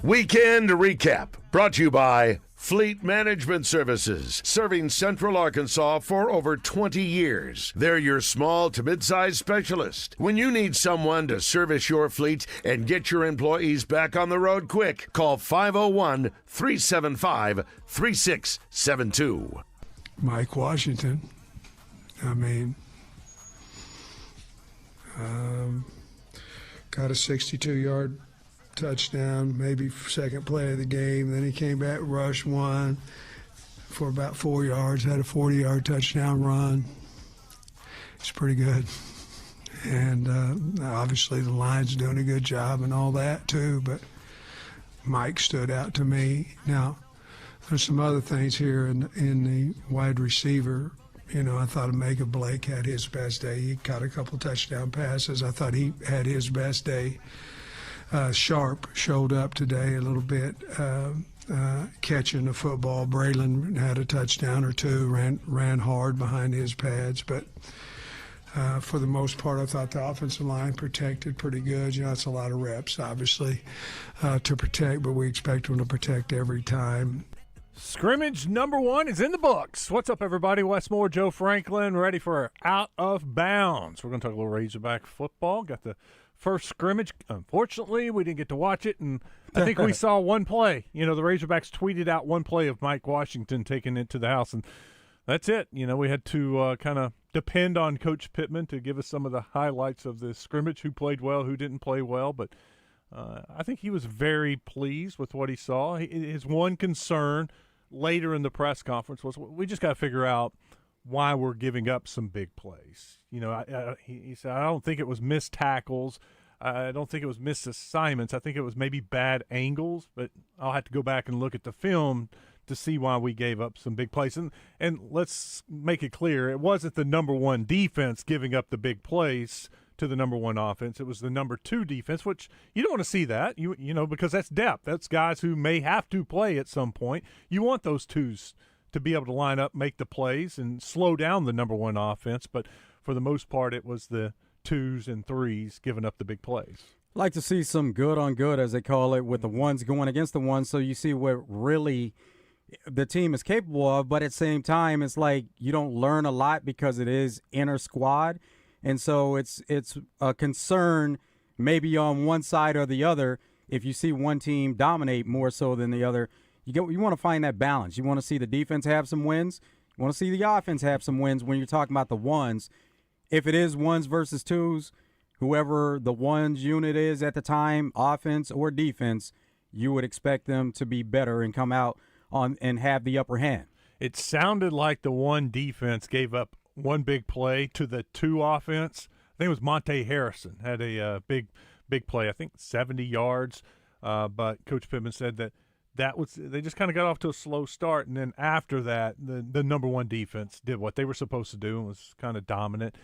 Weekend Recap, brought to you by Fleet Management Services, serving Central Arkansas for over 20 years. They're your small to mid-size specialist. When you need someone to service your fleet and get your employees back on the road quick, call 501-375-3672. Mike Washington, got a 62-yard touchdown, maybe second play of the game. Then he came back, rushed one for about 4 yards, had a 40-yard touchdown run. It's pretty good. And obviously the line's doing a good job and all that too, but Mike stood out to me. Now, there's some other things here in the wide receiver. I thought Omega Blake had his best day. He caught a couple touchdown passes. I thought he had his best day. Sharp showed up today a little bit, catching the football. Braylon had a touchdown or two, ran hard behind his pads, but for the most part, I thought the offensive line protected pretty good. It's a lot of reps, obviously, to protect, but we expect them to protect every time. Scrimmage number 1 is in the books. What's up, everybody? Wes Moore, Joe Franklin, ready for Out of Bounds. We're going to talk a little Razorback football. Got the first scrimmage. Unfortunately, we didn't get to watch it, and I think we saw one play. The Razorbacks tweeted out one play of Mike Washington taking it to the house, and that's it. We had to kind of depend on Coach Pittman to give us some of the highlights of the scrimmage, who played well, who didn't play well, but I think he was very pleased with what he saw. His one concern later in the press conference was, we just got to figure out why we're giving up some big plays. He said, I don't think it was missed tackles. I don't think it was missed assignments. I think it was maybe bad angles, but I'll have to go back and look at the film to see why we gave up some big plays. And let's make it clear, it wasn't the number 1 defense giving up the big plays to the number 1 offense. It was the number 2 defense, which you don't want to see that, because that's depth. That's guys who may have to play at some point. You want those twos to be able to line up, make the plays, and slow down the number 1 offense. But for the most part, it was the 2s and 3s giving up the big plays. Like to see some good on good, as they call it, with the ones going against the ones, so you see what really the team is capable of. But at the same time, it's like you don't learn a lot because it is inner squad. And so it's a concern maybe on one side or the other. If you see one team dominate more so than the other, you want to find that balance. You want to see the defense have some wins. You want to see the offense have some wins when you're talking about the ones. If it is ones versus twos, whoever the ones unit is at the time, offense or defense, you would expect them to be better and come out on and have the upper hand. It sounded like the 1 defense gave up one big play to the 2 offense. I think it was Monte Harrison had a big play, I think 70 yards. But Coach Pittman said that was, they just kind of got off to a slow start, and then after that, the number 1 defense did what they were supposed to do and was kind of dominant.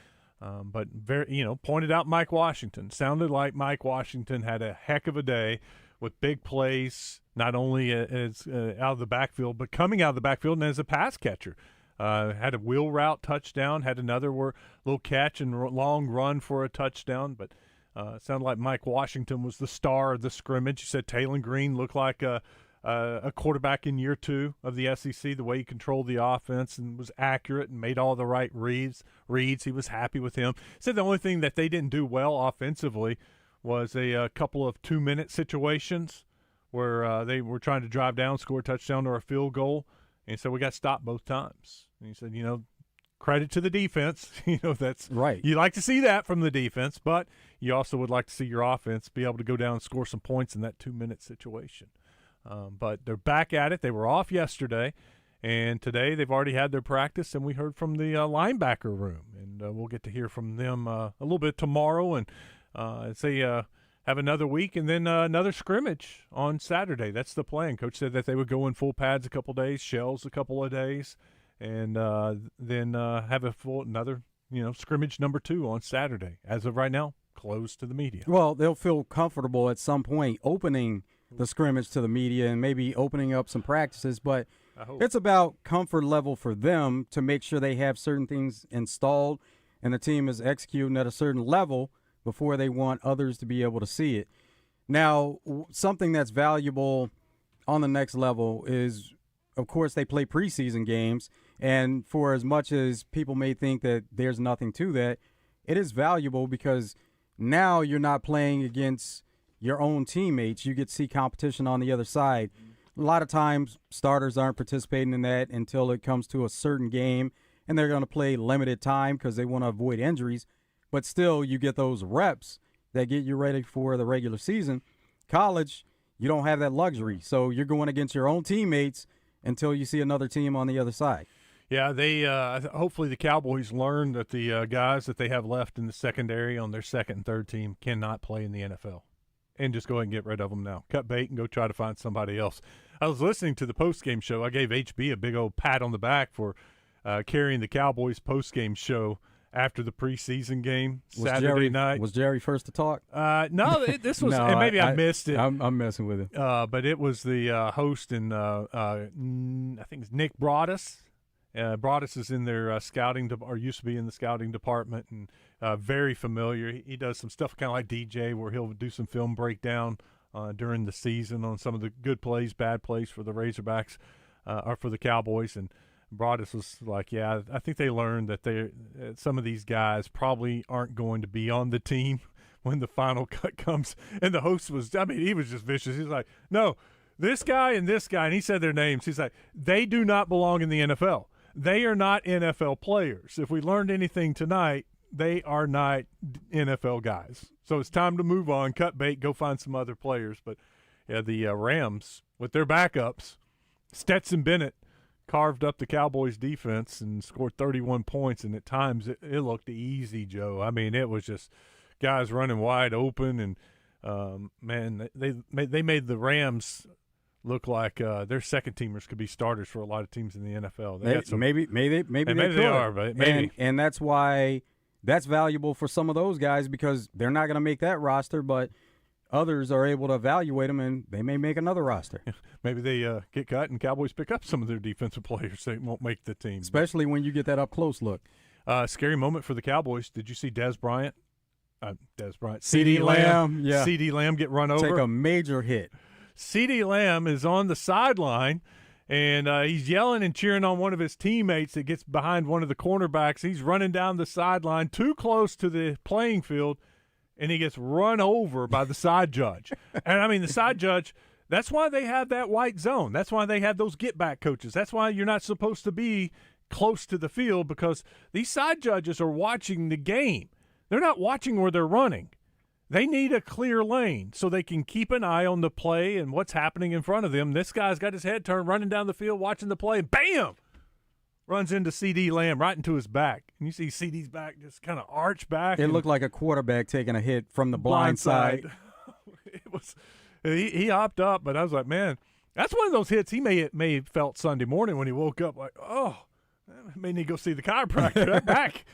But very, pointed out Mike Washington. Sounded like Mike Washington had a heck of a day with big plays, not only as out of the backfield, but coming out of the backfield and as a pass catcher. Had a wheel route touchdown, had another little catch and long run for a touchdown. But it sounded like Mike Washington was the star of the scrimmage. He said Taylon Green looked like a quarterback in year 2 of the SEC, the way he controlled the offense and was accurate and made all the right reads. He was happy with him. Said the only thing that they didn't do well offensively was a couple of 2-minute situations where they were trying to drive down, score a touchdown or a field goal. And so we got stopped both times. And he said, credit to the defense. That's right. You like to see that from the defense, but you also would like to see your offense be able to go down and score some points in that 2-minute situation. But they're back at it. They were off yesterday, and today they've already had their practice, and we heard from the linebacker room. And we'll get to hear from them a little bit tomorrow, and say have another week and then another scrimmage on Saturday. That's the plan. Coach said that they would go in full pads a couple of days, shells a couple of days, and then have another scrimmage number 2 on Saturday. As of right now, closed to the media. Well, they'll feel comfortable at some point opening the scrimmage to the media and maybe opening up some practices, but it's about comfort level for them to make sure they have certain things installed and the team is executing at a certain level before they want others to be able to see it. Now, something that's valuable on the next level is, of course, they play preseason games. And for as much as people may think that there's nothing to that, it is valuable because now you're not playing against your own teammates. You get to see competition on the other side. A lot of times starters aren't participating in that until it comes to a certain game, and they're going to play limited time because they want to avoid injuries. But still, you get those reps that get you ready for the regular season. College, you don't have that luxury. So you're going against your own teammates until you see another team on the other side. Yeah, they hopefully the Cowboys learned that the guys that they have left in the secondary on their second and third team cannot play in the NFL. And just go ahead and get rid of them now. Cut bait and go try to find somebody else. I was listening to the postgame show. I gave HB a big old pat on the back for carrying the Cowboys postgame show after the preseason game Saturday night. Was Jerry first to talk? No, this was no, and maybe I missed it. I'm messing with it. But it was the host and I think it's Nick Broadus. Broadus is in their scouting or used to be in the scouting department and very familiar. He does some stuff kind of like DJ where he'll do some film breakdown during the season on some of the good plays, bad plays for the Razorbacks or for the Cowboys. And Broadus was like, yeah, I think they learned that some of these guys probably aren't going to be on the team when the final cut comes. And the host he was just vicious. He's like, no, this guy, and he said their names. He's like, they do not belong in the NFL. They are not NFL players. If we learned anything tonight, they are not NFL guys. So it's time to move on, cut bait, go find some other players. But, yeah, the Rams, with their backups, Stetson Bennett carved up the Cowboys' defense and scored 31 points, and at times it looked easy, Joe. I mean, it was just guys running wide open, and, man, they made the Rams – look like their second teamers could be starters for a lot of teams in the NFL. Maybe they are, but maybe. And that's why that's valuable for some of those guys because they're not going to make that roster, but others are able to evaluate them and they may make another roster. Maybe they get cut and Cowboys pick up some of their defensive players that won't make the team. Especially when you get that up close look. Scary moment for the Cowboys. Did you see Dez Bryant? CeeDee Lamb. Yeah. CeeDee Lamb get run over. Take a major hit. CeeDee Lamb is on the sideline, and he's yelling and cheering on one of his teammates that gets behind one of the cornerbacks. He's running down the sideline too close to the playing field, and he gets run over by the side judge. And, I mean, the side judge, that's why they have that white zone. That's why they have those get-back coaches. That's why you're not supposed to be close to the field because these side judges are watching the game. They're not watching where they're running. They need a clear lane so they can keep an eye on the play and what's happening in front of them. This guy's got his head turned, running down the field, watching the play, and bam! Runs into CeeDee Lamb right into his back. And you see CeeDee's back just kind of arch back. It looked like a quarterback taking a hit from the blind side. It was he hopped up, but I was like, man, that's one of those hits he may have felt Sunday morning when he woke up like, oh, I may need to go see the chiropractor. That back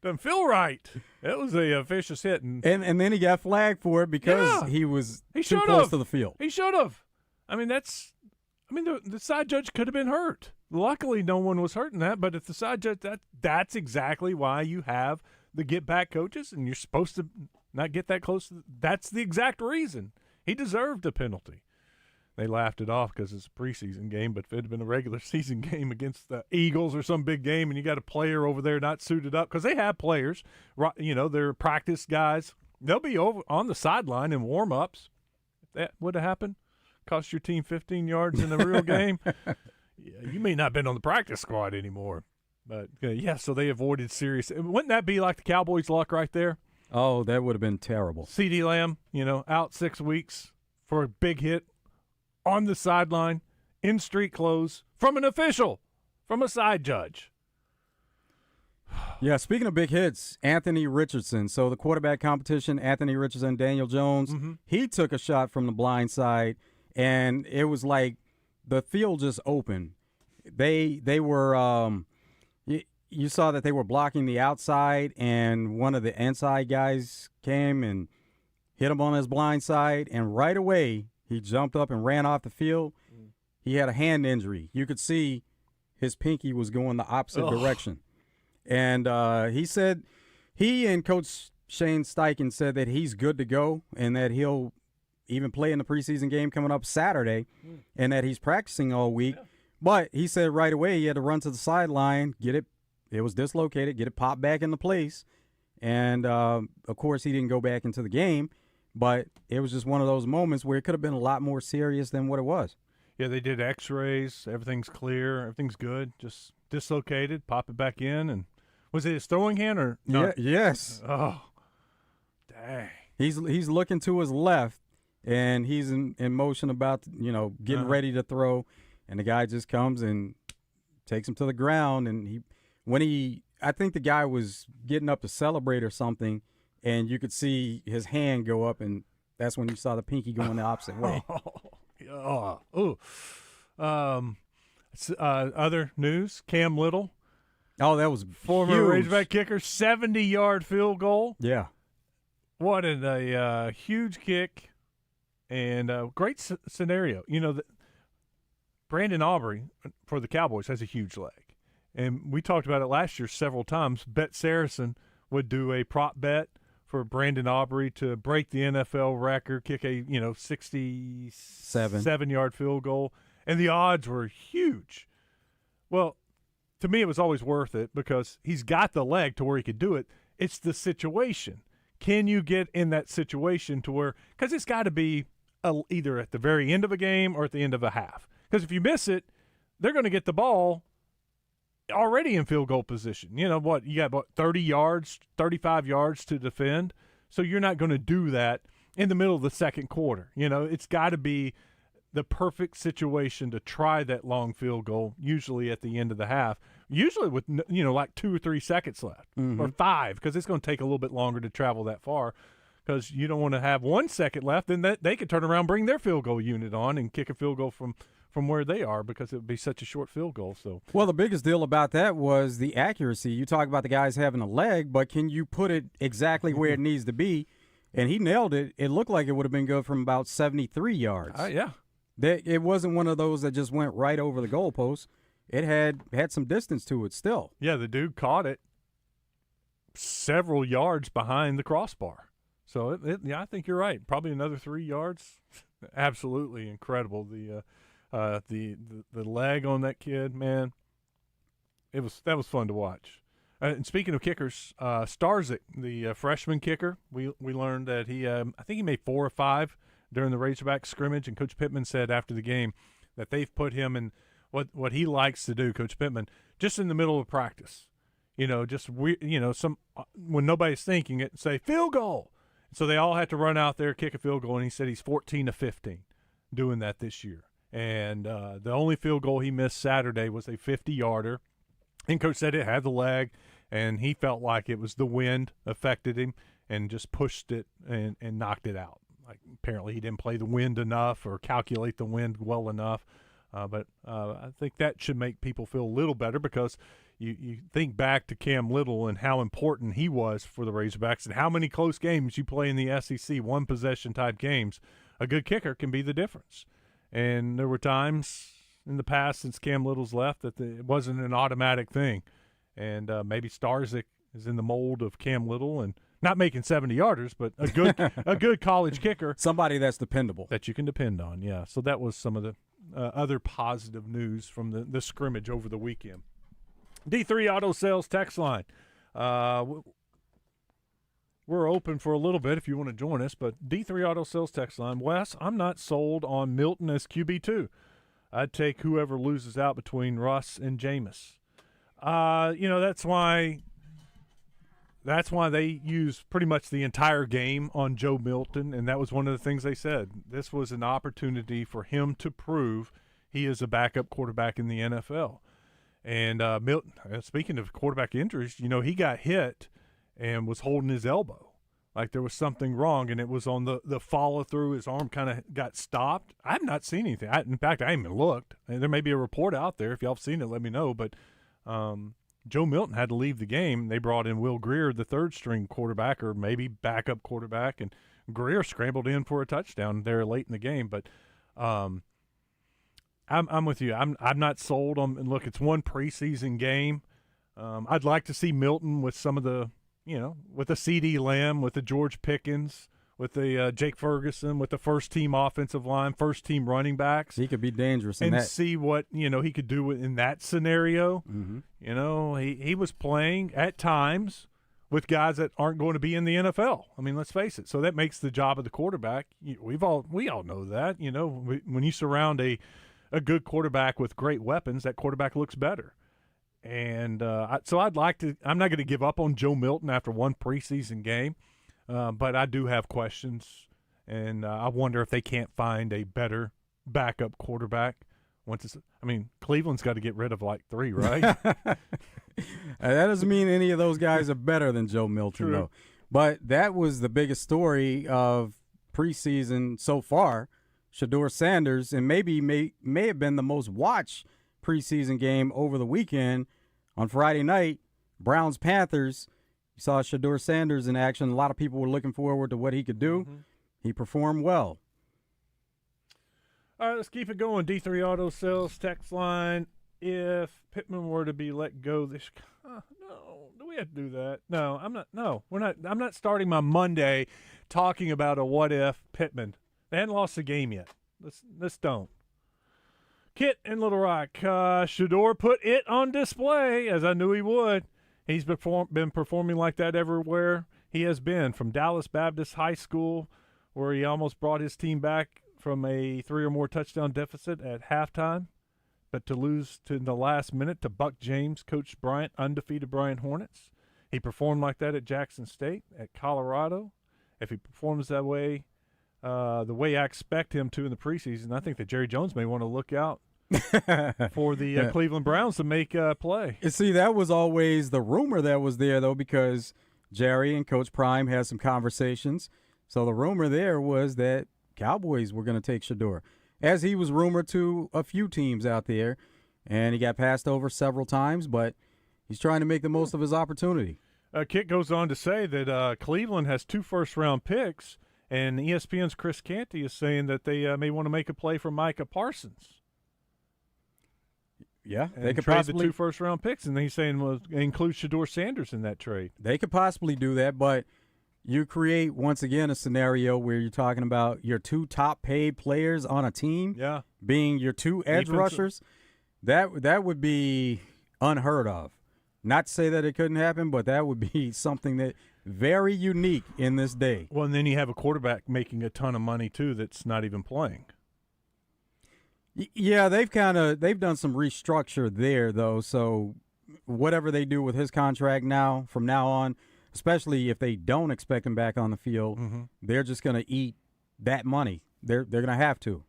doesn't feel right. It was a vicious hit. And then he got flagged for it because he was too close to the field. He should have. I mean, the side judge could have been hurt. Luckily, no one was hurt in that. But if the side judge, that's exactly why you have the get-back coaches, and you're supposed to not get that close. That's the exact reason. He deserved a penalty. They laughed it off because it's a preseason game, but if it had been a regular season game against the Eagles or some big game and you got a player over there not suited up, because they have players, they're practice guys, they'll be over on the sideline in warm-ups. If that would have happened, cost your team 15 yards in the real game, you may not have been on the practice squad anymore. But, so they avoided serious. Wouldn't that be like the Cowboys' luck right there? Oh, that would have been terrible. CeeDee Lamb, out 6 weeks for a big hit. On the sideline, in street clothes, from an official, from a side judge. Yeah, speaking of big hits, Anthony Richardson. So the quarterback competition, Anthony Richardson, Daniel Jones, he took a shot from the blind side, and it was like the field just opened. They were you saw that they were blocking the outside, and one of the inside guys came and hit him on his blind side, and right away he jumped up and ran off the field. He had a hand injury. You could see his pinky was going the opposite direction. And he said he and Coach Shane Steichen said that he's good to go and that he'll even play in the preseason game coming up Saturday and that he's practicing all week. Yeah. But he said right away he had to run to the sideline, get it. It was dislocated, get it popped back into place. And, of course, he didn't go back into the game. But it was just one of those moments where it could have been a lot more serious than what it was. Yeah, they did x-rays. Everything's clear. Everything's good. Just dislocated, pop it back in. And was it his throwing hand or not? Yeah, yes. Oh, dang. He's looking to his left, and he's in motion about, getting ready to throw. And the guy just comes and takes him to the ground. And I think the guy was getting up to celebrate or something, and you could see his hand go up, and that's when you saw the pinky going the opposite way. Other news, Cam Little. Oh, that was former huge. Razorback kicker, 70-yard field goal. Yeah. What a huge kick and a great scenario. Brandon Aubrey for the Cowboys has a huge leg. And we talked about it last year several times. Bet Saracen would do a prop bet for Brandon Aubrey to break the NFL record, kick a 67-yard field goal, and the odds were huge. Well, to me, it was always worth it because he's got the leg to where he could do it. It's the situation. Can you get in that situation to where – because it's got to be either at the very end of a game or at the end of a half. Because if you miss it, they're going to get the ball already in field goal position. You got 30 yards, 35 yards to defend. So you're not going to do that in the middle of the second quarter. It's got to be the perfect situation to try that long field goal, usually at the end of the half, usually with, like 2 or 3 seconds left or 5, because it's going to take a little bit longer to travel that far because you don't want to have 1 second left. Then they could turn around, bring their field goal unit on and kick a field goal from where they are because it would be such a short field goal. So, well, the biggest deal about that was the accuracy. You talk about the guys having a leg, but can you put it exactly where it needs to be? And he nailed it. It looked like it would have been good from about 73 yards. Yeah. It wasn't one of those that just went right over the goalpost. It had some distance to it still. Yeah, the dude caught it several yards behind the crossbar. So, I think you're right. Probably another 3 yards. Absolutely incredible. The leg on that kid, man, that was fun to watch. And speaking of kickers, Starzik, the freshman kicker, we learned that I think he made 4 or 5 during the Razorback scrimmage, and Coach Pittman said after the game that they've put him in what he likes to do, Coach Pittman, just in the middle of practice. When nobody's thinking it, say field goal. So they all had to run out there, kick a field goal, and he said he's 14 to 15 doing that this year. And the only field goal he missed Saturday was a 50-yarder. And Coach said it had the leg, and he felt like it was the wind affected him and just pushed it and knocked it out. Like apparently he didn't play the wind enough or calculate the wind well enough. But I think that should make people feel a little better because you think back to Cam Little and how important he was for the Razorbacks and how many close games you play in the SEC, one-possession type games. A good kicker can be the difference. And there were times in the past since Cam Little's left that it wasn't an automatic thing. And maybe Starzik is in the mold of Cam Little and not making 70-yarders, but a good college kicker. Somebody that's dependable. That you can depend on, yeah. So that was some of the other positive news from the scrimmage over the weekend. D3 Auto Sales text line. We're open for a little bit if you want to join us, but D3 Auto Sales text line. Wes, I'm not sold on Milton as QB2. I'd take whoever loses out between Russ and Jameis. That's why they use pretty much the entire game on Joe Milton, and that was one of the things they said. This was an opportunity for him to prove he is a backup quarterback in the NFL. And Milton, speaking of quarterback injuries, he got hit and was holding his elbow. Like there was something wrong, and it was on the follow-through. His arm kind of got stopped. I have not seen anything. In fact, I haven't even looked. And there may be a report out there. If y'all have seen it, let me know. But Joe Milton had to leave the game. They brought in Will Greer, the third-string quarterback, or maybe backup quarterback, and Greer scrambled in for a touchdown there late in the game. But I'm with you. I'm not sold on. And look, it's one preseason game. I'd like to see Milton with some of the with the C.D. Lamb, with the George Pickens, with the Jake Ferguson, with the first-team offensive line, first-team running backs. He could be dangerous in and that. see what, he could do in that scenario. Mm-hmm. He was playing at times with guys that aren't going to be in the NFL. I mean, let's face it. So that makes the job of the quarterback. We all know that. When you surround a good quarterback with great weapons, that quarterback looks better. And so I'm not going to give up on Joe Milton after one preseason game, but I do have questions, and I wonder if they can't find a better backup quarterback. Cleveland's got to get rid of like 3, right? That doesn't mean any of those guys are better than Joe Milton, though. But that was the biggest story of preseason so far. Shedeur Sanders, and maybe may have been the most watched preseason game over the weekend. On Friday night, Browns-Panthers, you saw Shedeur Sanders in action. A lot of people were looking forward to what he could do. Mm-hmm. He performed well. All right, let's keep it going. D3 Auto Sales text line. If Pittman were to be let go this no, do we have to do that? No, I'm not. No, we're not. I'm not starting my Monday talking about a what if Pittman. They hadn't lost a game yet. Let's don't. Kit in Little Rock. Shedeur put it on display, as I knew he would. He's been performing like that everywhere he has been, from Dallas Baptist High School, where he almost brought his team back from a 3 or more touchdown deficit at halftime, but to lose in the last minute to Buck James, Coach Bryant, undefeated Bryant Hornets. He performed like that at Jackson State, at Colorado. If he performs that way, the way I expect him to in the preseason, I think that Jerry Jones may want to look out for the Cleveland Browns to make a play. You see, that was always the rumor that was there, though, because Jerry and Coach Prime had some conversations. So the rumor there was that Cowboys were going to take Shedeur, as he was rumored to a few teams out there, and he got passed over several times, but he's trying to make the most of his opportunity. Kit goes on to say that Cleveland has 2 first-round picks, and ESPN's Chris Canty is saying that they may want to make a play for Micah Parsons. Yeah, and they could trade possibly the 2 first-round picks, and he's saying include Shedeur Sanders in that trade. They could possibly do that, but you create, once again, a scenario where you're talking about your 2 top-paid players on a team being your 2 edge rushers. That would be unheard of. Not to say that it couldn't happen, but that would be something that very unique in this day. Well, and then you have a quarterback making a ton of money, too, that's not even playing. Yeah, they've done some restructure there, though, so whatever they do with his contract now, from now on, especially if they don't expect him back on the field, they're just going to eat that money. They're going to have to.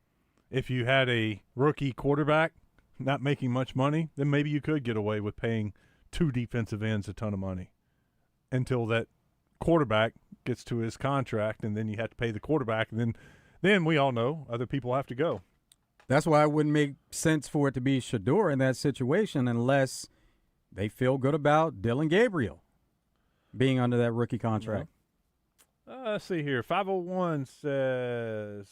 If you had a rookie quarterback not making much money, then maybe you could get away with paying 2 defensive ends a ton of money until that quarterback gets to his contract, and then you have to pay the quarterback, and then we all know other people have to go. That's why it wouldn't make sense for it to be Shedeur in that situation unless they feel good about Dylan Gabriel being under that rookie contract. Let's see here. 501 says,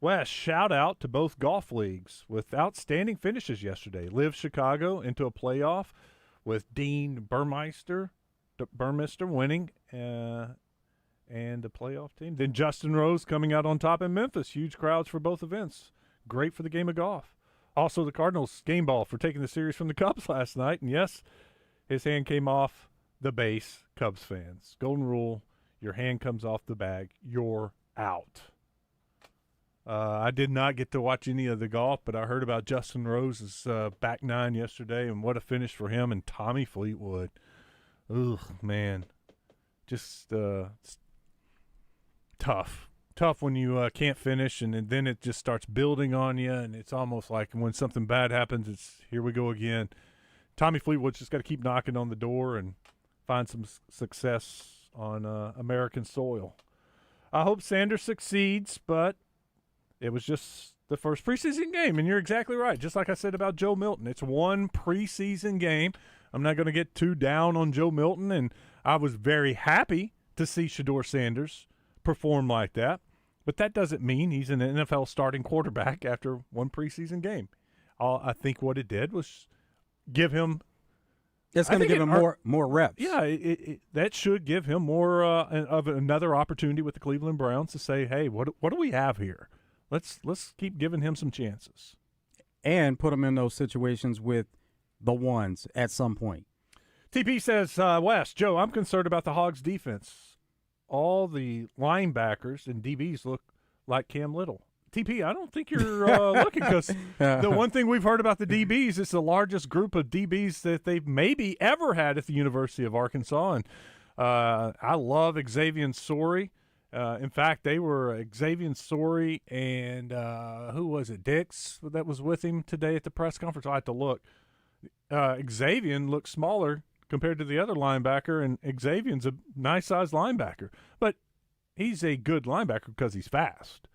Wes, shout out to both golf leagues with outstanding finishes yesterday. Live Chicago into a playoff with Dean Burmeister winning and the playoff team. Then Justin Rose coming out on top in Memphis. Huge crowds for both events. Great for the game of golf. Also, the Cardinals game ball for taking the series from the Cubs last night. And, yes, his hand came off the base, Cubs fans. Golden rule, your hand comes off the bag, you're out. I did not get to watch any of the golf, but I heard about Justin Rose's back 9 yesterday, and what a finish for him and Tommy Fleetwood. Ugh, man. Just tough. Tough when you can't finish, and then it just starts building on you, and it's almost like when something bad happens, it's here we go again. Tommy Fleetwood's just got to keep knocking on the door and find some success on American soil. I hope Sanders succeeds, but it was just the first preseason game, and you're exactly right. Just like I said about Joe Milton, it's one preseason game. I'm not going to get too down on Joe Milton, and I was very happy to see Shedeur Sanders perform like that, but that doesn't mean he's an NFL starting quarterback after one preseason game. I think what it did was give him It's going to give him more reps. Yeah, that should give him more of another opportunity with the Cleveland Browns to say, hey, what do we have here? Let's keep giving him some chances. And put him in those situations with the ones at some point. TP says, Wes, Joe, I'm concerned about the Hogs' defense. All the linebackers and DBs look like Cam Little. TP, I don't think you're looking, because the one thing we've heard about the DBs is the largest group of DBs that they've maybe ever had at the University of Arkansas. And I love Xavier Sorey. In fact, they were Xavier Sorey and who was it, Dix, that was with him today at the press conference? I have to look. Xavier looks smaller compared to the other linebacker, and Xavier's a nice-sized linebacker. But he's a good linebacker because he's fast.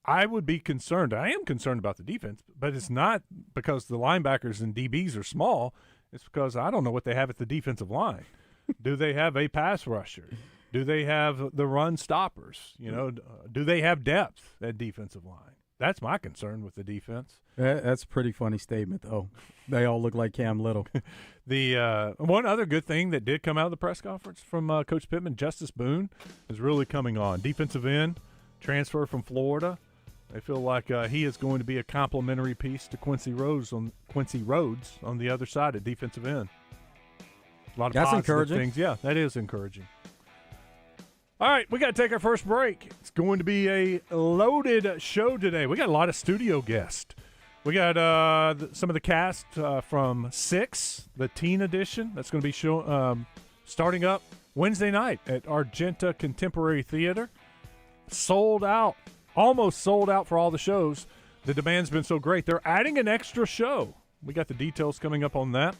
I would be concerned. I am concerned about the defense, but it's not because the linebackers and DBs are small. It's because I don't know what they have at the defensive line. Do they have a pass rusher? Do they have the run stoppers? Do they have depth at defensive line? That's my concern with the defense. That's a pretty funny statement, though. They all look like Cam Little. The one other good thing that did come out of the press conference from Coach Pittman, Justice Boone, is really coming on. Defensive end, transfer from Florida. I feel like he is going to be a complementary piece to Quincy Rhodes on the other side at defensive end. A lot of That's positive encouraging. things. Yeah, that is encouraging. All right, we got to take our first break. It's going to be a loaded show today. We got a lot of studio guests. We got some of the cast from 6, the teen edition. That's going to be starting up Wednesday night at Argenta Contemporary Theater. Sold out. Almost sold out for all the shows. The demand's been so great. They're adding an extra show. We got the details coming up on that.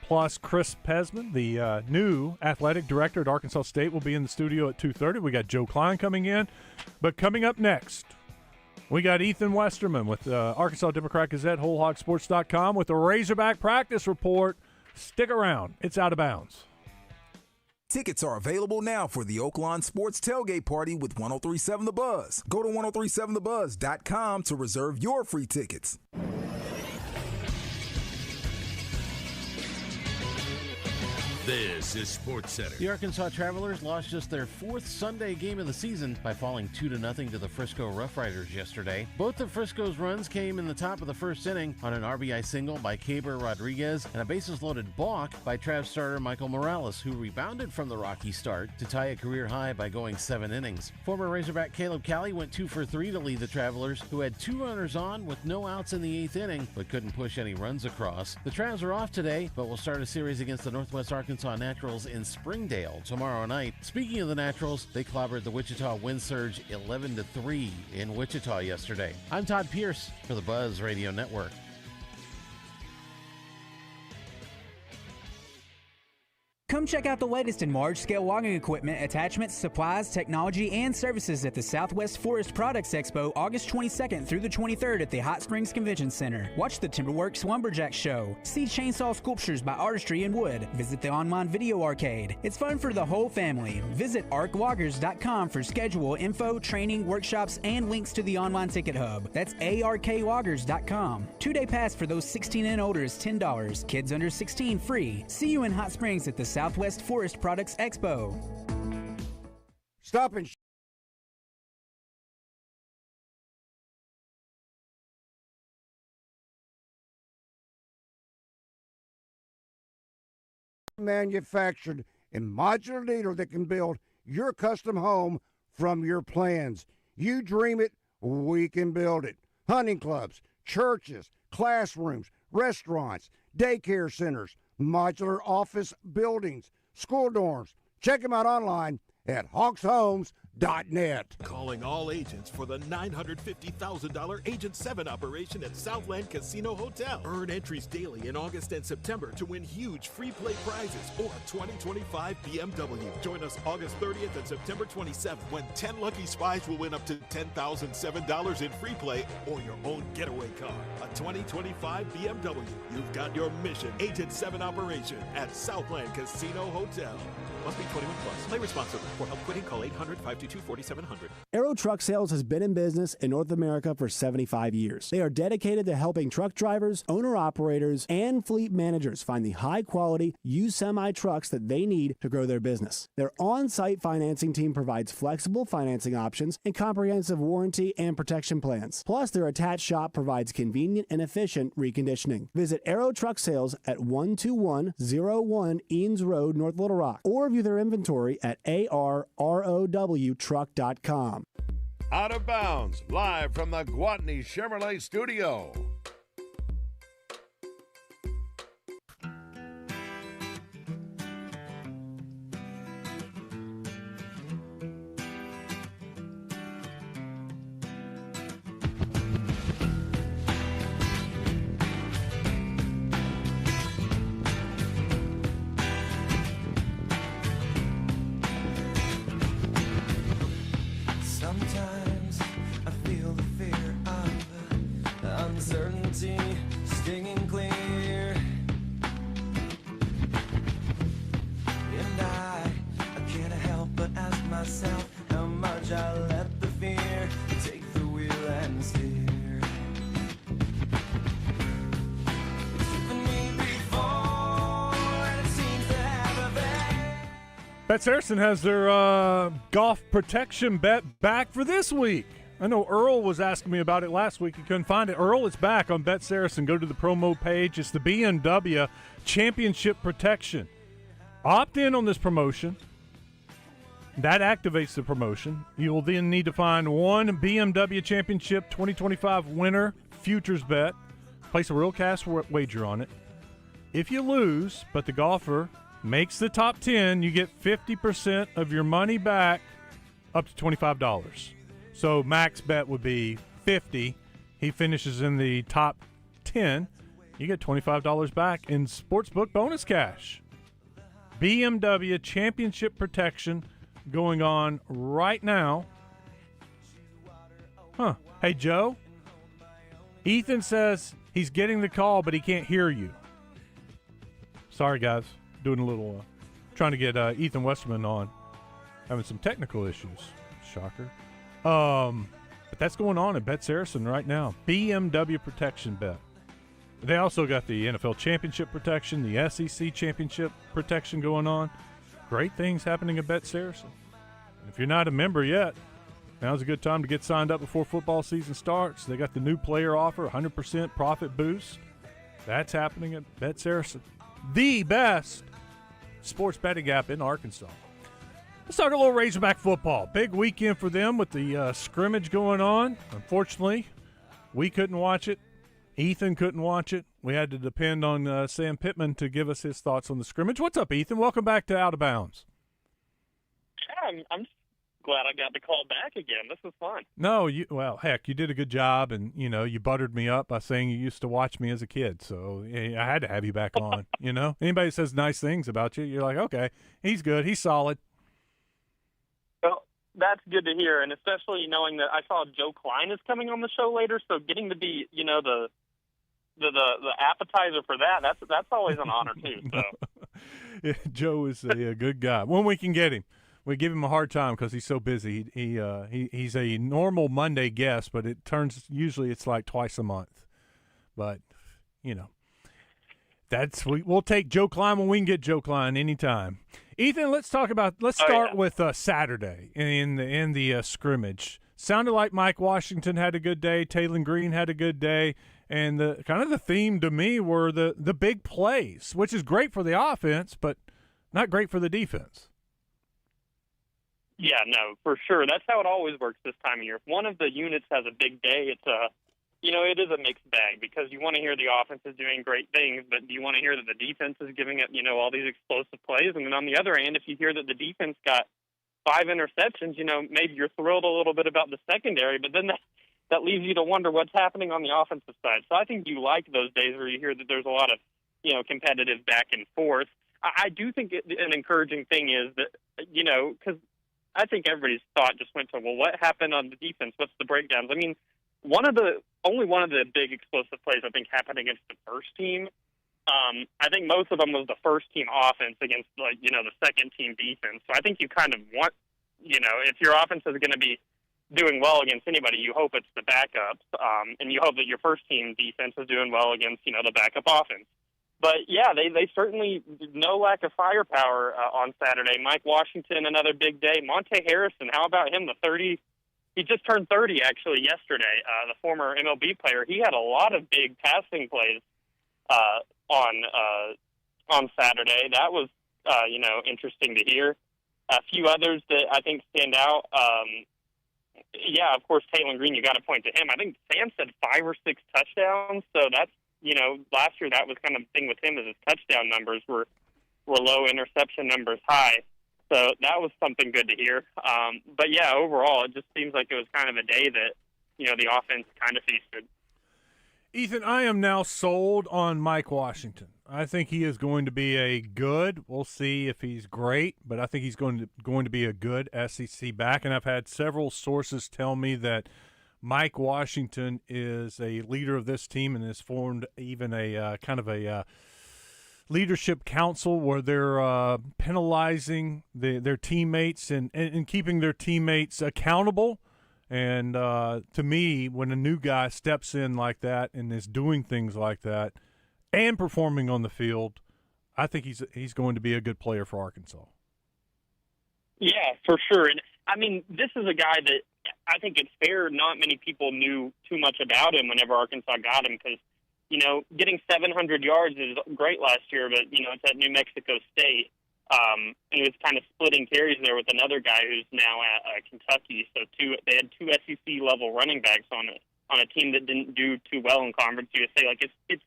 Plus, Chris Pesman, the new athletic director at Arkansas State, will be in the studio at 2:30. We got Joe Klein coming in. But coming up next, we got Ethan Westerman with Arkansas Democrat Gazette, WholeHogSports.com with the Razorback practice report. Stick around. It's Out of Bounds. Tickets are available now for the Oaklawn Sports Tailgate Party with 1037 The Buzz. Go to 1037thebuzz.com to reserve your free tickets. This is Sports Center. The Arkansas Travelers lost just their 4th Sunday game of the season by falling 2-0 to the Frisco Rough Riders yesterday. Both of Frisco's runs came in the top of the first inning on an RBI single by Caber Rodriguez and a bases-loaded balk by Trav starter Michael Morales, who rebounded from the rocky start to tie a career high by going 7 innings. Former Razorback Caleb Cali went 2 for 3 to lead the Travelers, who had 2 runners on with no outs in the 8th inning, but couldn't push any runs across. The Travs are off today, but will start a series against the Northwest Arkansas Naturals in Springdale tomorrow night. Speaking of the Naturals, they clobbered the Wichita Wind Surge 11-3 in Wichita yesterday. I'm Todd Pierce for the Buzz Radio Network. Come check out the latest in large-scale logging equipment, attachments, supplies, technology, and services at the Southwest Forest Products Expo August 22nd through the 23rd at the Hot Springs Convention Center. Watch the Timberworks Lumberjack Show. See chainsaw sculptures by Artistry in Wood. Visit the online video arcade. It's fun for the whole family. Visit arcloggers.com for schedule, info, training, workshops, and links to the online ticket hub. That's arcloggers.com. 2-day pass for those 16 and older is $10. Kids under 16 free. See you in Hot Springs at the Southwest Forest Products Expo. Stop and manufactured and modular dealer that can build your custom home from your plans. You dream it, we can build it. Hunting clubs, churches, classrooms, restaurants, daycare centers, modular office buildings, school dorms. Check them out online at hawkshomes.net. Calling all agents for the $950,000 Agent 7 operation at Southland Casino Hotel. Earn entries daily in August and September to win huge free play prizes or a 2025 BMW. Join us August 30th and September 27th when 10 lucky spies will win up to $10,007 in free play or your own getaway car. A 2025 BMW. You've got your mission. Agent 7 operation at Southland Casino Hotel. Must be 21 plus. Play responsibly. For help quitting, call 800-522-4700. Aero Truck Sales has been in business in North America for 75 years. They are dedicated to helping truck drivers, owner-operators, and fleet managers find the high-quality, used semi-trucks that they need to grow their business. Their on-site financing team provides flexible financing options and comprehensive warranty and protection plans. Plus, their attached shop provides convenient and efficient reconditioning. Visit Aero Truck Sales at 12101 Eanes Road, North Little Rock, or view their inventory at arrowtruck.com. Out of Bounds, live from the Gwatney Chevrolet studio. Sometimes I feel the fear of uncertainty stinging clear, and I can't help but ask myself how much I let the fear take the wheel and steer. It's driven me before, and it seems to have a vein. Bet Saracen has their golf protection bet back for this week. I know Earl was asking me about it last week. He couldn't find it. Earl, it's back on Bet Saracen. Go to the promo page. It's the BMW Championship Protection. Opt in on this promotion. That activates the promotion. You will then need to find one BMW Championship 2025 winner futures bet. Place a real cash wager on it. If you lose, but the golfer makes the top 10, you get 50% of your money back up to $25. So max bet would be $50. He finishes in the top 10. You get $25 back in sportsbook bonus cash. BMW Championship Protection going on right now. Huh. Hey, Joe. Ethan says he's getting the call, but he can't hear you. Sorry, guys. Doing a little, trying to get Ethan Westerman on. Having some technical issues. Shocker. But that's going on at Bet Saracen right now. BMW Protection Bet. They also got the NFL Championship Protection, the SEC Championship Protection going on. Great things happening at Bet Saracen. If you're not a member yet, now's a good time to get signed up before football season starts. They got the new player offer, 100% profit boost. That's happening at Bet Saracen. The best sports betting app in Arkansas. Let's talk a little Razorback football. Big weekend for them with the scrimmage going on. Unfortunately, we couldn't watch it. Ethan couldn't watch it. We had to depend on Sam Pittman to give us his thoughts on the scrimmage. What's up, Ethan? Welcome back to Out of Bounds. I'm glad I got the call back again. This was fun. No, well, heck, you did a good job, and, you buttered me up by saying you used to watch me as a kid, so I had to have you back on, Anybody says nice things about you, you're like, okay, he's good, he's solid. Well, that's good to hear, and especially knowing that I saw Joe Klein is coming on the show later, so getting to be, the appetizer for that's always an honor, too. So. Yeah, Joe is a good guy. When we can get him. We give him a hard time because he's so busy. He's a normal Monday guest, but usually it's like twice a month. But we'll take Joe Klein when we can get Joe Klein anytime. Ethan, let's start with Saturday in the scrimmage. Sounded like Mike Washington had a good day. Taylon Green had a good day, and the theme to me were the big plays, which is great for the offense, but not great for the defense. Yeah, no, for sure. That's how it always works this time of year. If one of the units has a big day, it is a mixed bag because you want to hear the offense is doing great things, but you want to hear that the defense is giving it, all these explosive plays. And then on the other hand, if you hear that the defense got 5 interceptions, maybe you're thrilled a little bit about the secondary, but then that leaves you to wonder what's happening on the offensive side. So I think you like those days where you hear that there's a lot of, competitive back and forth. I do think an encouraging thing is that, because I think everybody's thought just went to, well, what happened on the defense? What's the breakdowns? I mean, only one of the big explosive plays I think happened against the first team, I think most of them was the first-team offense against, the second-team defense. So I think you kind of want, if your offense is going to be doing well against anybody, you hope it's the backups, and you hope that your first-team defense is doing well against, the backup offense. But, yeah, they certainly, no lack of firepower on Saturday. Mike Washington, another big day. Monte Harrison, how about him, he just turned 30, actually, yesterday, the former MLB player. He had a lot of big passing plays on Saturday. That was, interesting to hear. A few others that I think stand out. Of course, Taylor Green, you got to point to him. I think Sam said 5 or 6 touchdowns, so that's, last year that was kind of the thing with him is his touchdown numbers were low, interception numbers high. So that was something good to hear. But, yeah, overall, it just seems like it was kind of a day that, the offense kind of feasted. Ethan, I am now sold on Mike Washington. I think he is going to be a good. We'll see if he's great, but I think he's going to be a good SEC back. And I've had several sources tell me that Mike Washington is a leader of this team and has formed even a kind of a leadership council where they're penalizing their teammates and keeping their teammates accountable. And to me, when a new guy steps in like that and is doing things like that and performing on the field, I think he's going to be a good player for Arkansas. Yeah, for sure. And, I mean, this is a guy that I think it's fair not many people knew too much about him whenever Arkansas got him because, getting 700 yards is great last year, but, it's at New Mexico State. He was kind of splitting carries there with another guy who's now at Kentucky. So they had 2 SEC-level running backs on a team that didn't do too well in Conference USA. Like, it's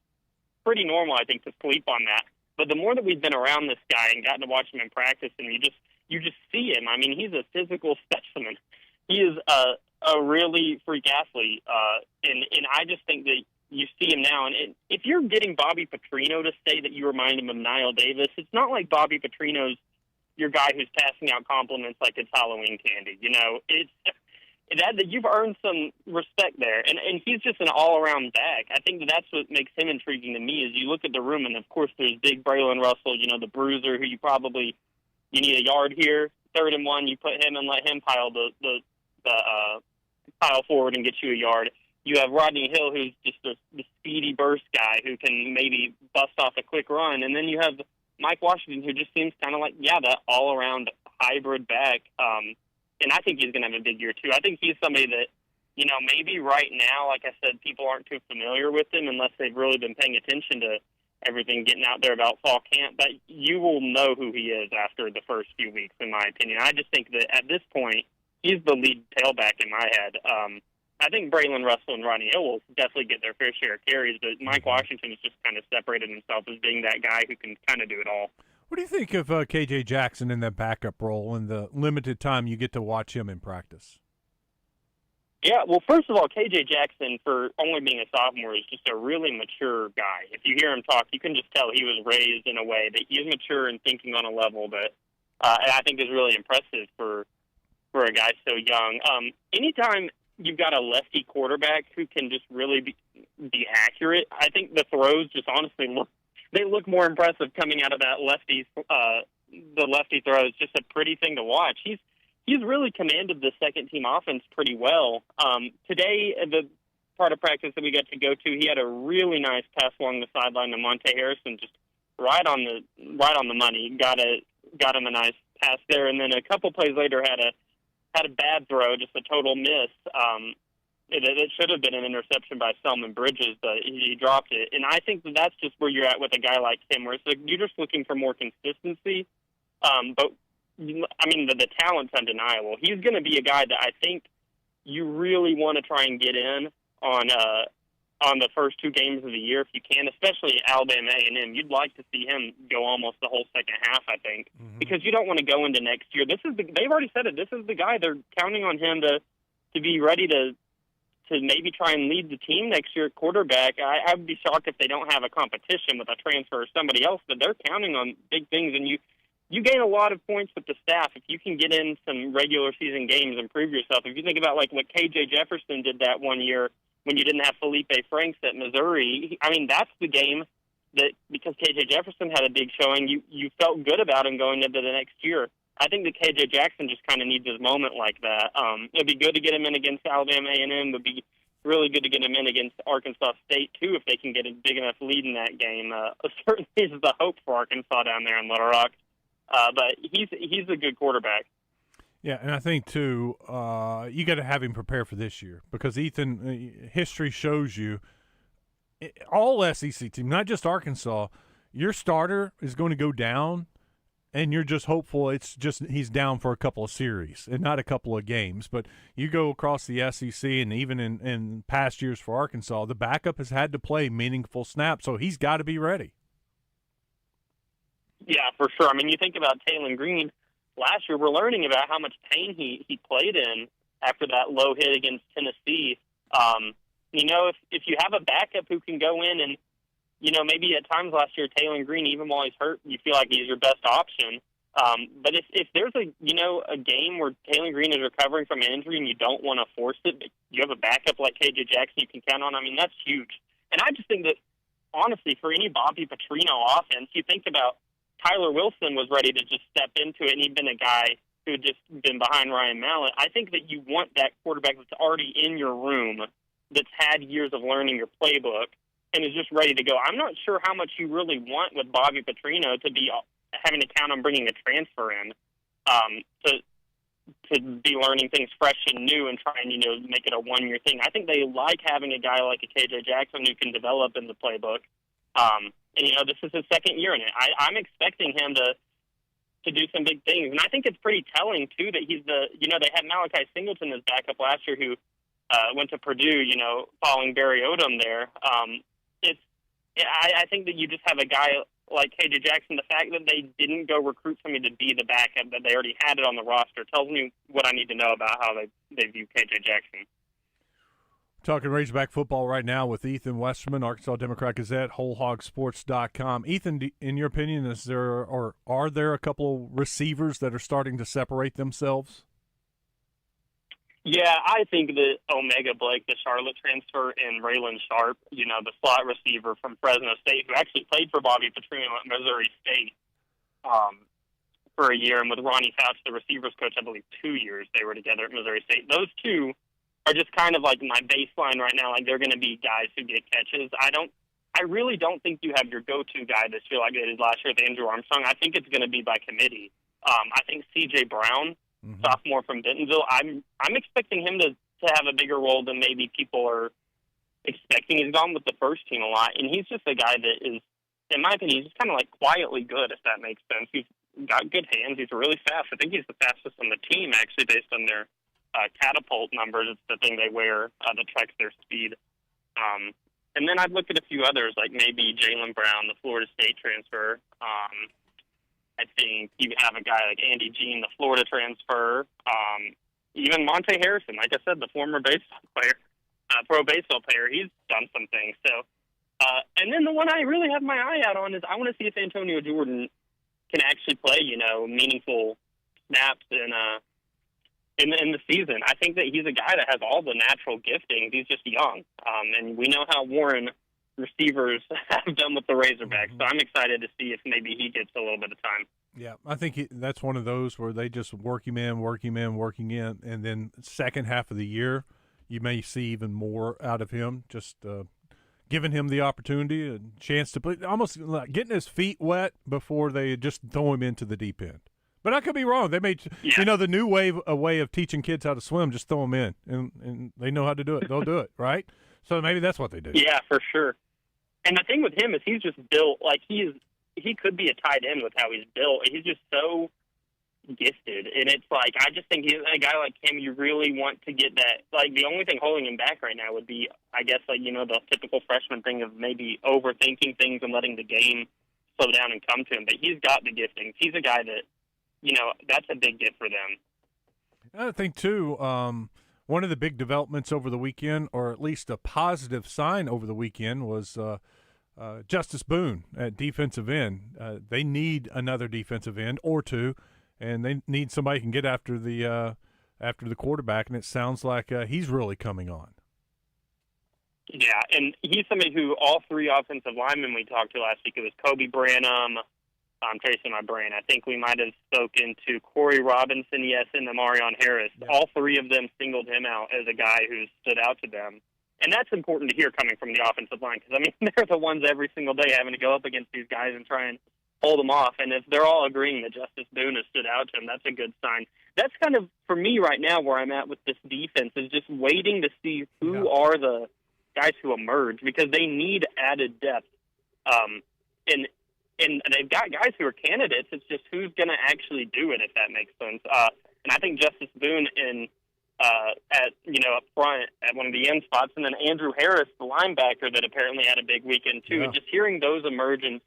pretty normal, I think, to sleep on that. But the more that we've been around this guy and gotten to watch him in practice, and you just see him. I mean, he's a physical specimen. He is a really freak athlete, and I just think that you see him now. And if you're getting Bobby Petrino to say that you remind him of Niall Davis, it's not like Bobby Petrino's your guy who's passing out compliments like it's Halloween candy. It's that you've earned some respect there, and he's just an all-around back. I think that's what makes him intriguing to me. Is you look at the room, and of course there's big Braylon Russell, the bruiser, who you need a yard here, 3rd and 1, you put him and let him pile the pile forward and get you a yard. You have Rodney Hill, who's just the speedy burst guy who can maybe bust off a quick run, and then you have Mike Washington, who just seems kind of like that all-around hybrid back. And I think he's going to have a big year, too. I think he's somebody that, maybe right now, like I said, people aren't too familiar with him unless they've really been paying attention to everything getting out there about fall camp. But you will know who he is after the first few weeks, in my opinion. I just think that at this point, he's the lead tailback in my head. I think Braylon Russell and Rodney Hill will definitely get their fair share of carries, but Mike Washington has just kind of separated himself as being that guy who can kind of do it all. What do you think of K.J. Jackson in that backup role and the limited time you get to watch him in practice? Yeah, well, first of all, K.J. Jackson, for only being a sophomore, is just a really mature guy. If you hear him talk, you can just tell he was raised in a way that he is mature and thinking on a level that I think is really impressive for a guy so young. Anytime you've got a lefty quarterback who can just really be accurate, I think the throws just honestly look more impressive coming out of that the lefty throw. It's just a pretty thing to watch. He's really commanded the second-team offense pretty well. Today, the part of practice that we got to go to, he had a really nice pass along the sideline to Monte Harrison, just right on the money. Got him a nice pass there, and then a couple plays later had a bad throw, just a total miss. It should have been an interception by Selman Bridges, but he dropped it. And I think that's just where you're at with a guy like him, where it's like you're just looking for more consistency. But, I mean, the talent's undeniable. He's going to be a guy that I think you really want to try and get in on the first 2 games of the year if you can, especially Alabama A&M. You'd like to see him go almost the whole second half, I think, because you don't want to go into next year. They've already said it. This is the guy. They're counting on him to be ready to maybe try and lead the team next year at quarterback. I would be shocked if they don't have a competition with a transfer or somebody else, but they're counting on big things, and you gain a lot of points with the staff if you can get in some regular season games and prove yourself. If you think about like what K.J. Jefferson did that one year when you didn't have Felipe Franks at Missouri, I mean, that's the game that because KJ Jefferson had a big showing, you felt good about him going into the next year. I think that KJ Jackson just kind of needs his moment like that. It'd be good to get him in against Alabama A&M. It'd be really good to get him in against Arkansas State, too, if they can get a big enough lead in that game. Certainly is the hope for Arkansas down there in Little Rock. But he's a good quarterback. Yeah, and I think, too, you got to have him prepare for this year because, Ethan, history shows you all SEC teams, not just Arkansas, your starter is going to go down, and you're just hopeful it's just he's down for a couple of series and not a couple of games. But you go across the SEC, and even in past years for Arkansas, the backup has had to play meaningful snaps, so he's got to be ready. Yeah, for sure. I mean, you think about Taylor Green. Last year, we're learning about how much pain he played in after that low hit against Tennessee. If you have a backup who can go in and, maybe at times last year, Taylor Green, even while he's hurt, you feel like he's your best option. But if there's a game where Taylor Green is recovering from an injury and you don't want to force it, but you have a backup like KJ Jackson you can count on, I mean, that's huge. And I just think that, honestly, for any Bobby Petrino offense, you think about Tyler Wilson was ready to just step into it, and he'd been a guy who had just been behind Ryan Mallett. I think that you want that quarterback that's already in your room, that's had years of learning your playbook, and is just ready to go. I'm not sure how much you really want with Bobby Petrino to be having to count on bringing a transfer in to be learning things fresh and new and trying, make it a one-year thing. I think they like having a guy like a KJ Jackson who can develop in the playbook. This is his second year in it. I'm expecting him to do some big things. And I think it's pretty telling, too, that he's they had Malachi Singleton as backup last year who went to Purdue, following Barry Odom there. I think that you just have a guy like KJ Jackson, the fact that they didn't go recruit somebody to be the backup, that they already had it on the roster, tells me what I need to know about how they view KJ Jackson. Talking Razorback football right now with Ethan Westerman, Arkansas Democrat Gazette, WholeHogSports.com. Ethan, in your opinion, are there a couple of receivers that are starting to separate themselves? Yeah, I think that Omega Blake, the Charlotte transfer, and Raylan Sharp, the slot receiver from Fresno State, who actually played for Bobby Petrino at Missouri State for a year, and with Ronnie Fouch, the receivers coach, I believe 2 years they were together at Missouri State. Those two are just kind of like my baseline right now. Like, they're going to be guys who get catches. I really don't think you have your go-to guy this year like they did last year with Andrew Armstrong. I think it's going to be by committee. I think C.J. Brown, sophomore from Bentonville, I'm expecting him to have a bigger role than maybe people are expecting. He's gone with the first team a lot, and he's just a guy that is, in my opinion, he's just kind of like quietly good, if that makes sense. He's got good hands. He's really fast. I think he's the fastest on the team, actually, based on their catapult numbers. It's the thing they wear that tracks their speed. And then I'd look at a few others, like maybe Jaylen Brown, the Florida State transfer. I think you have a guy like Andy Jean, the Florida transfer. Even Monte Harrison, like I said, the former baseball player, pro baseball player, he's done some things. So, and then the one I really have my eye out on is I want to see if Antonio Jordan can actually play, meaningful snaps in the season. I think that he's a guy that has all the natural giftings. He's just young, and we know how Warren receivers have done with the Razorbacks. So I'm excited to see if maybe he gets a little bit of time. Yeah, I think that's one of those where they just working in, and then second half of the year, you may see even more out of him, just giving him the opportunity, a chance to play, almost like getting his feet wet before they just throw him into the deep end. But I could be wrong. They may, the new way of teaching kids how to swim, just throw them in, and they know how to do it. They'll do it, right? So maybe that's what they do. Yeah, for sure. And the thing with him is he's just built like he could be a tight end with how he's built. He's just so gifted, and it's like I just think he's a guy like him. You really want to get that. Like the only thing holding him back right now would be, I guess, like the typical freshman thing of maybe overthinking things and letting the game slow down and come to him. But he's got the giftings. He's a guy that. That's a big gift for them. I think, too, one of the big developments over the weekend, or at least a positive sign over the weekend, was Justice Boone at defensive end. They need another defensive end or two, and they need somebody who can get after the quarterback, and it sounds like he's really coming on. Yeah, and he's somebody who all three offensive linemen we talked to last week, it was Kobe Branham. I'm tracing my brain. I think we might have spoken to Corey Robinson, yes, and Marion Harris. Yeah. All three of them singled him out as a guy who stood out to them. And that's important to hear coming from the offensive line because, I mean, they're the ones every single day having to go up against these guys and try and hold them off. And if they're all agreeing that Justice Boone has stood out to him, that's a good sign. That's kind of, for me right now, where I'm at with this defense is just waiting to see who are the guys who emerge because they need added depth. And they've got guys who are candidates. It's just who's going to actually do it, if that makes sense. And I think Justice Boone up front at one of the end spots, and then Andrew Harris, the linebacker, that apparently had a big weekend too. And just hearing those emergence,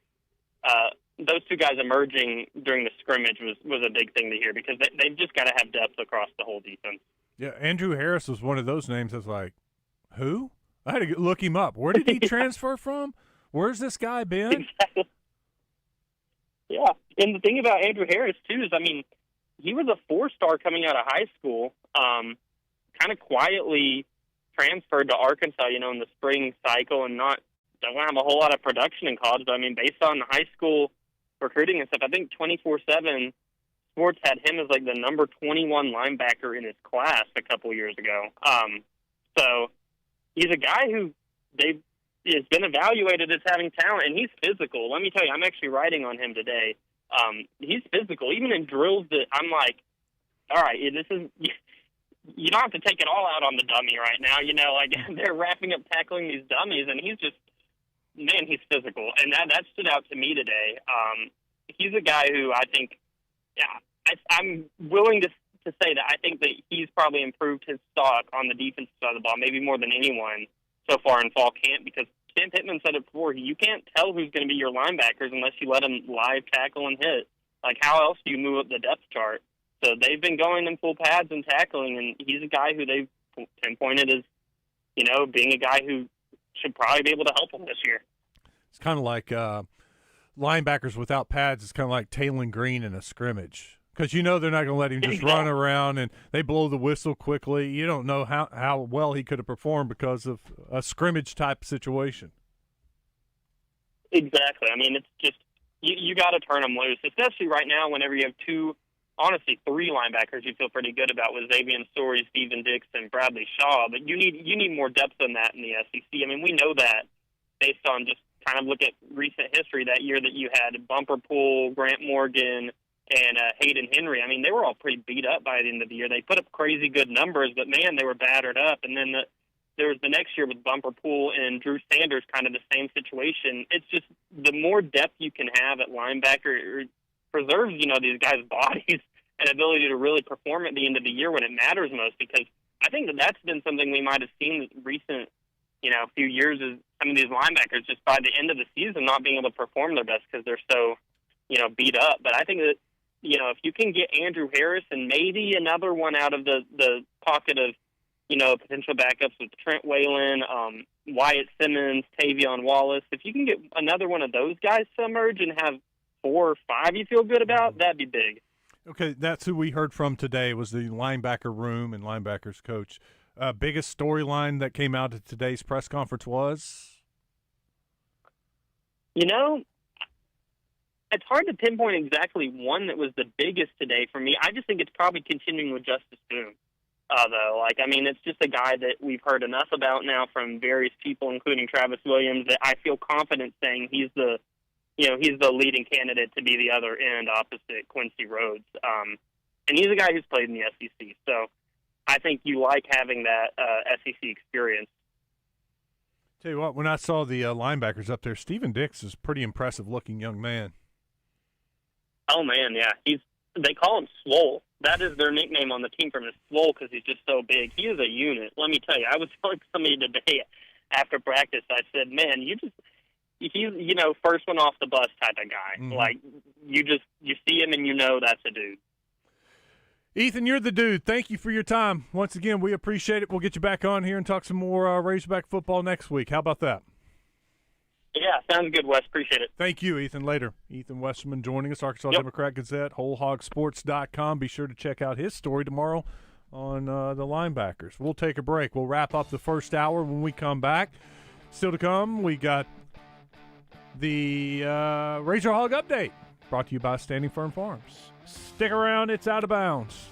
those two guys emerging during the scrimmage was a big thing to hear because they've just got to have depth across the whole defense. Yeah, Andrew Harris was one of those names. I was like, who? I had to look him up. Where did he transfer from? Where's this guy been? Exactly. Yeah, and the thing about Andrew Harris, too, is, I mean, he was a four-star coming out of high school, kind of quietly transferred to Arkansas, in the spring cycle and don't have a whole lot of production in college. But, I mean, based on high school recruiting and stuff, I think 24/7 Sports had him as, like, the number 21 linebacker in his class a couple years ago. So he's a guy who has been evaluated as having talent, and he's physical. Let me tell you, I'm actually writing on him today. He's physical. Even in drills that I'm like, all right, this is you don't have to take it all out on the dummy right now. Like they're wrapping up tackling these dummies, and he's physical, and that stood out to me today. He's a guy who I think, I'm willing to say that I think that he's probably improved his stock on the defensive side of the ball, maybe more than anyone so far in fall camp, because Tim Pittman said it before, you can't tell who's going to be your linebackers unless you let them live tackle and hit. Like, how else do you move up the depth chart? So they've been going in full pads and tackling, and he's a guy who they've pinpointed as, being a guy who should probably be able to help them this year. It's kind of like linebackers without pads. It's kind of like Taylon Green in a scrimmage. Because they're not going to let him just run around and they blow the whistle quickly. You don't know how well he could have performed because of a scrimmage-type situation. Exactly. I mean, it's just you got to turn them loose, especially right now whenever you have three linebackers you feel pretty good about with Xavier Story, Steven Dix, and Bradley Shaw. But you need more depth than that in the SEC. I mean, we know that based on just kind of look at recent history. That year that you had Bumper Pool, Grant Morgan, and Hayden Henry. I mean, they were all pretty beat up by the end of the year. They put up crazy good numbers, but, man, they were battered up. And then there was the next year with Bumper Pool and Drew Sanders, kind of the same situation. It's just the more depth you can have at linebacker preserves, these guys' bodies and ability to really perform at the end of the year when it matters most, because I think that's been something we might have seen recent, few years is some of these linebackers just by the end of the season not being able to perform their best because they're so, beat up. But I think that, if you can get Andrew Harris and maybe another one out of the pocket of, potential backups with Trent Whalen, Wyatt Simmons, Tavion Wallace, if you can get another one of those guys to emerge and have 4 or 5 you feel good about, that'd be big. Okay, that's who we heard from today was the linebacker room and linebackers coach. Biggest storyline that came out at today's press conference was? It's hard to pinpoint exactly one that was the biggest today for me. I just think it's probably continuing with Justice Boone, though. It's just a guy that we've heard enough about now from various people, including Travis Williams, that I feel confident saying he's the leading candidate to be the other end opposite Quincy Rhodes. And he's a guy who's played in the SEC. So I think you like having that SEC experience. Tell you what, when I saw the linebackers up there, Steven Dix is a pretty impressive-looking young man. Oh, man, yeah. They call him Swole. That is their nickname on the team from his Swole because he's just so big. He is a unit. Let me tell you, I was telling somebody today after practice, I said, man, he's, first one off the bus type of guy. Mm-hmm. Like, you see him and that's a dude. Ethan, you're the dude. Thank you for your time. Once again, we appreciate it. We'll get you back on here and talk some more Razorback football next week. How about that? Yeah, sounds good, Wes. Appreciate it. Thank you, Ethan. Later. Ethan Westerman joining us, Arkansas Democrat Gazette, WholeHogSports.com. Be sure to check out his story tomorrow on the linebackers. We'll take a break. We'll wrap up the first hour when we come back. Still to come, we got the Razor Hog Update, brought to you by Standing Firm Farms. Stick around. It's Out of Bounds.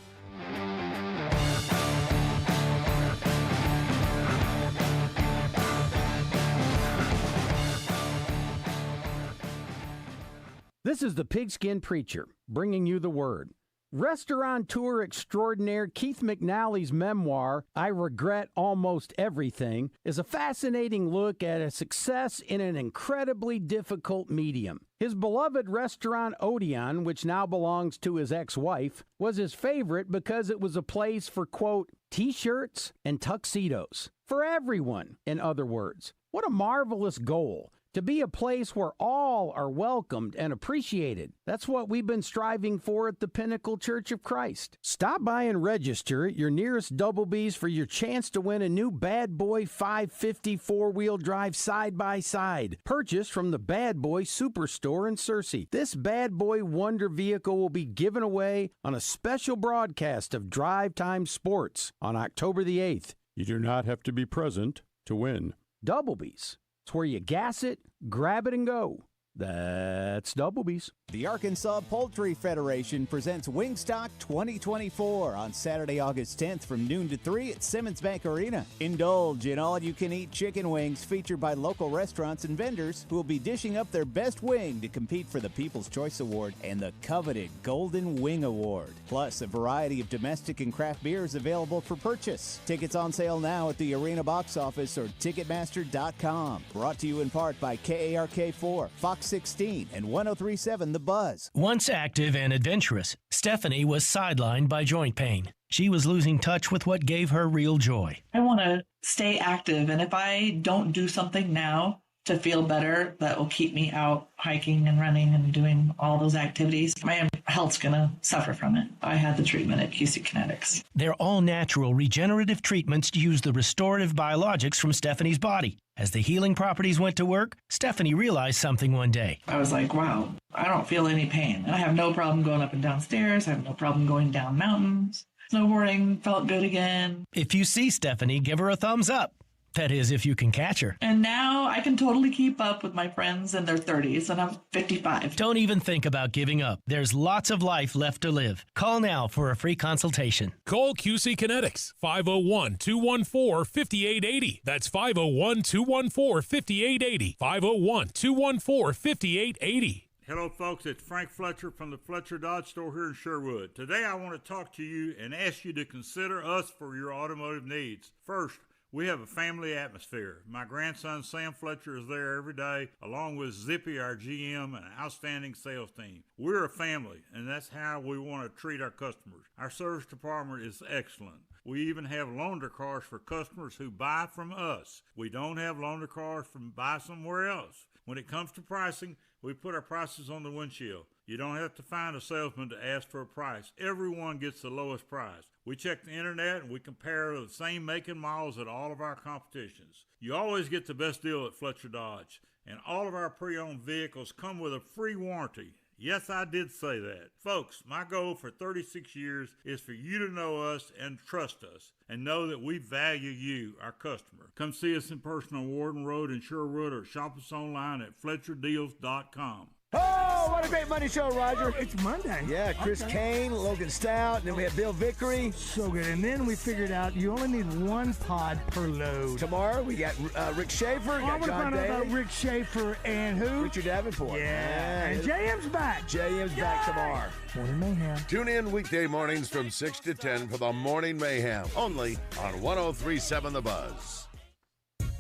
This is the Pigskin Preacher, bringing you the word. Restaurateur extraordinaire Keith McNally's memoir, I Regret Almost Everything, is a fascinating look at a success in an incredibly difficult medium. His beloved restaurant Odeon, which now belongs to his ex-wife, was his favorite because it was a place for, quote, T-shirts and tuxedos. For everyone, in other words. What a marvelous goal. To be a place where all are welcomed and appreciated. That's what we've been striving for at the Pinnacle Church of Christ. Stop by and register at your nearest Doublebee's for your chance to win a new Bad Boy 550 four-wheel drive side-by-side, purchased from the Bad Boy Superstore in Searcy. This Bad Boy Wonder vehicle will be given away on a special broadcast of Drive Time Sports on October the 8th. You do not have to be present to win. Doublebee's. It's where you gas it, grab it, and go. That's Doublebee's. The Arkansas Poultry Federation presents Wingstock 2024 on Saturday, August 10th from noon to 3 at Simmons Bank Arena. Indulge in all-you-can-eat chicken wings featured by local restaurants and vendors who will be dishing up their best wing to compete for the People's Choice Award and the coveted Golden Wing Award. Plus, a variety of domestic and craft beers available for purchase. Tickets on sale now at the Arena box office or Ticketmaster.com. Brought to you in part by KARK4, Fox 16, and 103.7 The Buzz. Once active and adventurous, Stephanie was sidelined by joint pain. She was losing touch with what gave her real joy. I want to stay active, and if I don't do something now to feel better, that will keep me out hiking and running and doing all those activities, my health's going to suffer from it. I had the treatment at QC Kinetics. They're all natural regenerative treatments to use the restorative biologics from Stephanie's body. As the healing properties went to work, Stephanie realized something one day. I was like, wow, I don't feel any pain. I have no problem going up and down stairs. I have no problem going down mountains. Snowboarding felt good again. If you see Stephanie, give her a thumbs up. That is, if you can catch her. And now I can totally keep up with my friends in their 30s, and I'm 55. Don't even think about giving up. There's lots of life left to live. Call now for a free consultation. Call QC Kinetics, 501-214-5880. That's 501-214-5880. 501-214-5880. Hello, folks. It's Frank Fletcher from the Fletcher Dodge Store here in Sherwood. Today, I want to talk to you and ask you to consider us for your automotive needs. First, we have a family atmosphere. My grandson, Sam Fletcher, is there every day, along with Zippy, our GM, and an outstanding sales team. We're a family, and that's how we want to treat our customers. Our service department is excellent. We even have loaner cars for customers who buy from us. We don't have loaner cars from buy somewhere else. When it comes to pricing, we put our prices on the windshield. You don't have to find a salesman to ask for a price. Everyone gets the lowest price. We check the internet and we compare the same make and models at all of our competitions. You always get the best deal at Fletcher Dodge, and all of our pre-owned vehicles come with a free warranty. Yes, I did say that. Folks, my goal for 36 years is for you to know us and trust us and know that we value you, our customer. Come see us in person on Warden Road in Sherwood or shop us online at FletcherDeals.com. Oh, what a great Monday show, Roger. It's Monday. Yeah, Chris Kane, Logan Stout, and then we have Bill Vickery. So good. And then we figured out you only need one pod per load. Tomorrow we got Rick Schaefer, I want to find out about Rick Schaefer and who? Richard Davenport. Yeah. And JM's back. JM's back tomorrow. Morning Mayhem. Tune in weekday mornings from 6 to 10 for the Morning Mayhem, only on 103.7 The Buzz.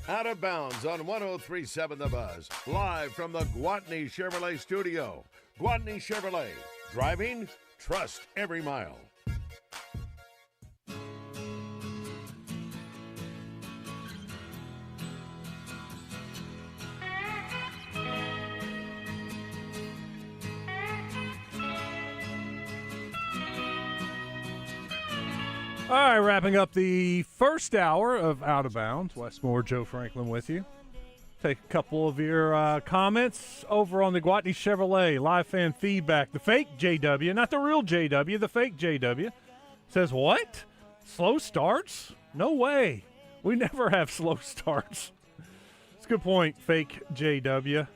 Out of Bounds on 103.7 The Buzz, live from the Gwatney Chevrolet studio. Gwatney Chevrolet, driving, trust every mile. All right, wrapping up the first hour of Out of Bounds. Wes Moore, Joe Franklin with you. Take a couple of your comments over on the Gwatney Chevrolet live fan feedback. The fake JW, not the real JW, the fake JW, says, what? Slow starts? No way. We never have slow starts. It's a good point, fake JW.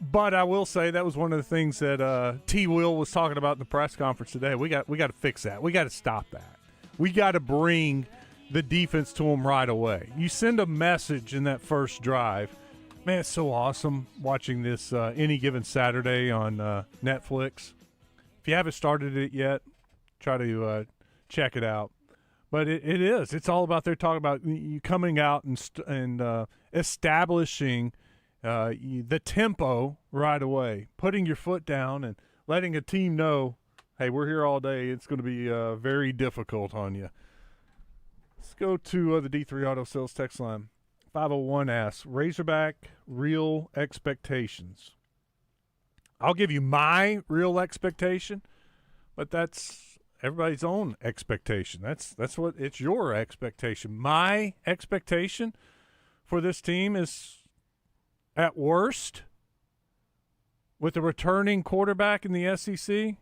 But I will say that was one of the things that T. Will was talking about in the press conference today. We got to fix that. We got to stop that. We got to bring the defense to them right away. You send a message in that first drive. Man, it's so awesome watching this Any Given Saturday on Netflix. If you haven't started it yet, try to check it out. But it is. It's all about they're talking about you coming out and establishing the tempo right away, putting your foot down and letting a team know, hey, we're here all day. It's going to be very difficult on you. Let's go to the D3 Auto Sales text line. 501 asks, Razorback real expectations. I'll give you my real expectation, but that's everybody's own expectation. That's what it's your expectation. My expectation for this team is, at worst, with a returning quarterback in the SEC,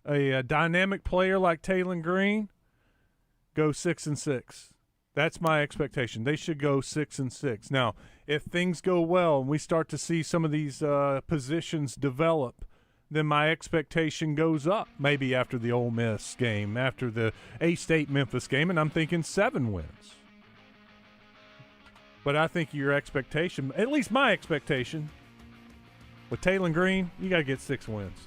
a dynamic player like Taylor Green, go 6-6. That's my expectation. They should go 6-6. Now, if things go well and we start to see some of these positions develop, then my expectation goes up. Maybe after the Ole Miss game, after the A-State Memphis game, and I'm thinking 7 wins. But I think your expectation, at least my expectation, with Taylor Green, you got to get 6 wins.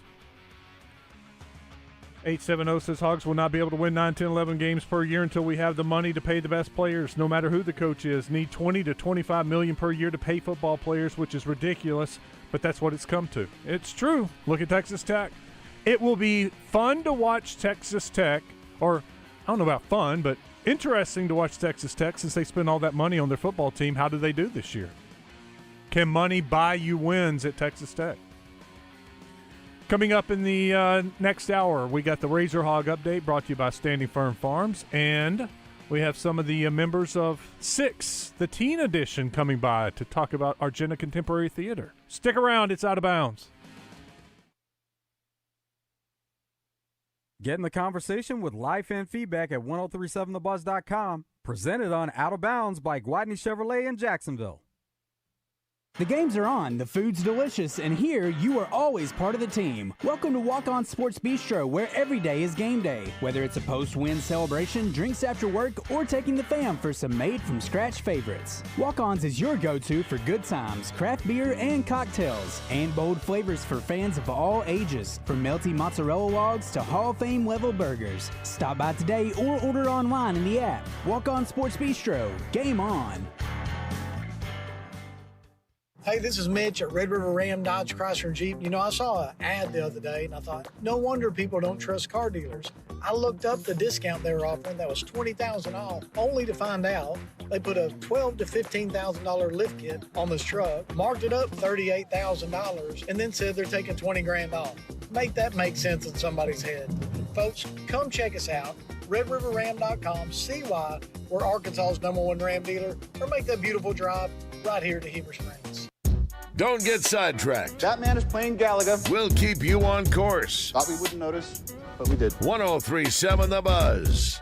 870 says Hogs will not be able to win 9, 10, 11 games per year until we have the money to pay the best players, no matter who the coach is. Need $20 to $25 million per year to pay football players, which is ridiculous, but that's what it's come to. It's true. Look at Texas Tech. It will be fun to watch Texas Tech, or I don't know about fun, but interesting to watch Texas Tech since they spend all that money on their football team. How do they do this year? Can money buy you wins at Texas Tech? Coming up in the next hour, we got the Razor Hog update brought to you by Standing Firm Farms, and we have some of the members of Six, the teen edition, coming by to talk about Argenta Contemporary Theater. Stick around, it's Out of Bounds. Get in the conversation with life and feedback at 1037thebuzz.com. Presented on Out of Bounds by Gwatney Chevrolet in Jacksonville. The games are on, the food's delicious, and here you are always part of the team. Welcome to Walk On Sports Bistro, where every day is game day. Whether it's a post-win celebration, drinks after work, or taking the fam for some made-from-scratch favorites. Walk On's is your go-to for good times, craft beer, and cocktails, and bold flavors for fans of all ages, from melty mozzarella logs to Hall of Fame level burgers. Stop by today or order online in the app. Walk On Sports Bistro, game on. Hey, this is Mitch at Red River Ram Dodge Chrysler Jeep. You know, I saw an ad the other day, and I thought, no wonder people don't trust car dealers. I looked up the discount they were offering that was $20,000 off, only to find out they put a $12,000 to $15,000 lift kit on this truck, marked it up $38,000, and then said they're taking $20,000 off. Make that make sense in somebody's head. Folks, come check us out. RedRiverRam.com. See why we're Arkansas's #1 Ram dealer, or make that beautiful drive right here to Heber Springs. Don't get sidetracked. That man is playing Galaga. We'll keep you on course. Thought we wouldn't notice, but we did. 1037 The Buzz.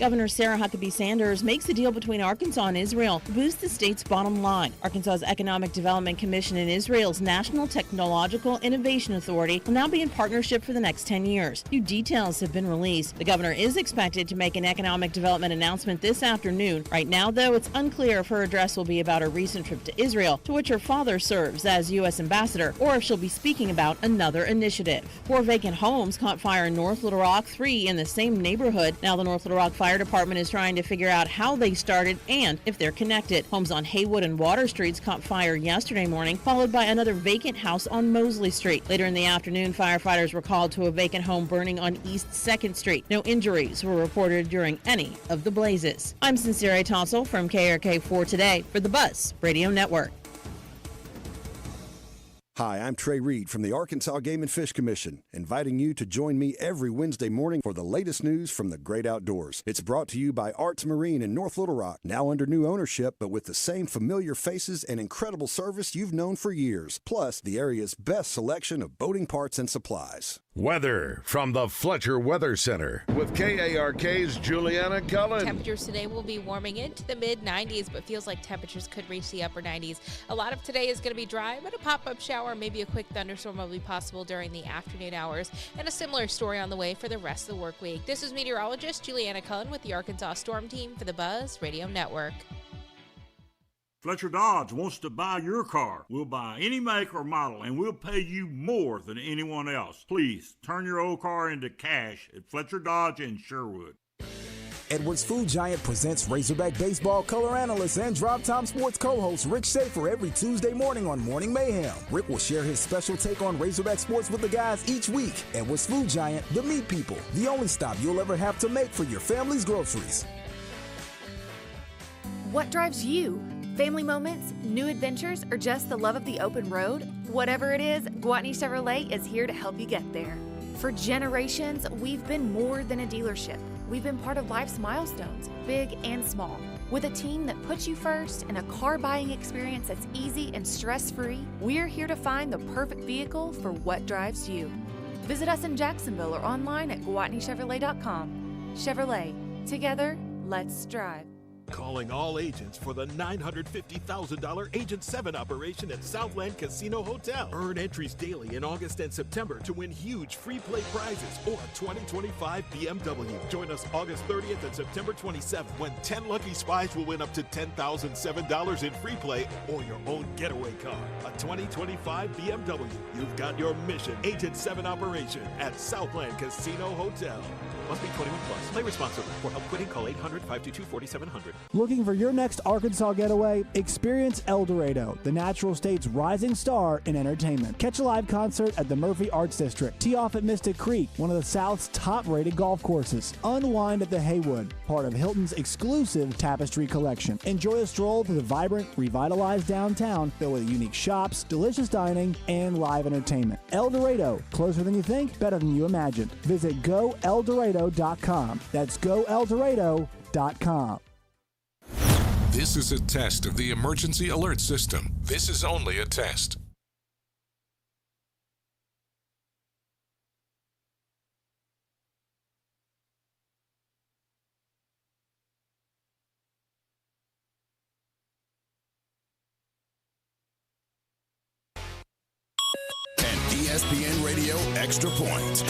Governor Sarah Huckabee Sanders makes a deal between Arkansas and Israel to boost the state's bottom line. Arkansas's Economic Development Commission and Israel's National Technological Innovation Authority will now be in partnership for the next 10 years. New details have been released. The governor is expected to make an economic development announcement this afternoon. Right now, though, it's unclear if her address will be about her recent trip to Israel, to which her father serves as U.S. ambassador, or if she'll be speaking about another initiative. 4 vacant homes caught fire in North Little Rock, 3 in the same neighborhood. Now the North Little Rock Fire Department is trying to figure out how they started and if they're connected. Homes on Haywood and Water Streets caught fire yesterday morning, followed by another vacant house on Mosley Street. Later in the afternoon, firefighters were called to a vacant home burning on East 2nd Street. No injuries were reported during any of the blazes. I'm Sincere Tossel from KRK4 Today for the Buzz Radio Network. Hi, I'm Trey Reed from the Arkansas Game and Fish Commission, inviting you to join me every Wednesday morning for the latest news from the great outdoors. It's brought to you by Arts Marine in North Little Rock, now under new ownership, but with the same familiar faces and incredible service you've known for years, plus the area's best selection of boating parts and supplies. Weather from the Fletcher Weather Center with KARK's Juliana Cullen. Temperatures today will be warming into the mid-90s, but feels like temperatures could reach the upper 90s. A lot of today is going to be dry, but a pop-up shower, maybe a quick thunderstorm will be possible during the afternoon hours, and a similar story on the way for the rest of the work week. This is meteorologist Juliana Cullen with the Arkansas Storm Team for the Buzz Radio Network. Fletcher Dodge wants to buy your car. We'll buy any make or model, and we'll pay you more than anyone else. Please, turn your old car into cash at Fletcher Dodge in Sherwood. Edwards Food Giant presents Razorback Baseball color analyst and Drop Time Sports co-host Rick Schaefer every Tuesday morning on Morning Mayhem. Rick will share his special take on Razorback sports with the guys each week. Edwards Food Giant, the meat people, the only stop you'll ever have to make for your family's groceries. What drives you? Family moments, new adventures, or just the love of the open road? Whatever it is, Gwatney Chevrolet is here to help you get there. For generations, we've been more than a dealership. We've been part of life's milestones, big and small. With a team that puts you first and a car buying experience that's easy and stress-free, we're here to find the perfect vehicle for what drives you. Visit us in Jacksonville or online at GwatneyChevrolet.com. Chevrolet, together, let's drive. Calling all agents for the $950,000 Agent 7 operation at Southland Casino Hotel. Earn entries daily in August and September to win huge free play prizes or a 2025 BMW. Join us August 30th and September 27th when 10 lucky spies will win up to $10,007 in free play or your own getaway car. A 2025 BMW. You've got your mission. Agent 7 operation at Southland Casino Hotel. Must be 21 plus. Play responsibly. For help quitting, call 800-522-4700. Looking for your next Arkansas getaway? Experience El Dorado, the natural state's rising star in entertainment. Catch a live concert at the Murphy Arts District. Tee off at Mystic Creek, one of the South's top-rated golf courses. Unwind at the Haywood, part of Hilton's exclusive Tapestry collection. Enjoy a stroll through the vibrant, revitalized downtown filled with unique shops, delicious dining, and live entertainment. El Dorado, closer than you think, better than you imagined. Visit GoElDorado.com. That's GoElDorado.com. This is a test of the emergency alert system. This is only a test. An ESPN Radio Extra Point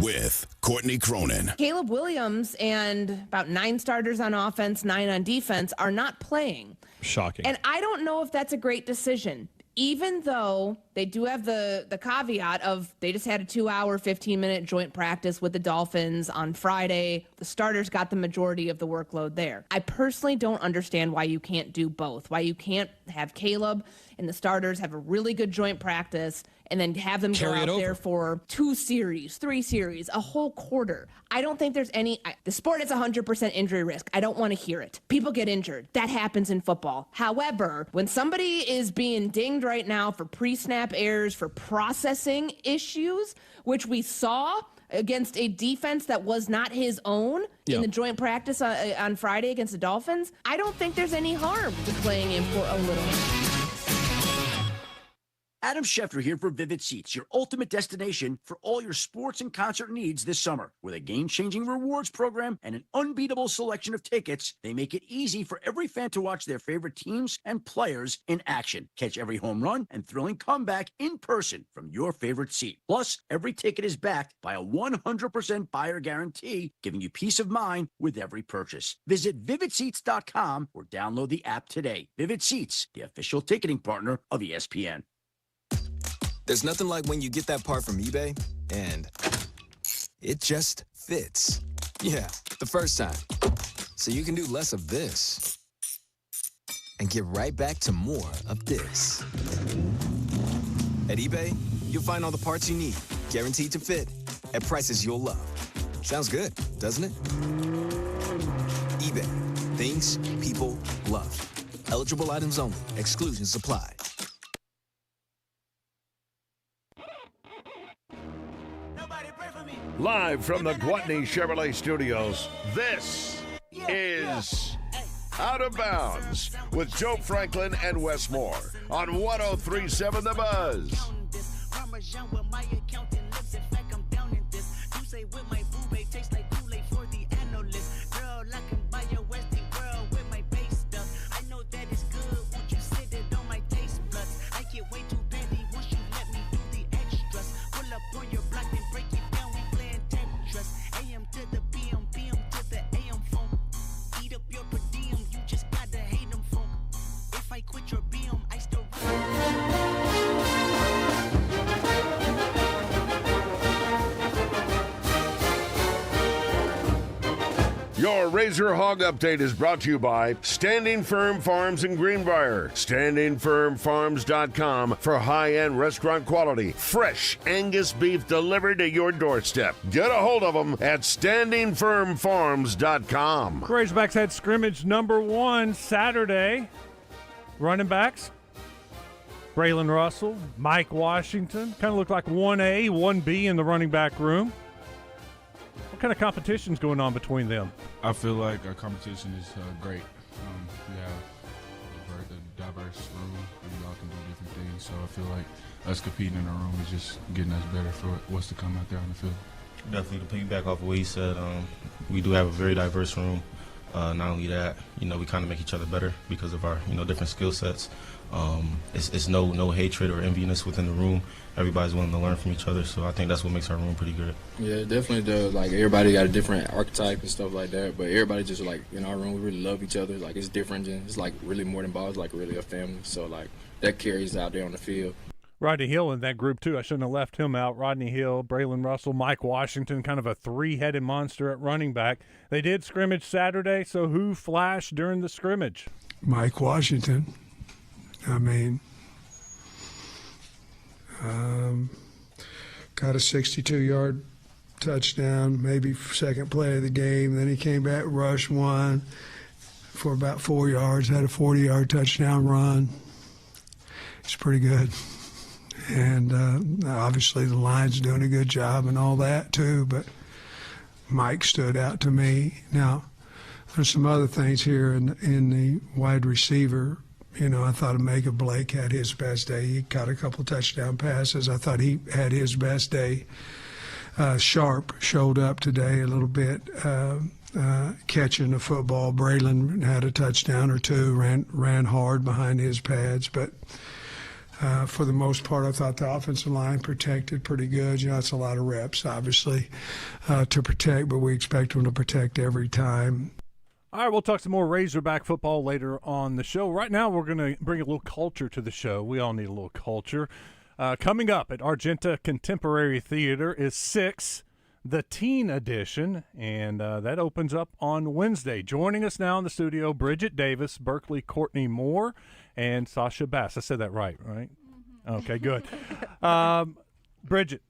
with Courtney Cronin. Caleb Williams and about 9 starters on offense, 9 on defense are not playing. Shocking. And I don't know if that's a great decision, even though they do have the caveat of they just had a 2-hour, 15-minute joint practice with the Dolphins on Friday. The starters got the majority of the workload there. I personally don't understand why you can't do both, why you can't have Caleb and the starters have a really good joint practice and then have them go out there for 2 series, 3 series, a whole quarter. I don't think there's any... the sport is 100% injury risk. I don't want to hear it. People get injured. That happens in football. However, when somebody is being dinged right now for pre-snap errors, for processing issues, which we saw against a defense that was not his own in the joint practice on Friday against the Dolphins, I don't think there's any harm to playing him for a little bit. Adam Schefter here for Vivid Seats, your ultimate destination for all your sports and concert needs this summer. With a game-changing rewards program and an unbeatable selection of tickets, they make it easy for every fan to watch their favorite teams and players in action. Catch every home run and thrilling comeback in person from your favorite seat. Plus, every ticket is backed by a 100% buyer guarantee, giving you peace of mind with every purchase. Visit VividSeats.com or download the app today. Vivid Seats, the official ticketing partner of ESPN. There's nothing like when you get that part from eBay and it just fits. Yeah, the first time. So you can do less of this and get right back to more of this. At eBay, you'll find all the parts you need, guaranteed to fit, at prices you'll love. Sounds good, doesn't it? eBay, things people love. Eligible items only. Exclusions apply. Live from the Gwatney Chevrolet Studios, this is Out of Bounds with Joe Franklin and Wes Moore on 103.7 The Buzz. Your Razor Hog Update is brought to you by Standing Firm Farms in Greenbrier. StandingFirmFarms.com for high-end restaurant quality, fresh Angus beef delivered to your doorstep. Get a hold of them at StandingFirmFarms.com. Razorbacks had scrimmage number 1 Saturday. Running backs, Braylon Russell, Mike Washington. Kind of looked like 1A, 1B in the running back room. What kind of competition's going on between them? I feel like our competition is great. We have a very diverse room, and we all can do different things. So I feel like us competing in our room is just getting us better for what's to come out there on the field. Definitely to piggyback off of what he said, we do have a very diverse room. Not only that, we kind of make each other better because of our, different skill sets. It's no hatred or enviness within the room. Everybody's willing to learn from each other, so I think that's what makes our room pretty good. Yeah, it definitely does. Like, everybody got a different archetype and stuff like that, but everybody just, like, in our room, we really love each other. Like, it's different, and it's, like, really more than ball. It's, like, really a family. So, like, that carries out there on the field. Rodney Hill in that group, too. I shouldn't have left him out. Rodney Hill, Braylon Russell, Mike Washington, kind of a three-headed monster at running back. They did scrimmage Saturday, so who flashed during the scrimmage? Mike Washington. I mean, got a 62-yard touchdown, maybe second play of the game. Then he came back, rushed one for about 4 yards, had a 40-yard touchdown run. It's pretty good. And obviously the line's doing a good job and all that too, but Mike stood out to me. Now, there's some other things here in the wide receiver. I thought Omega Blake had his best day. He caught a couple touchdown passes. I thought he had his best day. Sharp showed up today a little bit, catching the football. Braylon had a touchdown or two, ran hard behind his pads. But for the most part, I thought the offensive line protected pretty good. It's a lot of reps, obviously, to protect, but we expect them to protect every time. All right, we'll talk some more Razorback football later on the show. Right now, we're going to bring a little culture to the show. We all need a little culture. Coming up at Argenta Contemporary Theater is 6, the Teen Edition, and that opens up on Wednesday. Joining us now in the studio, Bridget Davis, Berkeley Courtney Moore, and Sasha Bass. I said that right? Mm-hmm. Okay, good. Bridget,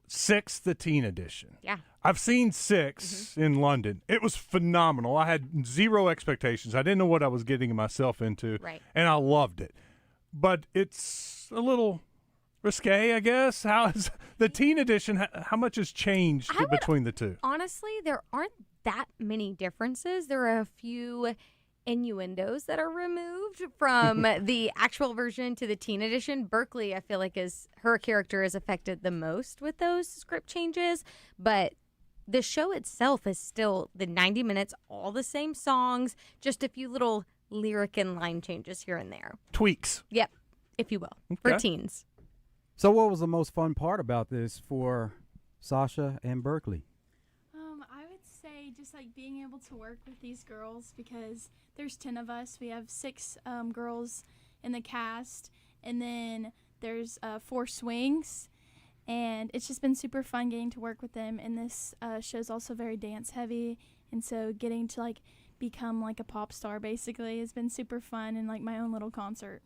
6, the Teen Edition. Yeah. I've seen 6 in London. It was phenomenal. I had zero expectations. I didn't know what I was getting myself into, and I loved it. But it's a little risque, I guess. How is the Teen Edition? How much has changed between the two? Honestly, there aren't that many differences. There are a few innuendos that are removed from the actual version to the Teen Edition. Berkeley, I feel like, her character is affected the most with those script changes, but the show itself is still the 90 minutes, all the same songs, just a few little lyric and line changes here and there. Tweaks. Yep, if you will, for teens. So what was the most fun part about this for Sasha and Berkeley? I would say just like being able to work with these girls, because there's 10 of us. We have 6 girls in the cast, and then there's 4 swings. And it's just been super fun getting to work with them. And this show's also very dance heavy. And so getting to like become like a pop star basically has been super fun, and like my own little concert.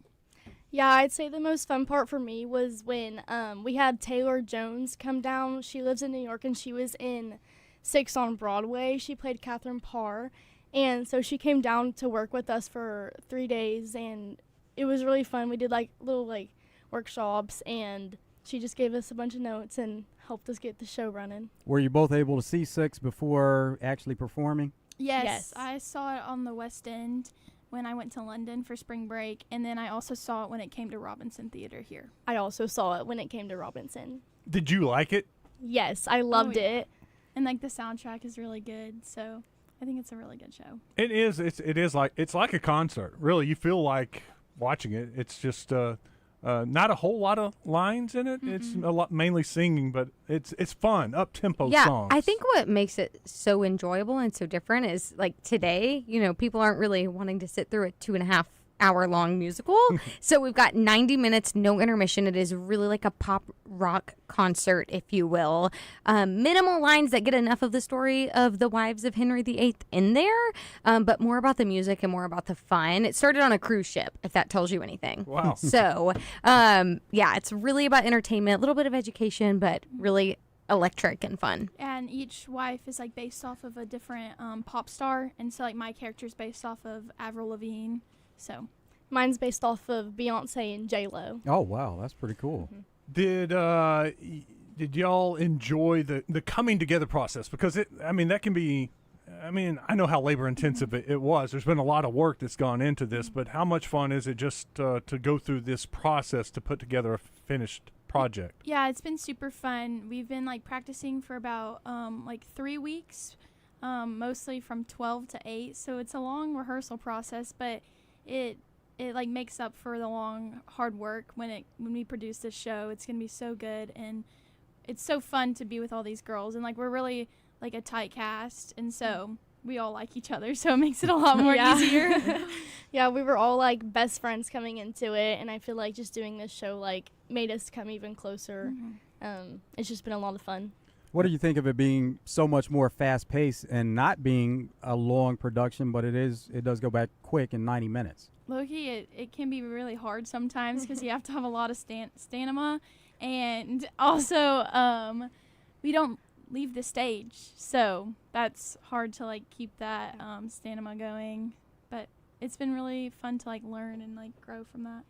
Yeah, I'd say the most fun part for me was when we had Taylor Jones come down. She lives in New York, and she was in 6 on Broadway. She played Catherine Parr. And so she came down to work with us for 3 days, and it was really fun. We did like little like workshops, and she just gave us a bunch of notes and helped us get the show running. Were you both able to see Six before actually performing? Yes, I saw it on the West End when I went to London for spring break, and then I also saw it when it came to Robinson Theater here. I also saw it when it came to Robinson. Did you like it? Yes, I loved it. And like the soundtrack is really good, so I think it's a really good show. It is. It's like a concert. Really, you feel like watching it. It's just not a whole lot of lines in it. It's a lot mainly singing, but it's fun, up tempo songs. I think what makes it so enjoyable and so different is like today, people aren't really wanting to sit through a 2.5 hour long musical. So we've got 90 minutes, no intermission. It is really like a pop rock concert, if you will. Minimal lines that get enough of the story of the wives of Henry VIII in there, but more about the music and more about the fun. It started on a cruise ship, if that tells you anything. Wow. So, it's really about entertainment, a little bit of education, but really electric and fun. And each wife is like based off of a different pop star, and so like my character is based off of Avril Lavigne. So mine's based off of Beyonce and J-Lo. Oh, wow. That's pretty cool. Did y'all enjoy the coming together process? Because that can be, I know how labor intensive it was. There's been a lot of work that's gone into this, but how much fun is it just to go through this process to put together a finished project? Yeah, it's been super fun. We've been like practicing for about 3 weeks, mostly from 12 to 8. So it's a long rehearsal process, but it like makes up for the long hard work when we produce this show. It's gonna be so good, and it's so fun to be with all these girls, and like we're really like a tight cast, and so we all like each other, so it makes it a lot more easier. Yeah, we were all like best friends coming into it, and I feel like just doing this show like made us come even closer. It's just been a lot of fun. What do you think of it being so much more fast-paced and not being a long production, but it does go back quick in 90 minutes? Low-key, it can be really hard sometimes because you have to have a lot of stamina, and also we don't leave the stage, so that's hard to like keep that stamina going. But it's been really fun to like learn and like grow from that.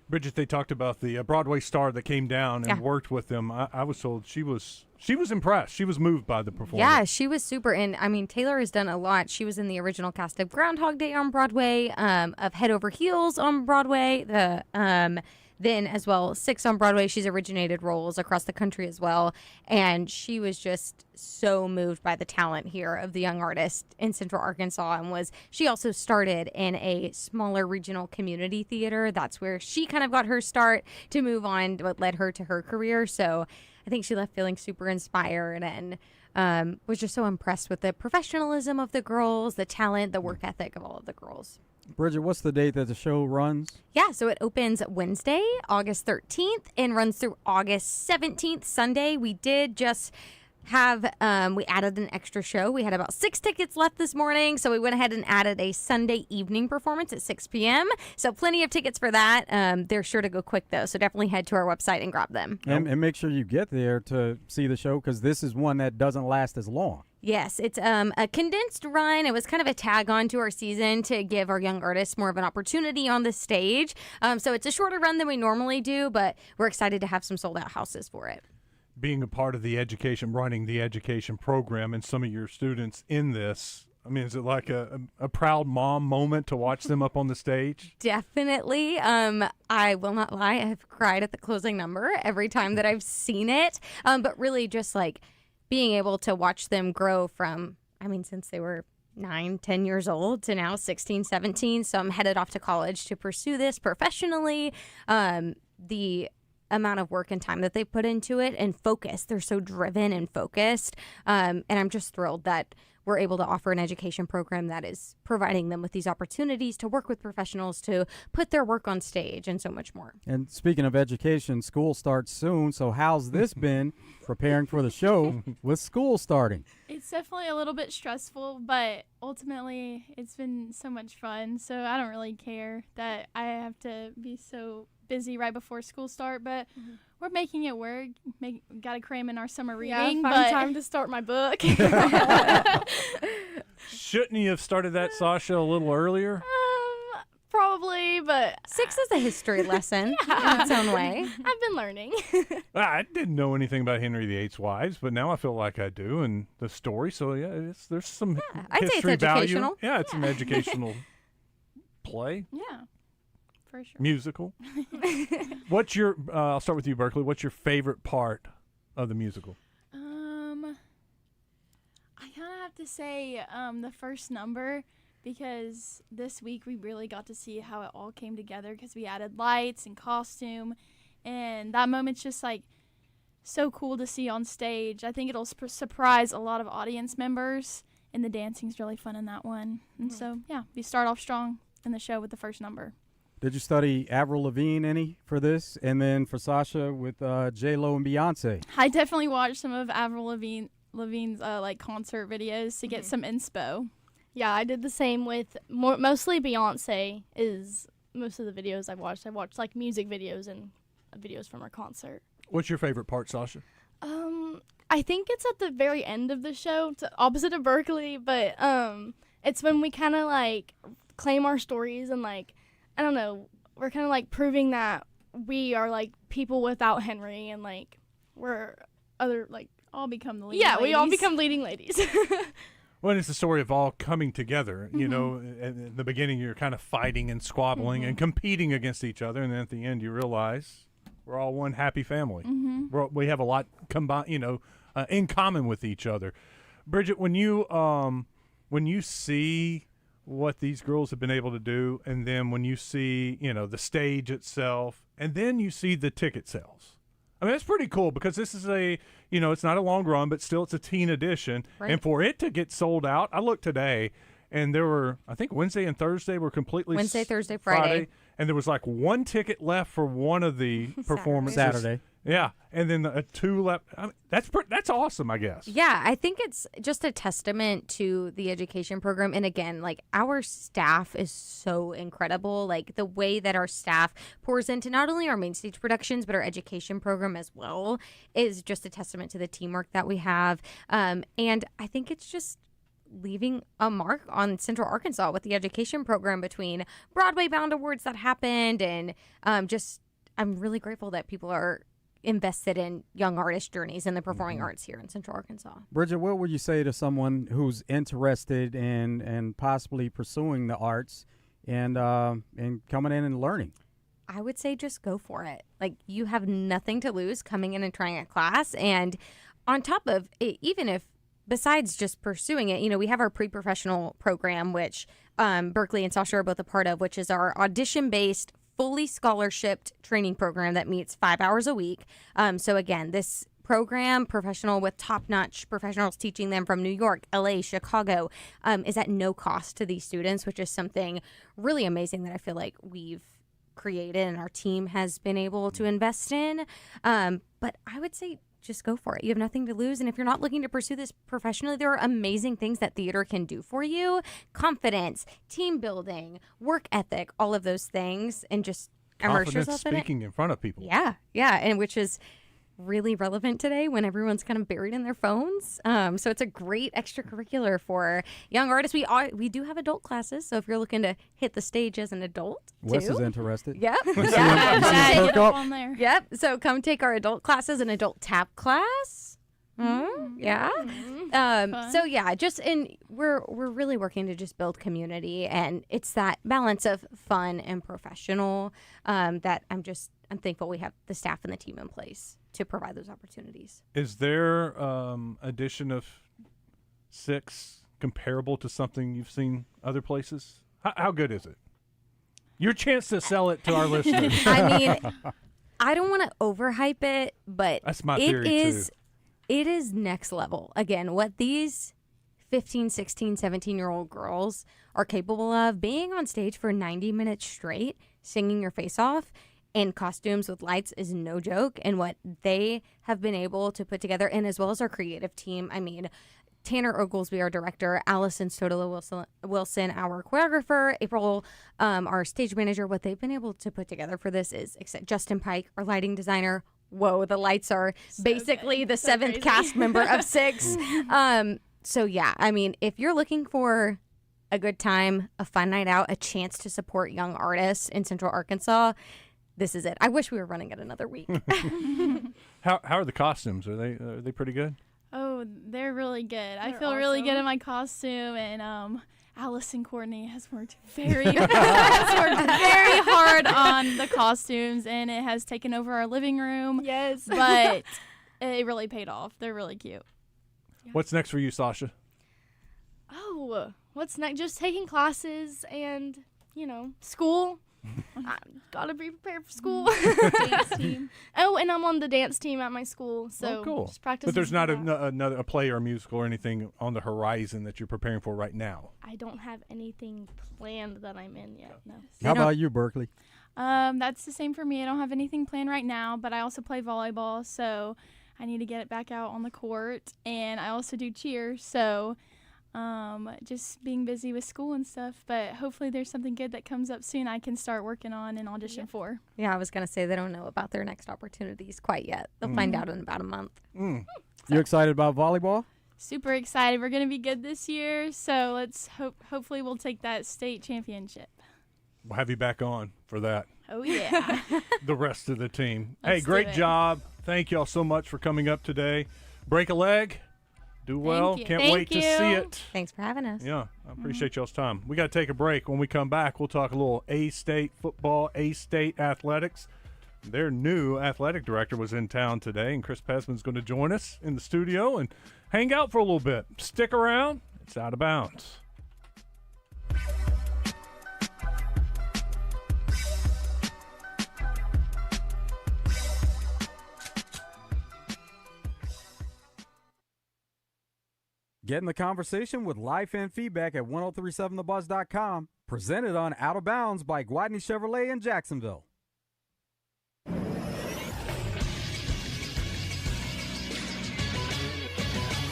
Bridget, they talked about the Broadway star that came down and worked with them. I was told she was impressed. She was moved by the performance. Yeah, she was super. And Taylor has done a lot. She was in the original cast of Groundhog Day on Broadway, of Head Over Heels on Broadway, then as well Six on Broadway. She's originated roles across the country as well, and she was just so moved by the talent here of the young artist in Central Arkansas. And she also started in a smaller regional community theater. That's where she kind of got her start to move on, what led her to her career. So I think she left feeling super inspired and was just so impressed with the professionalism of the girls, the talent, the work ethic of all of the girls. Bridget, what's the date that the show runs? Yeah, so it opens Wednesday, August 13th, and runs through August 17th, Sunday. We did just have, we added an extra show. We had about 6 tickets left this morning, so we went ahead and added a Sunday evening performance at 6 p.m. So plenty of tickets for that. They're sure to go quick, though, so definitely head to our website and grab them. And make sure you get there to see the show, because this is one that doesn't last as long. Yes, it's a condensed run. It was kind of a tag on to our season to give our young artists more of an opportunity on the stage. So it's a shorter run than we normally do, but we're excited to have some sold-out houses for it. Being a part of the education, running the education program, and some of your students in this, is it like a proud mom moment to watch them up on the stage? Definitely. I will not lie. I've cried at the closing number every time that I've seen it. But really just like being able to watch them grow from, since they were 9, 10 years old to now 16, 17. So I'm headed off to college to pursue this professionally. The amount of work and time that they put into it and focus. They're so driven and focused. And I'm just thrilled that we're able to offer an education program that is providing them with these opportunities to work with professionals, to put their work on stage, and so much more. And speaking of education, school starts soon. So how's this been preparing for the show with school starting? It's definitely a little bit stressful, but ultimately it's been so much fun. So I don't really care that I have to be so busy right before school start, but we're making it work. Got to cram in our summer reading. Find time to start my book. Shouldn't you have started that, Sasha, a little earlier? Probably, but 6 is a history lesson in its own way. I've been learning. I didn't know anything about Henry VIII's wives, but now I feel like I do, and the story. So yeah, there's some I'd say it's history value. educational. Yeah, it's an educational play, Yeah, for sure. musical. What's your? I'll start with you, Berkeley. What's your favorite part of the musical? I kind of have to say the first number, because this week we really got to see how it all came together because we added lights and costume, and that moment's just like so cool to see on stage. I think it'll surprise a lot of audience members, and the dancing's really fun in that one. And so, yeah, we start off strong in the show with the first number. Did you study Avril Lavigne any for this? And then for Sasha with J-Lo and Beyonce. I definitely watched some of Avril Lavigne's like concert videos to get some inspo. Yeah, I did the same with mostly Beyonce is most of the videos I watched. I watched like music videos and videos from her concert. What's your favorite part, Sasha? I think it's at the very end of the show, opposite of Berkeley, but it's when we kind of like claim our stories and like, I don't know, we're kind of like proving that we are like people without Henry and like we're other like all become the leading ladies. we all become leading ladies. Well, it's the story of all coming together. You know, in the beginning you're kind of fighting and squabbling and competing against each other, and then at the end you realize we're all one happy family. We have a lot in common with each other. Bridget, when you see what these girls have been able to do, and then when you see the stage itself, and then you see the ticket sales. I mean, it's pretty cool because this is it's not a long run, but still it's a teen edition. Right. And for it to get sold out, I looked today, and there were, I think Wednesday and Thursday were completely Wednesday, Thursday, Friday. And there was like one ticket left for one of the performances. Saturday. Yeah, and then 2 left. I mean, that's awesome, I guess. Yeah, I think it's just a testament to the education program. And again, like our staff is so incredible. Like the way that our staff pours into not only our main stage productions, but our education program as well is just a testament to the teamwork that we have. And I think it's just leaving a mark on Central Arkansas with the education program between Broadway Bound Awards that happened. And I'm really grateful that people are invested in young artist journeys in the performing arts here in Central Arkansas. Bridget, what would you say to someone who's interested in possibly pursuing the arts and coming in and learning? I would say just go for it. Like, you have nothing to lose coming in and trying a class. And on top of it, even if besides just pursuing it, we have our pre-professional program, which Berkeley and Sasha are both a part of, which is our audition-based fully scholarshiped training program that meets 5 hours a week. So again, this program, professional with top-notch professionals teaching them from New York, LA, Chicago, is at no cost to these students, which is something really amazing that I feel like we've created and our team has been able to invest in. But I would say just go for it. You have nothing to lose. And if you're not looking to pursue this professionally, there are amazing things that theater can do for you. Confidence, team building, work ethic, all of those things. And just immerse yourself in it. Speaking in front of people. Yeah. And which is really relevant today when everyone's kind of buried in their phones. So it's a great extracurricular for young artists. We do have adult classes. So if you're looking to hit the stage as an adult, Wes is interested. Yep. Yep. So come take our adult classes, an adult tap class. Yeah. So yeah, we're really working to just build community, and it's that balance of fun and professional that I'm thankful we have the staff and the team in place to provide those opportunities. Is their edition of 6 comparable to something you've seen other places? How good is it? Your chance to sell it to our listeners. I mean, I don't want to overhype it, but that's my theory too. It is next level. Again, what these 15, 16, 17-year-old girls are capable of, being on stage for 90 minutes straight, singing your face off, in costumes with lights is no joke. And what they have been able to put together, and as well as our creative team, I mean, Tanner Oglesby, our director, Allison Stodela Wilson, our choreographer, April, our stage manager, what they've been able to put together for this is Justin Pike, our lighting designer. Whoa, the lights are so basically the 7th cast member of 6. So yeah, I mean, if you're looking for a good time, a fun night out, a chance to support young artists in Central Arkansas, this is it. I wish we were running it another week. How are the costumes? Are they pretty good? Oh, they're really good. I feel really good in my costume, and Allison Courtney has worked very hard on the costumes, and it has taken over our living room. Yes. But it really paid off. They're really cute. What's next for you, Sasha? Oh, what's next? Just taking classes and, school. I gotta be prepared for school. Dance team. Oh, and I'm on the dance team at my school, so cool. just practice. But there's not a play or a musical or anything on the horizon that you're preparing for right now. I don't have anything planned that I'm in yet. No. How about you, Berkeley? That's the same for me. I don't have anything planned right now, but I also play volleyball, so I need to get it back out on the court, and I also do cheer, so just being busy with school and stuff, but hopefully there's something good that comes up soon I can start working on and audition for. Yeah, I was going to say they don't know about their next opportunities quite yet. They'll find out in about a month. You excited about volleyball? Super excited. We're going to be good this year, so let's hopefully we'll take that state championship. We'll have you back on for that. Oh, yeah. The rest of the team. Let's hey, great do it. job. Thank y'all so much for coming up today. Break a leg. Do well. you. Can't Thank wait to you. see it. Thanks for having us. Yeah, I appreciate y'all's time. We got to take a break. When we come back, we'll talk a little A-State football, A-State athletics. Their new athletic director was in town today, and Chris Pesman's going to join us in the studio and hang out for a little bit. Stick around. It's Out of Bounds. Get in the conversation with live fan feedback at 1037thebuzz.com. Presented on Out of Bounds by Gwatney Chevrolet in Jacksonville.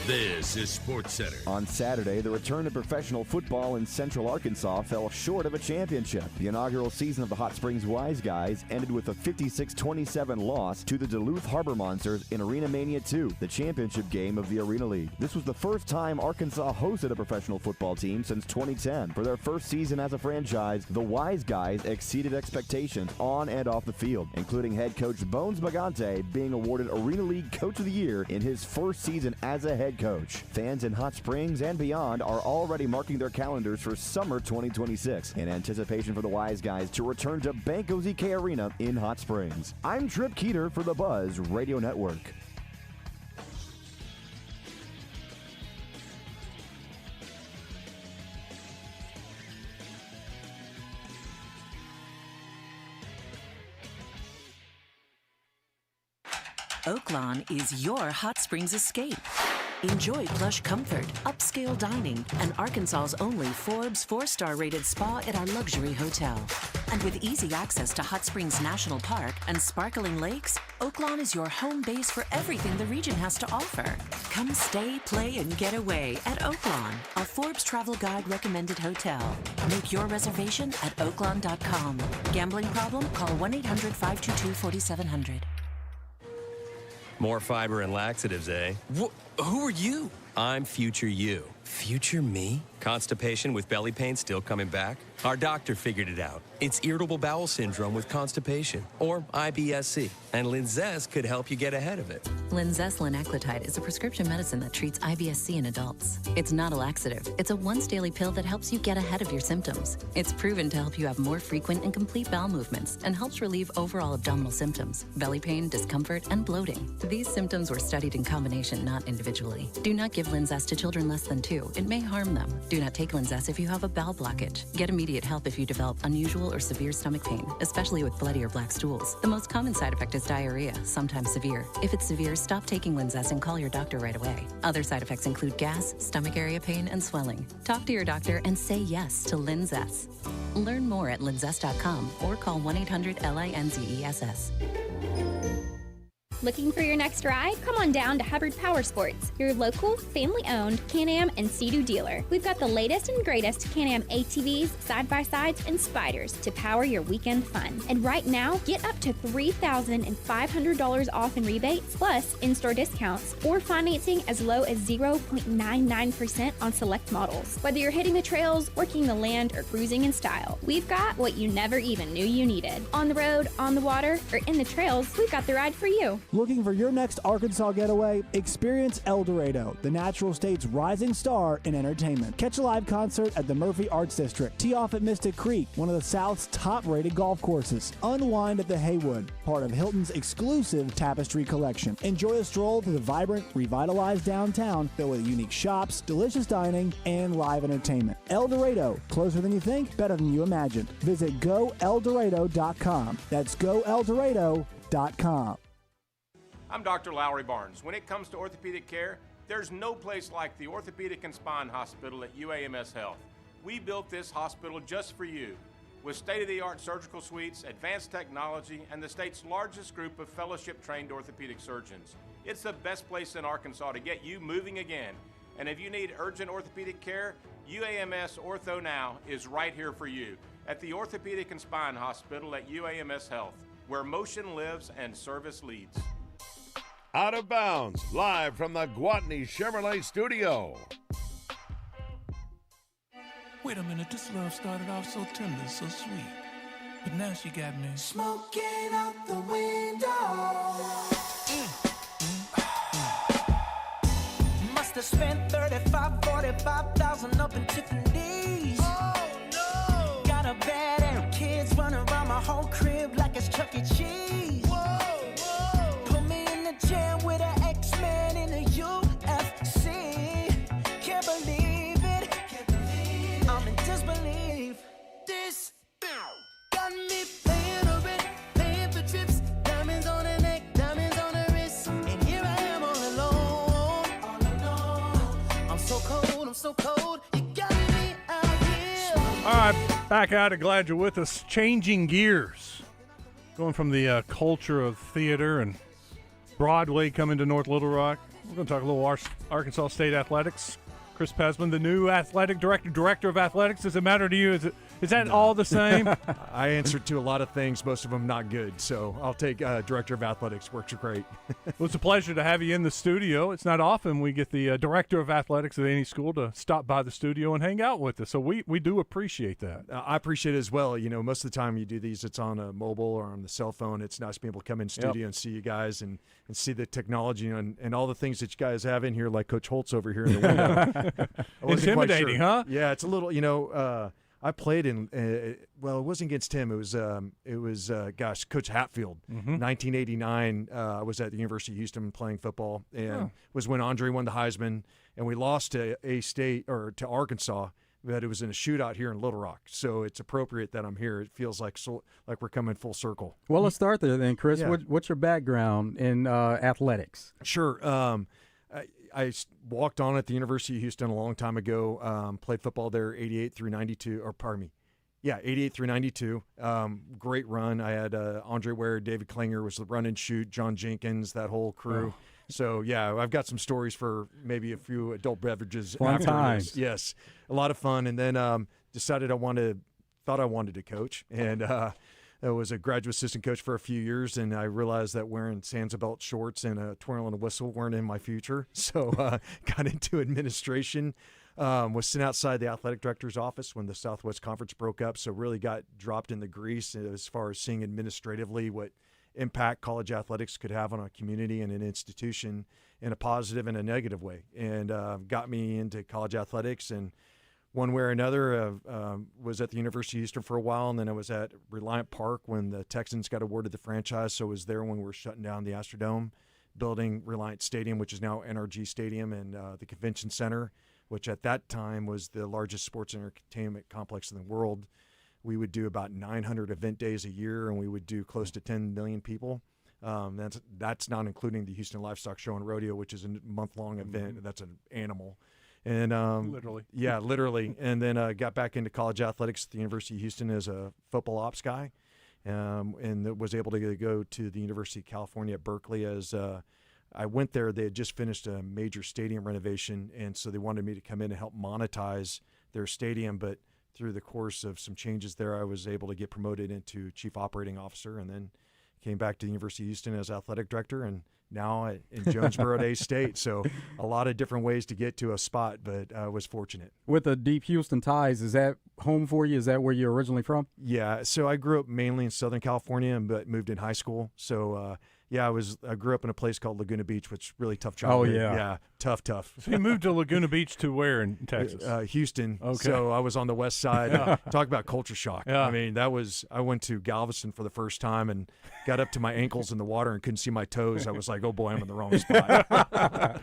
This is SportsCenter. On Saturday, the return to professional football in Central Arkansas fell short of a championship. The inaugural season of the Hot Springs Wise Guys ended with a 56-27 loss to the Duluth Harbor Monsters in Arena Mania 2, the championship game of the Arena League. This was the first time Arkansas hosted a professional football team since 2010. For their first season as a franchise, the Wise Guys exceeded expectations on and off the field, including head coach Bones Magante being awarded Arena League Coach of the Year in his first season as a head coach. Fans in Hot Springs and beyond are already marking their calendars for summer 2026 in anticipation for the Wise Guys to return to Banco ZK Arena in Hot Springs. I'm Trip Keeter for the Buzz Radio Network. Oaklawn is your hot springs escape. Enjoy plush comfort, upscale dining, and Arkansas's only Forbes 4-star rated spa at our luxury hotel. And with easy access to Hot Springs National Park and sparkling lakes, Oaklawn is your home base for everything the region has to offer. Come stay, play, and get away at Oaklawn, a Forbes Travel Guide recommended hotel. Make your reservation at oaklawn.com. Gambling problem? Call 1-800-522-4700. More fiber and laxatives, eh? Who are you? I'm Future You. Future me? Constipation with belly pain still coming back? Our doctor figured it out. It's irritable bowel syndrome with constipation, or IBS-C, and Linzess could help you get ahead of it. Linzess linaclotide is a prescription medicine that treats IBS-C in adults. It's not a laxative. It's a once-daily pill that helps you get ahead of your symptoms. It's proven to help you have more frequent and complete bowel movements and helps relieve overall abdominal symptoms, belly pain, discomfort, and bloating. These symptoms were studied in combination, not individually. Do not give Linzess to children less than 2. It may harm them. Do not take Linzess if you have a bowel blockage. Get immediate help if you develop unusual or severe stomach pain, especially with bloody or black stools. The most common side effect is diarrhea, sometimes severe. If it's severe, stop taking Linzess and call your doctor right away. Other side effects include gas, stomach area pain, and swelling. Talk to your doctor and say yes to Linzess. Learn more at linzess.com or call 1-800-LINZESS. Looking for your next ride? Come on down to Hubbard Power Sports, your local, family-owned Can-Am and Sea-Doo dealer. We've got the latest and greatest Can-Am ATVs, side-by-sides, and spiders to power your weekend fun. And right now, get up to $3,500 off in rebates, plus in-store discounts, or financing as low as 0.99% on select models. Whether you're hitting the trails, working the land, or cruising in style, we've got what you never even knew you needed. On the road, on the water, or in the trails, we've got the ride for you. Looking for your next Arkansas getaway? Experience El Dorado, the natural state's rising star in entertainment. Catch a live concert at the Murphy Arts District. Tee off at Mystic Creek, one of the South's top-rated golf courses. Unwind at the Haywood, part of Hilton's exclusive Tapestry collection. Enjoy a stroll through the vibrant, revitalized downtown filled with unique shops, delicious dining, and live entertainment. El Dorado, closer than you think, better than you imagined. Visit goeldorado.com. That's goeldorado.com. I'm Dr. Lowry Barnes. When it comes to orthopedic care, there's no place like the Orthopedic and Spine Hospital at UAMS Health. We built this hospital just for you, with state-of-the-art surgical suites, advanced technology, and the state's largest group of fellowship-trained orthopedic surgeons. It's the best place in Arkansas to get you moving again. And if you need urgent orthopedic care, UAMS Ortho Now is right here for you at the Orthopedic and Spine Hospital at UAMS Health, where motion lives and service leads. Out of Bounds, live from the Gwatney Chevrolet studio. Wait a minute, this love started off so tender, so sweet. But now she got me smoking out the window. Must have spent 45,000 up in Tiffany's. Oh no! Got a bad and kids running around my whole crib like it's Chuck E. Cheese. Put me in the jam with an X-Man in the UFC. Can't believe it. I'm in disbelief. This got me paying a rent, paying for trips, diamonds on the neck, diamonds on the wrist, and here I am all alone. I'm so cold, I'm so cold. You got me out here. All right, back at it. Glad you're with us. Changing gears. Going from the culture of theater and Broadway coming to North Little Rock. We're going to talk a little Arkansas State athletics. Chris Pesman, the new athletic director of athletics. Does it matter to you? Is that all the same? I answered to a lot of things, most of them not good. So I'll take director of athletics. Works great. Well, it's a pleasure to have you in the studio. It's not often we get the director of athletics at any school to stop by the studio and hang out with us. So we do appreciate that. I appreciate it as well. You know, most of the time you do these, it's on a mobile or on the cell phone. It's nice to be able to come in studio and see you guys and see the technology and all the things that you guys have in here, like Coach Holtz over here in the window. Intimidating, huh? Yeah, it's a little, I played in, well, it wasn't against him. It was Coach Hatfield. 1989, I was at the University of Houston playing football, and was when Andre won the Heisman, and we lost to to Arkansas, but it was in a shootout here in Little Rock. So it's appropriate that I'm here. It feels like we're coming full circle. Well, let's start there then, Chris. Yeah. What's your background in athletics? Sure. I walked on at the University of Houston a long time ago, played football there 88 through 92, 88 through 92. Great run. I had Andre Ware, David Klinger was the run and shoot, John Jenkins, that whole crew. Oh. So, yeah, I've got some stories for maybe a few adult beverages. Fun times. Yes, a lot of fun. And then decided thought I wanted to coach. And I was a graduate assistant coach for a few years, and I realized that wearing Sansabelt shorts and a twirl and a whistle weren't in my future. So got into administration, was sent outside the athletic director's office when the Southwest Conference broke up, so really got dropped in the grease as far as seeing administratively what impact college athletics could have on a community and an institution in a positive and a negative way, and got me into college athletics. And one way or another, was at the University of Houston for a while, and then I was at Reliant Park when the Texans got awarded the franchise, so I was there when we were shutting down the Astrodome, building Reliant Stadium, which is now NRG Stadium, and the Convention Center, which at that time was the largest sports entertainment complex in the world. We would do about 900 event days a year, and we would do close to 10 million people. That's not including the Houston Livestock Show and Rodeo, which is a month-long event. That's an animal. And literally. Yeah, literally. And then got back into college athletics at the University of Houston as a football ops guy. and was able to go to the University of California at Berkeley. As I went there, they had just finished a major stadium renovation, and so they wanted me to come in and help monetize their stadium. But through the course of some changes there, I was able to get promoted into chief operating officer, and then came back to the University of Houston as athletic director, and now in Jonesboro at A-State. So a lot of different ways to get to a spot, but I was fortunate. With the deep Houston ties, is that home for you? Is that where you're originally from? Yeah, so I grew up mainly in Southern California, but moved in high school. So I grew up in a place called Laguna Beach, which is really tough childhood. Oh, yeah. Yeah, tough. So you moved to Laguna Beach to where in Texas? Houston. Okay. So I was on the west side. Yeah. Talk about culture shock. Yeah. I mean, I went to Galveston for the first time and got up to my ankles in the water and couldn't see my toes. I was like, oh, boy, I'm in the wrong spot.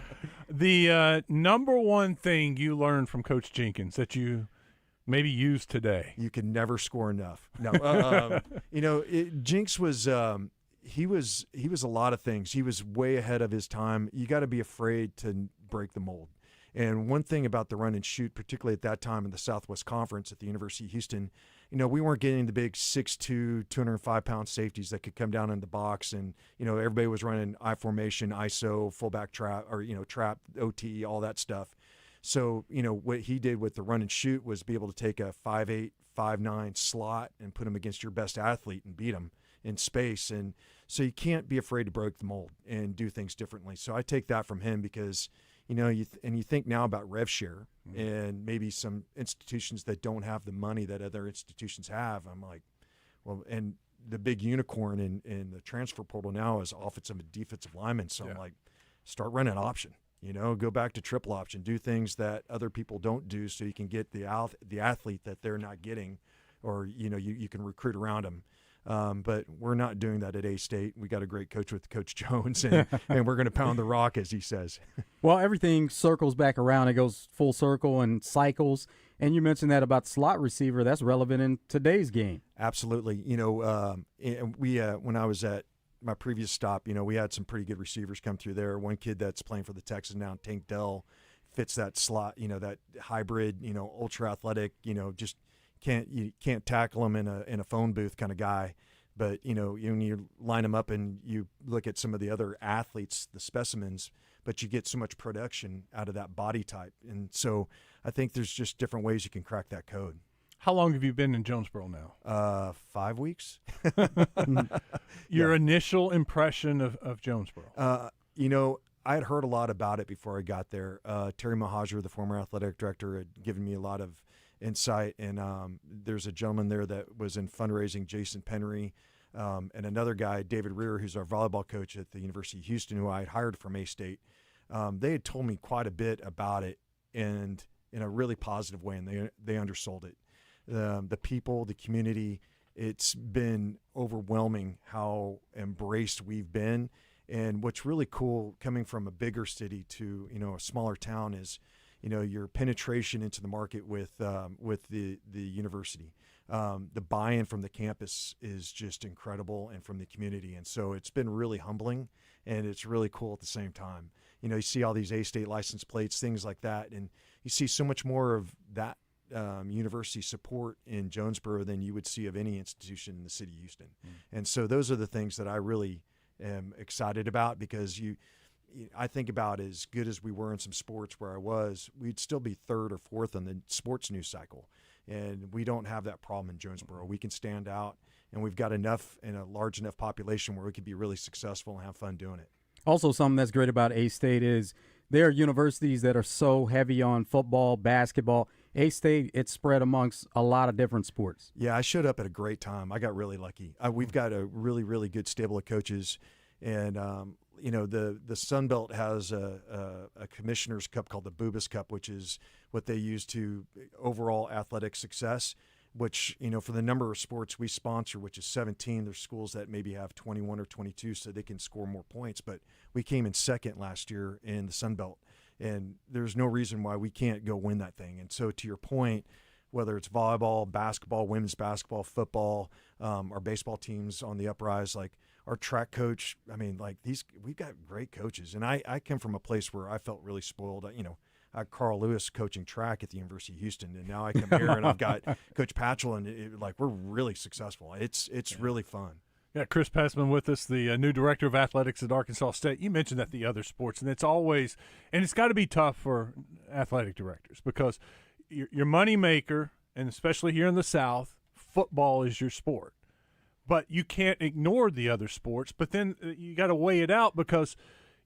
The number one thing you learned from Coach Jenkins that you maybe use today? You can never score enough. No, Jinx was he was a lot of things. He was way ahead of his time. You got to be afraid to break the mold. And one thing about the run and shoot, particularly at that time in the Southwest Conference at the University of Houston, we weren't getting the big 6'2", 205-pound safeties that could come down in the box. And, everybody was running I formation, ISO, fullback trap, or, trap, OT, all that stuff. So, what he did with the run and shoot was be able to take a 5'8", 5'9" slot and put him against your best athlete and beat him in space. And so you can't be afraid to break the mold and do things differently. So I take that from him because, you think now about rev share and maybe some institutions that don't have the money that other institutions have. I'm like, well, and the big unicorn in the transfer portal now is offensive and defensive linemen. So I'm like, start running option. Go back to triple option, do things that other people don't do so you can get the athlete that they're not getting, or, you can recruit around them. But we're not doing that at A-State. We got a great coach with Coach Jones, and we're going to pound the rock, as he says. Well, everything circles back around. It goes full circle and cycles. And you mentioned that about slot receiver. That's relevant in today's game. Absolutely. When I was at my previous stop, we had some pretty good receivers come through there. One kid that's playing for the Texans now, Tank Dell, fits that slot, that hybrid, ultra athletic, just can't tackle him in a phone booth kind of guy. But, when you line them up and you look at some of the other athletes, the specimens, but you get so much production out of that body type. And so I think there's just different ways you can crack that code. How long have you been in Jonesboro now? 5 weeks. Your initial impression of Jonesboro? I had heard a lot about it before I got there. Terry Mahajer, the former athletic director, had given me a lot of insight. And there's a gentleman there that was in fundraising, Jason Penry, and another guy, David Rear, who's our volleyball coach at the University of Houston, who I had hired from A-State. They had told me quite a bit about it, and in a really positive way, and they undersold it. The people, the community, it's been overwhelming how embraced we've been. And what's really cool coming from a bigger city to, a smaller town is, your penetration into the market with the university. The buy-in from the campus is just incredible, and from the community. And so it's been really humbling, and it's really cool at the same time. You see all these A-State license plates, things like that, and you see so much more of that university support in Jonesboro than you would see of any institution in the city of Houston. And so those are the things that I really am excited about, because I think about as good as we were in some sports where I was, we'd still be third or fourth on the sports news cycle. And we don't have that problem in Jonesboro. We can stand out, and we've got enough and a large enough population where we could be really successful and have fun doing it. Also, something that's great about A-State is there are universities that are so heavy on football, basketball. A-State, it's spread amongst a lot of different sports. Yeah, I showed up at a great time. I got really lucky. We've got a really, really good stable of coaches. And, the Sun Belt has a commissioner's cup called the Bubas Cup, which is what they use to overall athletic success, which, for the number of sports we sponsor, which is 17, there's schools that maybe have 21 or 22 so they can score more points. But we came in second last year in the Sun Belt. And there's no reason why we can't go win that thing. And so to your point, whether it's volleyball, basketball, women's basketball, football, our baseball teams on the uprise, like our track coach, we've got great coaches. And I come from a place where I felt really spoiled. Carl Lewis coaching track at the University of Houston, and now I come here and I've got Coach Patchell, and like we're really successful. It's really fun. Yeah, Chris Passman with us, the new director of athletics at Arkansas State. You mentioned that the other sports, and it's got to be tough for athletic directors because your money maker, and especially here in the South, football is your sport. But you can't ignore the other sports. But then you got to weigh it out because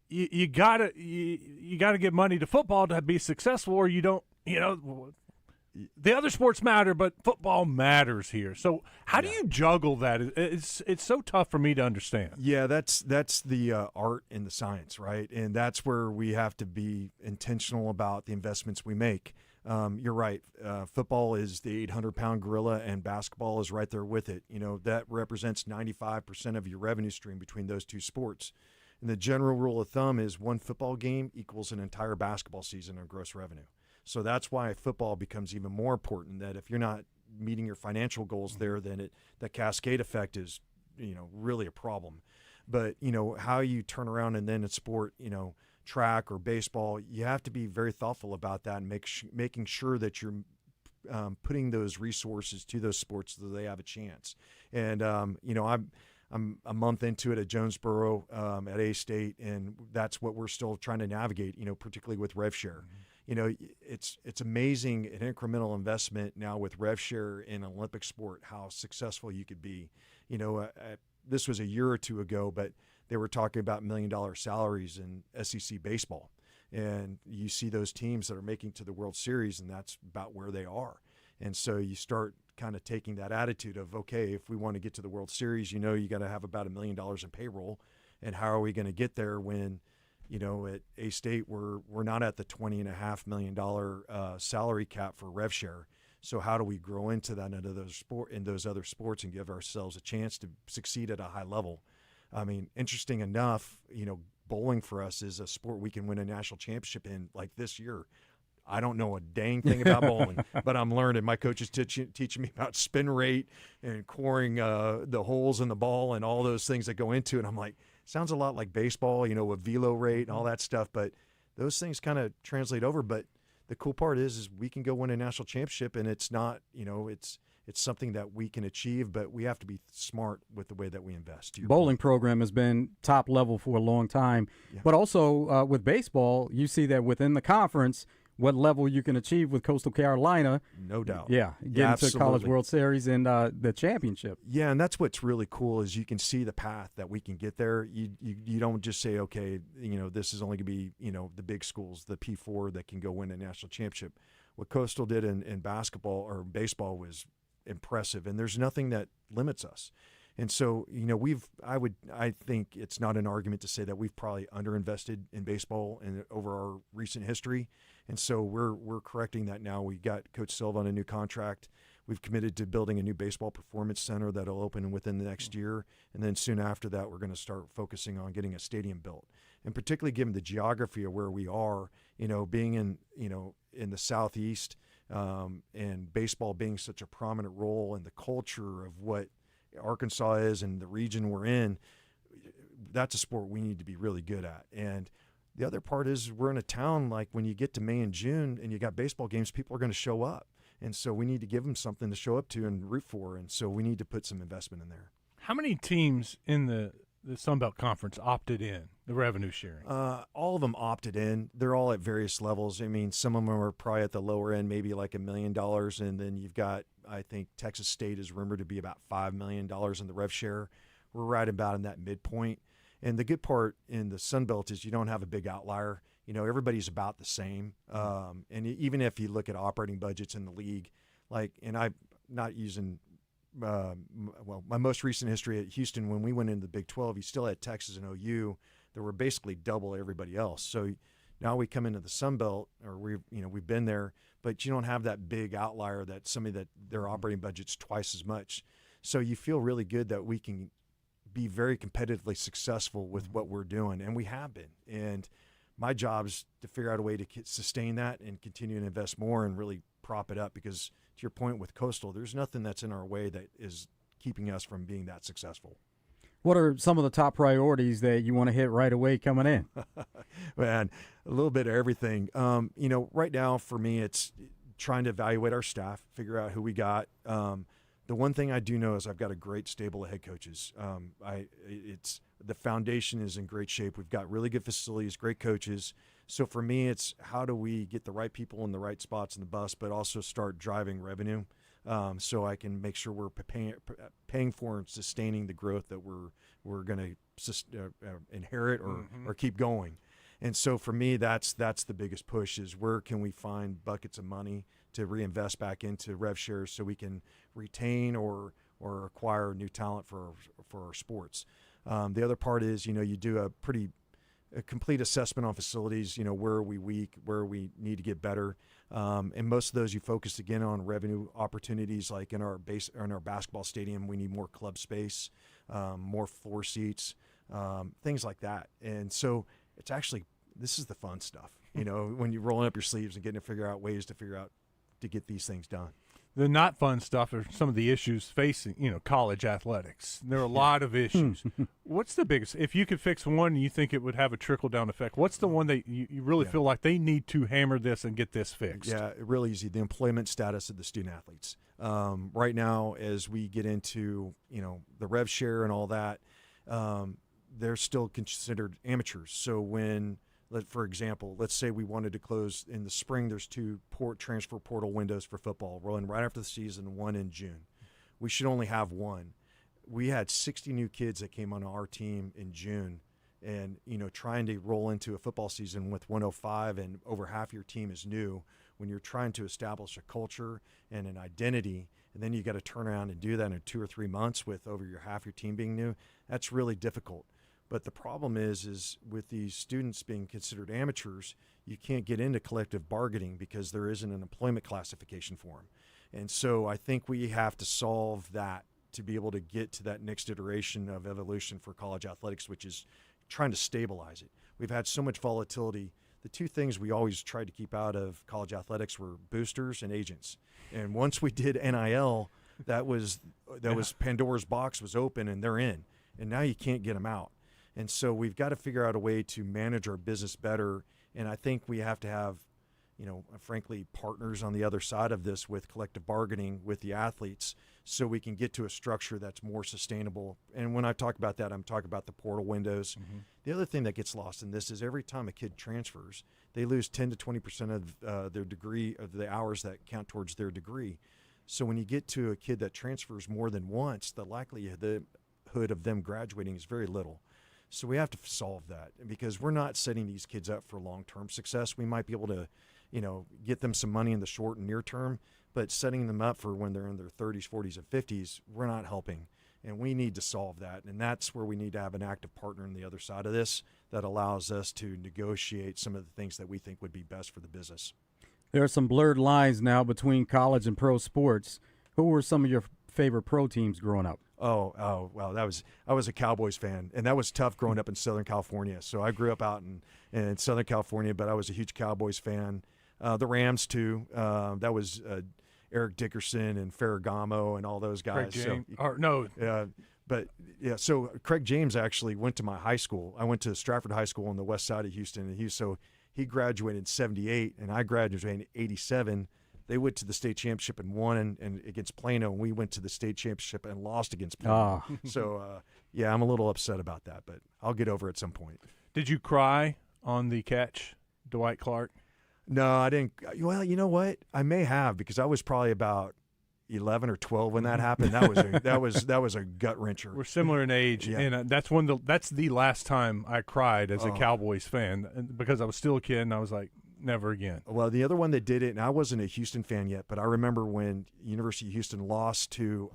you gotta get money to football to be successful, or you don't. The other sports matter, but football matters here. So how do you juggle that? It's so tough for me to understand. Yeah, that's the art and the science, right? And that's where we have to be intentional about the investments we make. You're right. Football is the 800-pound gorilla, and basketball is right there with it. That represents 95% of your revenue stream between those two sports. And the general rule of thumb is one football game equals an entire basketball season of gross revenue. So that's why football becomes even more important, that if you're not meeting your financial goals there, then the cascade effect is, really a problem. But, how you turn around and then in sport, track or baseball, you have to be very thoughtful about that and making sure that you're putting those resources to those sports so that they have a chance. And, I'm a month into it at Jonesboro at A-State, and that's what we're still trying to navigate, particularly with RevShare. It's amazing an incremental investment now with RevShare in Olympic sport, how successful you could be. This was a year or two ago, but they were talking about $1 million salaries in SEC baseball. And you see those teams that are making to the World Series, and that's about where they are. And so you start kind of taking that attitude of, okay, if we want to get to the World Series, you got to have about $1 million in payroll. And how are we going to get there when, at A-State, we're not at the $20.5 million salary cap for RevShare. So how do we grow into that in those other sports and give ourselves a chance to succeed at a high level? I mean, interesting enough, bowling for us is a sport we can win a national championship in, like this year. I don't know a dang thing about bowling, but I'm learning. My coach is teaching me about spin rate and coring the holes in the ball and all those things that go into it. I'm like, sounds a lot like baseball, with velo rate and all that stuff. But those things kind of translate over. But the cool part is we can go win a national championship, and it's not, it's something that we can achieve, but we have to be smart with the way that we invest. Bowling program has been top level for a long time. Yeah. But also with baseball, you see that within the conference, what level you can achieve with Coastal Carolina. No doubt. Yeah, getting to College World Series and the championship. Yeah, and that's what's really cool is you can see the path that we can get there. You don't just say, okay, this is only going to be, the big schools, the P4 that can go win a national championship. What Coastal did in basketball or baseball was impressive, and there's nothing that limits us. And so, I think it's not an argument to say that we've probably underinvested in baseball over our recent history. And so we're correcting that now. We got Coach Silva on a new contract. We've committed to building a new baseball performance center that'll open within the next year. And then soon after that, we're going to start focusing on getting a stadium built. And particularly given the geography of where we are, being in the Southeast, and baseball being such a prominent role in the culture of what Arkansas is and the region we're in, that's a sport we need to be really good at. And the other part is we're in a town, like when you get to May and June and you got baseball games, people are going to show up. And so we need to give them something to show up to and root for. And so we need to put some investment in there. How many teams in the Sun Belt Conference opted in, the revenue sharing? All of them opted in. They're all at various levels. I mean, some of them are probably at the lower end, maybe like $1 million. And then you've got, I think Texas State is rumored to be about $5 million in the rev share. We're right about in that midpoint. And the good part in the Sun Belt is you don't have a big outlier. Everybody's about the same. And even if you look at operating budgets in the league, and I'm not using my most recent history at Houston, when we went into the Big 12, you still had Texas and OU that were basically double everybody else. So now we come into the Sun Belt, or we've been there, but you don't have that big outlier that somebody that their operating budget's twice as much. So you feel really good that we can be very competitively successful with what we're doing, and we have been. And my job is to figure out a way to sustain that and continue to invest more and really prop it up, because to your point with Coastal, there's nothing that's in our way that is keeping us from being that successful. What are some of the top priorities that you want to hit right away coming in? Man, a little bit of everything. Right now for me, it's trying to evaluate our staff, figure out who we got. The one thing I do know is I've got a great stable of head coaches. The foundation is in great shape. We've got really good facilities, great coaches. So for me, it's how do we get the right people in the right spots in the bus, but also start driving revenue, so I can make sure we're paying for and sustaining the growth that we're going to inherit or keep going. And so for me, that's the biggest push is where can we find buckets of money to reinvest back into rev shares so we can retain or acquire new talent for our sports. The other part is, you do a complete assessment on facilities, where are we weak, where we need to get better. And most of those you focus again on revenue opportunities, like in our basketball stadium, we need more club space, more floor seats, things like that. And so this is the fun stuff, when you're rolling up your sleeves and getting to figure out ways to get these things done. The not fun stuff are some of the issues facing, college athletics. There are a lot of issues. What's the biggest? If you could fix one, you think it would have a trickle-down effect. What's the one that you really feel like they need to hammer this and get this fixed? Yeah, really easy. The employment status of the student-athletes. Right now, as we get into, the rev share and all that, they're still considered amateurs. So when – for example, let's say we wanted to close in the spring. There's 2 transfer portal windows for football, rolling right after the season, one in June. We should only have one. We had 60 new kids that came on our team in June, and trying to roll into a football season with 105 and over half your team is new. When you're trying to establish a culture and an identity, and then you got to turn around and do that in 2 or 3 months with over half your team being new, that's really difficult. But the problem is with these students being considered amateurs, you can't get into collective bargaining because there isn't an employment classification for them. And so I think we have to solve that to be able to get to that next iteration of evolution for college athletics, which is trying to stabilize it. We've had so much volatility. The 2 things we always tried to keep out of college athletics were boosters and agents. And once we did NIL, that was Pandora's box was open and they're in. And now you can't get them out. And so we've got to figure out a way to manage our business better. And I think we have to have, frankly, partners on the other side of this with collective bargaining with the athletes so we can get to a structure that's more sustainable. And when I talk about that, I'm talking about the portal windows. Mm-hmm. The other thing that gets lost in this is every time a kid transfers, they lose 10 to 20% of their degree, of the hours that count towards their degree. So when you get to a kid that transfers more than once, the likelihood of them graduating is very little. So we have to solve that because we're not setting these kids up for long-term success. We might be able to, get them some money in the short and near term, but setting them up for when they're in their 30s, 40s, and 50s, we're not helping. And we need to solve that. And that's where we need to have an active partner on the other side of this that allows us to negotiate some of the things that we think would be best for the business. There are some blurred lines now between college and pro sports. Who were some of your favorite pro teams growing up? Oh, well, I was a Cowboys fan, and that was tough growing up in Southern California. So I grew up out in Southern California, but I was a huge Cowboys fan. The Rams, too. That was Eric Dickerson and Ferragamo and all those guys. Craig James. So Craig James actually went to my high school. I went to Stratford High School on the west side of Houston, and he graduated in 78, and I graduated in 87. They went to the state championship and won and against Plano, and we went to the state championship and lost against Plano. So, I'm a little upset about that, but I'll get over it at some point. Did you cry on the catch, Dwight Clark? No, I didn't. Well, you know what? I may have because I was probably about 11 or 12 when that happened. That was a gut wrencher. We're similar in age, and that's the last time I cried as a Cowboys fan because I was still a kid and I was like, never again. Well, the other one that did it, and I wasn't a Houston fan yet, but I remember when University of Houston lost to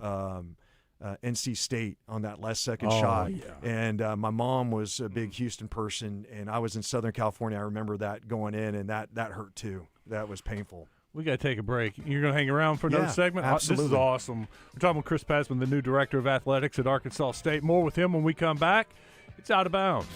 NC State on that last second shot. Yeah. And my mom was a big Houston person, and I was in Southern California. I remember that going in, and that hurt too. That was painful. We got to take a break. You're going to hang around for another segment? Absolutely. This is awesome. We're talking with Chris Pasman, the new director of athletics at Arkansas State. More with him when we come back. It's Out of Bounds.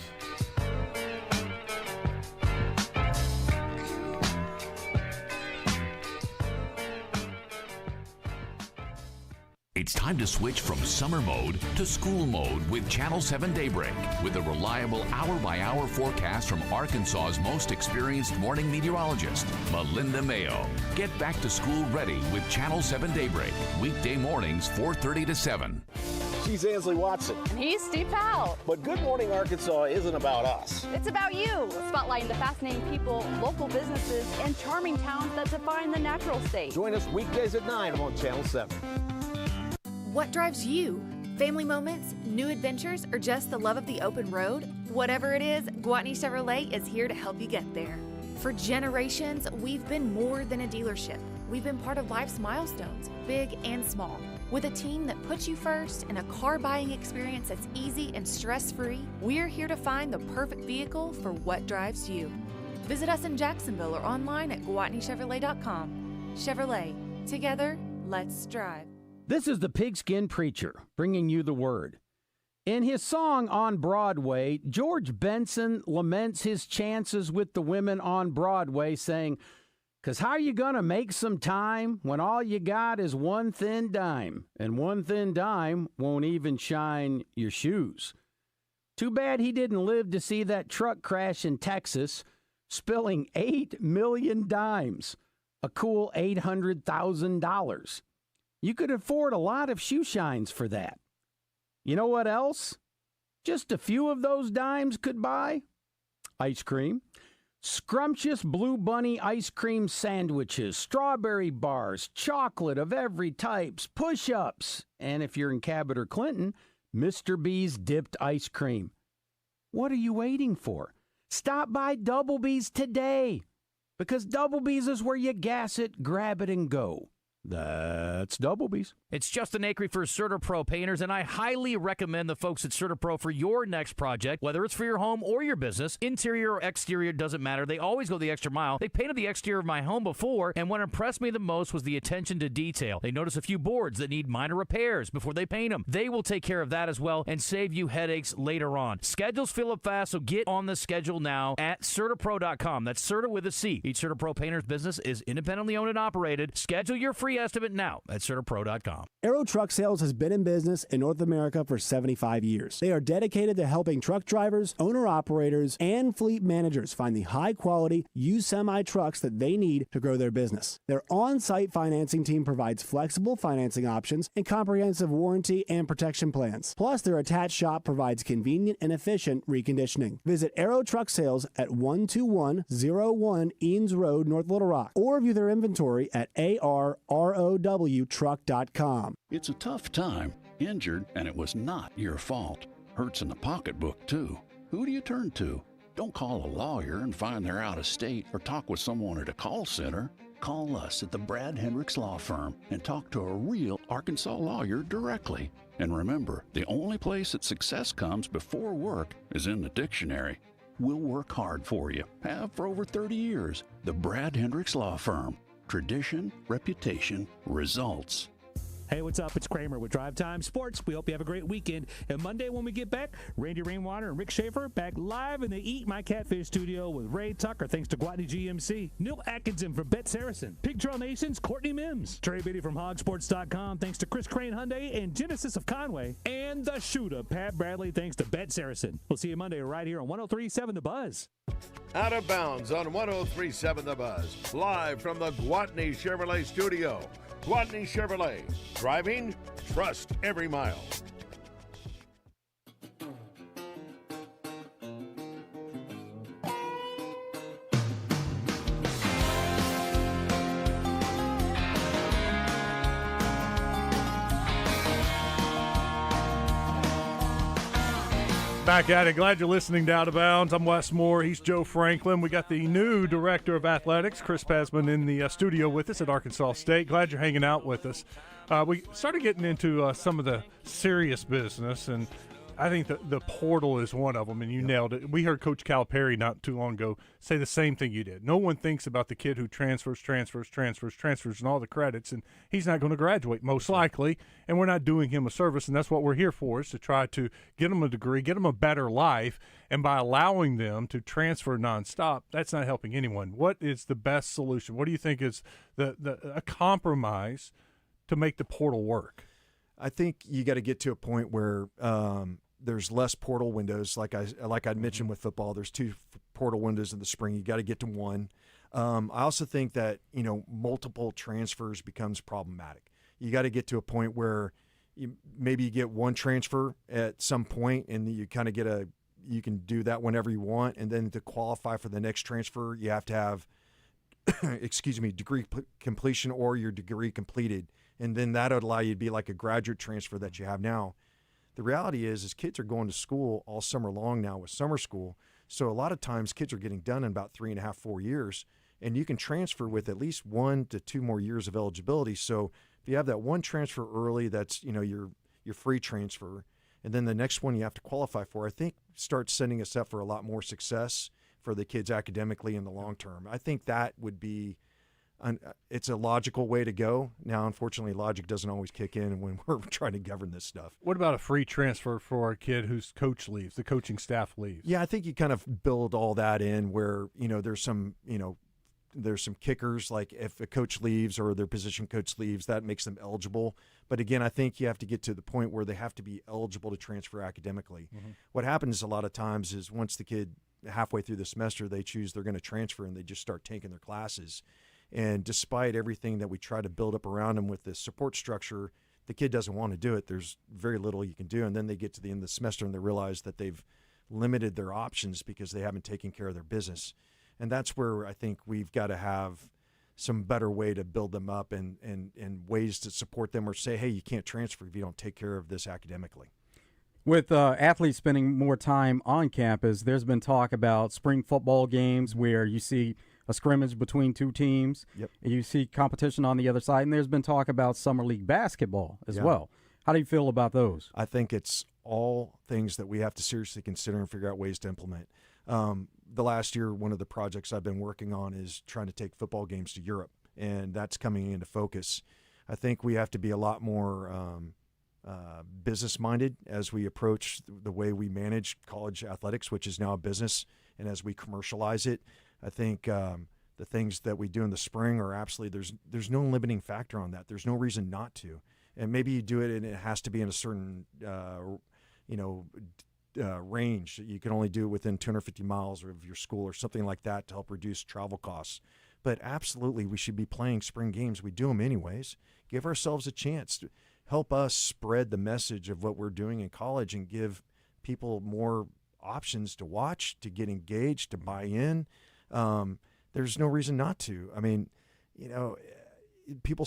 It's time to switch from summer mode to school mode with Channel 7 Daybreak. With a reliable hour-by-hour forecast from Arkansas's most experienced morning meteorologist, Melinda Mayo. Get back to school ready with Channel 7 Daybreak. Weekday mornings, 4:30 to 7. She's Ansley Watson. And he's Steve Powell. But Good Morning Arkansas isn't about us. It's about you. Spotlighting the fascinating people, local businesses, and charming towns that define the natural state. Join us weekdays at 9 on Channel 7. What drives you? Family moments, new adventures, or just the love of the open road? Whatever it is, Gwatney Chevrolet is here to help you get there. For generations, we've been more than a dealership. We've been part of life's milestones, big and small. With a team that puts you first and a car buying experience that's easy and stress-free, we're here to find the perfect vehicle for what drives you. Visit us in Jacksonville or online at GwatneyChevrolet.com. Chevrolet, together, let's drive. This is the Pigskin Preacher, bringing you the word. In his song On Broadway, George Benson laments his chances with the women on Broadway, saying, "'Cause how you gonna make some time when all you got is one thin dime, and one thin dime won't even shine your shoes?" Too bad he didn't live to see that truck crash in Texas, spilling 8 million dimes, a cool $800,000. You could afford a lot of shoe shines for that. You know what else? Just a few of those dimes could buy? Ice cream. Scrumptious Blue Bunny ice cream sandwiches, strawberry bars, chocolate of every types, push-ups, and if you're in Cabot or Clinton, Mr. B's dipped ice cream. What are you waiting for? Stop by Double B's today, because Double B's is where you gas it, grab it, and go. That's Double B's. It's Justin Acree for CertaPro Painters, and I highly recommend the folks at CertaPro for your next project, whether it's for your home or your business. Interior or exterior, doesn't matter. They always go the extra mile. They painted the exterior of my home before, and what impressed me the most was the attention to detail. They notice a few boards that need minor repairs before they paint them. They will take care of that as well and save you headaches later on. Schedules fill up fast, so get on the schedule now at CertaPro.com. That's Certa with a C. Each CertaPro Painters business is independently owned and operated. Schedule your free estimate now at CertaPro.com. Aero Truck Sales has been in business in North America for 75 years. They are dedicated to helping truck drivers, owner-operators, and fleet managers find the high-quality, used semi-trucks that they need to grow their business. Their on-site financing team provides flexible financing options and comprehensive warranty and protection plans. Plus, their attached shop provides convenient and efficient reconditioning. Visit Aero Truck Sales at 12101 Eanes Road, North Little Rock, or view their inventory at arrowtruck.com. It's a tough time. Injured, and it was not your fault. Hurts in the pocketbook, too. Who do you turn to? Don't call a lawyer and find they're out of state or talk with someone at a call center. Call us at the Brad Hendricks Law Firm and talk to a real Arkansas lawyer directly. And remember, the only place that success comes before work is in the dictionary. We'll work hard for you. Have for over 30 years. The Brad Hendricks Law Firm. Tradition, reputation, results. Hey, what's up? It's Kramer with Drive Time Sports. We hope you have a great weekend. And Monday when we get back, Randy Rainwater and Rick Schaefer back live in the Eat My Catfish studio with Ray Tucker, thanks to Gwatney GMC. Neil Atkinson from Bet Saracen. Pig Trail Nation's Courtney Mims. Trey Biddy from Hogsports.com, thanks to Chris Crane Hyundai and Genesis of Conway. And the shooter, Pat Bradley, thanks to Bet Saracen. We'll see you Monday right here on 103.7 The Buzz. Out of Bounds on 103.7 The Buzz. Live from the Gwatney Chevrolet studio. Gwatney Chevrolet. Driving, trust every mile. Back at it. Glad you're listening to Out of Bounds. I'm Wes Moore. He's Joe Franklin. We got the new director of athletics, Chris Pasman, in the studio with us at Arkansas State. Glad you're hanging out with us. We started getting into some of the serious business, and I think the portal is one of them, and you nailed it. We heard Coach Calipari not too long ago say the same thing you did. No one thinks about the kid who transfers, and all the credits, and he's not going to graduate, most likely, and we're not doing him a service, and that's what we're here for, is to try to get him a degree, get him a better life, and by allowing them to transfer nonstop, that's not helping anyone. What is the best solution? What do you think is a compromise to make the portal work? I think you got to get to a point where there's less portal windows. Like I'd mentioned with football, there's 2 portal windows in the spring. You got to get to one. I also think that, multiple transfers becomes problematic. You got to get to a point where maybe you get one transfer at some point and you kind of you can do that whenever you want. And then to qualify for the next transfer, you have to have, degree completion or your degree completed. And then that would allow you to be like a graduate transfer that you have now. The reality is kids are going to school all summer long now with summer school. So a lot of times kids are getting done in about 3.5, 4 years, and you can transfer with at least 1 to 2 more years of eligibility. So if you have that one transfer early, that's, your free transfer, and then the next one you have to qualify for, I think starts setting us up for a lot more success for the kids academically in the long term. I think that would be it's a logical way to go. Now, unfortunately, logic doesn't always kick in when we're trying to govern this stuff. What about a free transfer for a kid whose coach leaves, the coaching staff leaves? Yeah, I think you kind of build all that in where, there's some kickers, like if a coach leaves or their position coach leaves, that makes them eligible. But again, I think you have to get to the point where they have to be eligible to transfer academically. Mm-hmm. What happens a lot of times is once the kid halfway through the semester, they choose they're going to transfer and they just start taking their classes. And despite everything that we try to build up around them with the support structure, the kid doesn't want to do it. There's very little you can do. And then they get to the end of the semester and they realize that they've limited their options because they haven't taken care of their business. And that's where I think we've got to have some better way to build them up and ways to support them or say, hey, you can't transfer if you don't take care of this academically. With athletes spending more time on campus, there's been talk about spring football games where you see a scrimmage between 2 teams. Yep. And you see competition on the other side, and there's been talk about summer league basketball as well. How do you feel about those? I think it's all things that we have to seriously consider and figure out ways to implement. The last year, one of the projects I've been working on is trying to take football games to Europe, and that's coming into focus. I think we have to be a lot more business-minded as we approach the way we manage college athletics, which is now a business, and as we commercialize it. I think the things that we do in the spring are absolutely there's no limiting factor on that. There's no reason not to. And maybe you do it and it has to be in a certain range. You can only do it within 250 miles of your school or something like that to help reduce travel costs. But absolutely, we should be playing spring games. We do them anyways. Give ourselves a chance to help us spread the message of what we're doing in college and give people more options to watch, to get engaged, to buy in. There's no reason not to. I mean, people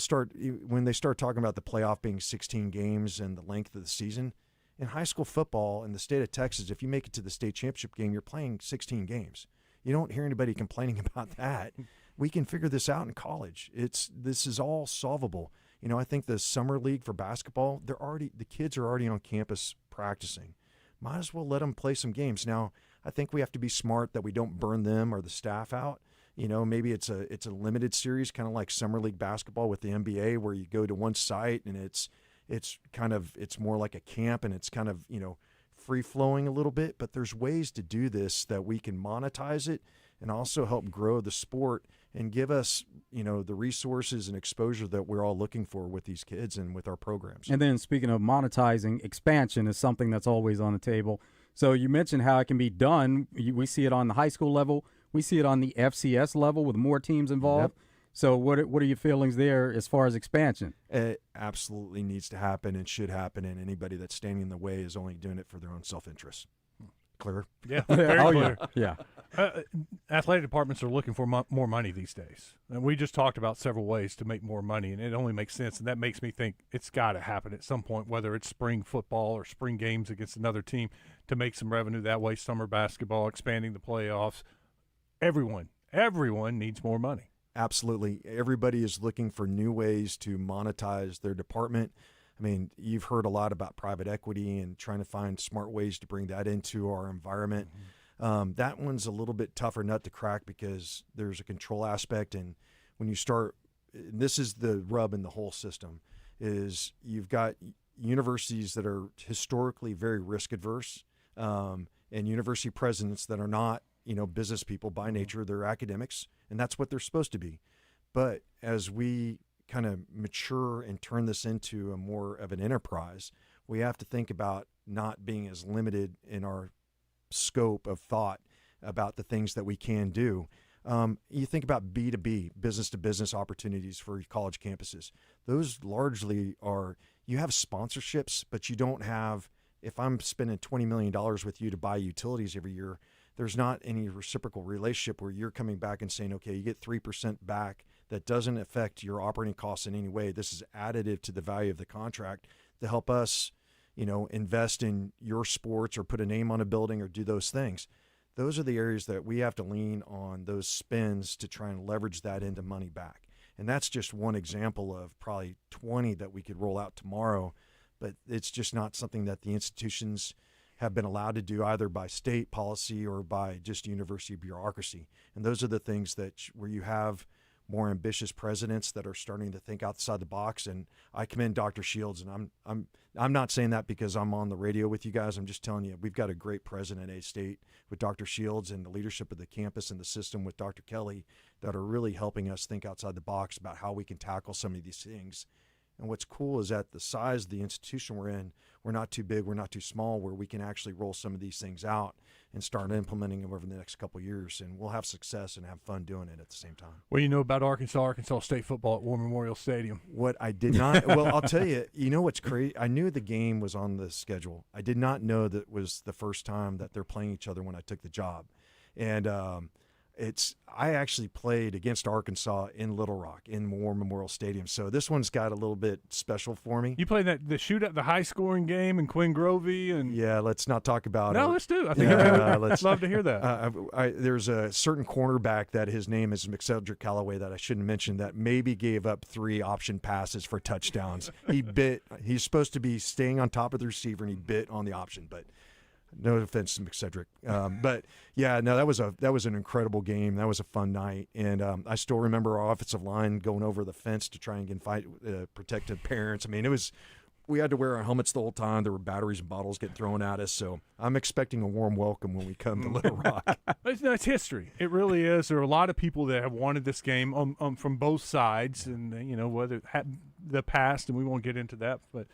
when they start talking about the playoff being 16 games and the length of the season, in high school football in the state of Texas, if you make it to the state championship game, you're playing 16 games. You don't hear anybody complaining about that. We can figure this out in college. This is all solvable. I think the summer league for basketball, the kids are already on campus practicing. Might as well let them play some games. Now, I think we have to be smart that we don't burn them or the staff out. Maybe it's a limited series, kind of like summer league basketball with the NBA, where you go to one site and it's more like a camp and it's kind of, free flowing a little bit. But there's ways to do this that we can monetize it and also help grow the sport and give us, the resources and exposure that we're all looking for with these kids and with our programs. And then speaking of monetizing, expansion is something that's always on the table. So you mentioned how it can be done. We see it on the high school level. We see it on the FCS level with more teams involved. Yep. So what are your feelings there as far as expansion? It absolutely needs to happen and should happen, and anybody that's standing in the way is only doing it for their own self-interest. Clear? Yeah, very clear. Yeah. Athletic departments are looking for more money these days. And we just talked about several ways to make more money, and it only makes sense. And that makes me think it's got to happen at some point, whether it's spring football or spring games against another team, to make some revenue that way, summer basketball, expanding the playoffs. Everyone needs more money. Absolutely. Everybody is looking for new ways to monetize their department. I mean, you've heard a lot about private equity and trying to find smart ways to bring that into our environment. Mm-hmm. That one's a little bit tougher nut to crack because there's a control aspect. And when you start, this is the rub in the whole system, is you've got universities that are historically very risk adverse, and university presidents that are not, business people by nature. They're academics, and that's what they're supposed to be. But as we kind of mature and turn this into a more of an enterprise, we have to think about not being as limited in our scope of thought about the things that we can do. You think about B2B, business-to-business opportunities for college campuses. Those largely are, you have sponsorships, but you don't have, if I'm spending $20 million with you to buy utilities every year, there's not any reciprocal relationship where you're coming back and saying, okay, you get 3% back. That doesn't affect your operating costs in any way. This is additive to the value of the contract to help us, invest in your sports or put a name on a building or do those things. Those are the areas that we have to lean on those spends to try and leverage that into money back. And that's just one example of probably 20 that we could roll out tomorrow, but it's just not something that the institutions have been allowed to do either by state policy or by just university bureaucracy. And those are the things that where you have more ambitious presidents that are starting to think outside the box. And I commend Dr. Shields, and I'm not saying that because I'm on the radio with you guys. I'm just telling you, we've got a great president at A-State with Dr. Shields and the leadership of the campus and the system with Dr. Kelly that are really helping us think outside the box about how we can tackle some of these things. And what's cool is that the size of the institution we're in, we're not too big, we're not too small, where we can actually roll some of these things out and start implementing them over the next couple of years. And we'll have success and have fun doing it at the same time. What do you know about Arkansas State football at War Memorial Stadium? What I did not, well, I'll tell you, what's crazy? I knew the game was on the schedule. I did not know that it was the first time that they're playing each other when I took the job. And I actually played against Arkansas in Little Rock in War Memorial Stadium, so this one's got a little bit special for me. You played the shootout, the high-scoring game in Quinn Grovey, and yeah, let's not talk about it. No, let's do. I think I'd love to hear that. There's a certain cornerback that his name is McCedrick Callaway that I shouldn't mention that maybe gave up 3 option passes for touchdowns. He's supposed to be staying on top of the receiver, and he bit on the option, but. No offense to McCedrick, but yeah, no, that was an incredible game. That was a fun night, and I still remember our offensive line going over the fence to try and protect the parents. I mean, we had to wear our helmets the whole time. There were batteries and bottles getting thrown at us, so I'm expecting a warm welcome when we come to Little Rock. It's history. It really is. There are a lot of people that have wanted this game from both sides, and whether the past, and we won't get into that, but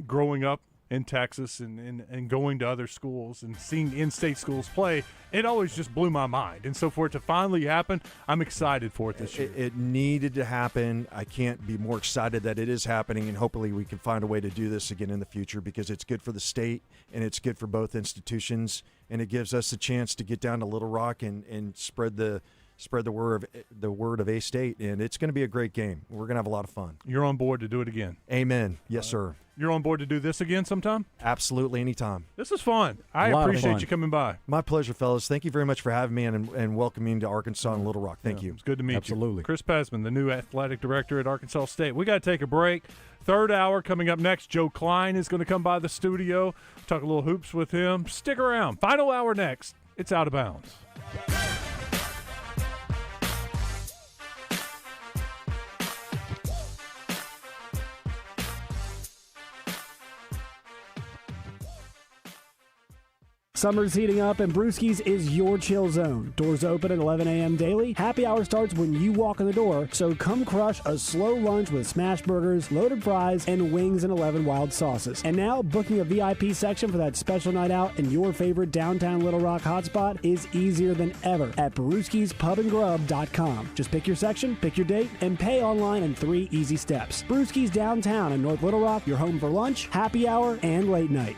growing up in Texas and going to other schools and seeing in-state schools play, it always just blew my mind. And so for it to finally happen, I'm excited for it this year. It needed to happen. I can't be more excited that it is happening, and hopefully we can find a way to do this again in the future because it's good for the state and it's good for both institutions, and it gives us a chance to get down to Little Rock and spread the word of A-State, and it's going to be a great game. We're going to have a lot of fun. You're on board to do it again. Amen. Yes, sir. You're on board to do this again sometime? Absolutely, anytime. This is fun. I appreciate you coming by. My pleasure, fellas. Thank you very much for having me and welcoming me to Arkansas and Little Rock. Thank you. It's good to meet you. Absolutely. Chris Pesman, the new athletic director at Arkansas State. We got to take a break. Third hour coming up next. Joe Klein is going to come by the studio, talk a little hoops with him. Stick around. Final hour next. It's Out of Bounds. Summer's heating up, and Brewski's is your chill zone. Doors open at 11 a.m. daily. Happy hour starts when you walk in the door, so come crush a slow lunch with smash burgers, loaded fries, and wings and 11 wild sauces. And now, booking a VIP section for that special night out in your favorite downtown Little Rock hotspot is easier than ever at brewskispubandgrub.com. Just pick your section, pick your date, and pay online in 3 easy steps. Brewski's downtown in North Little Rock, your home for lunch, happy hour, and late night.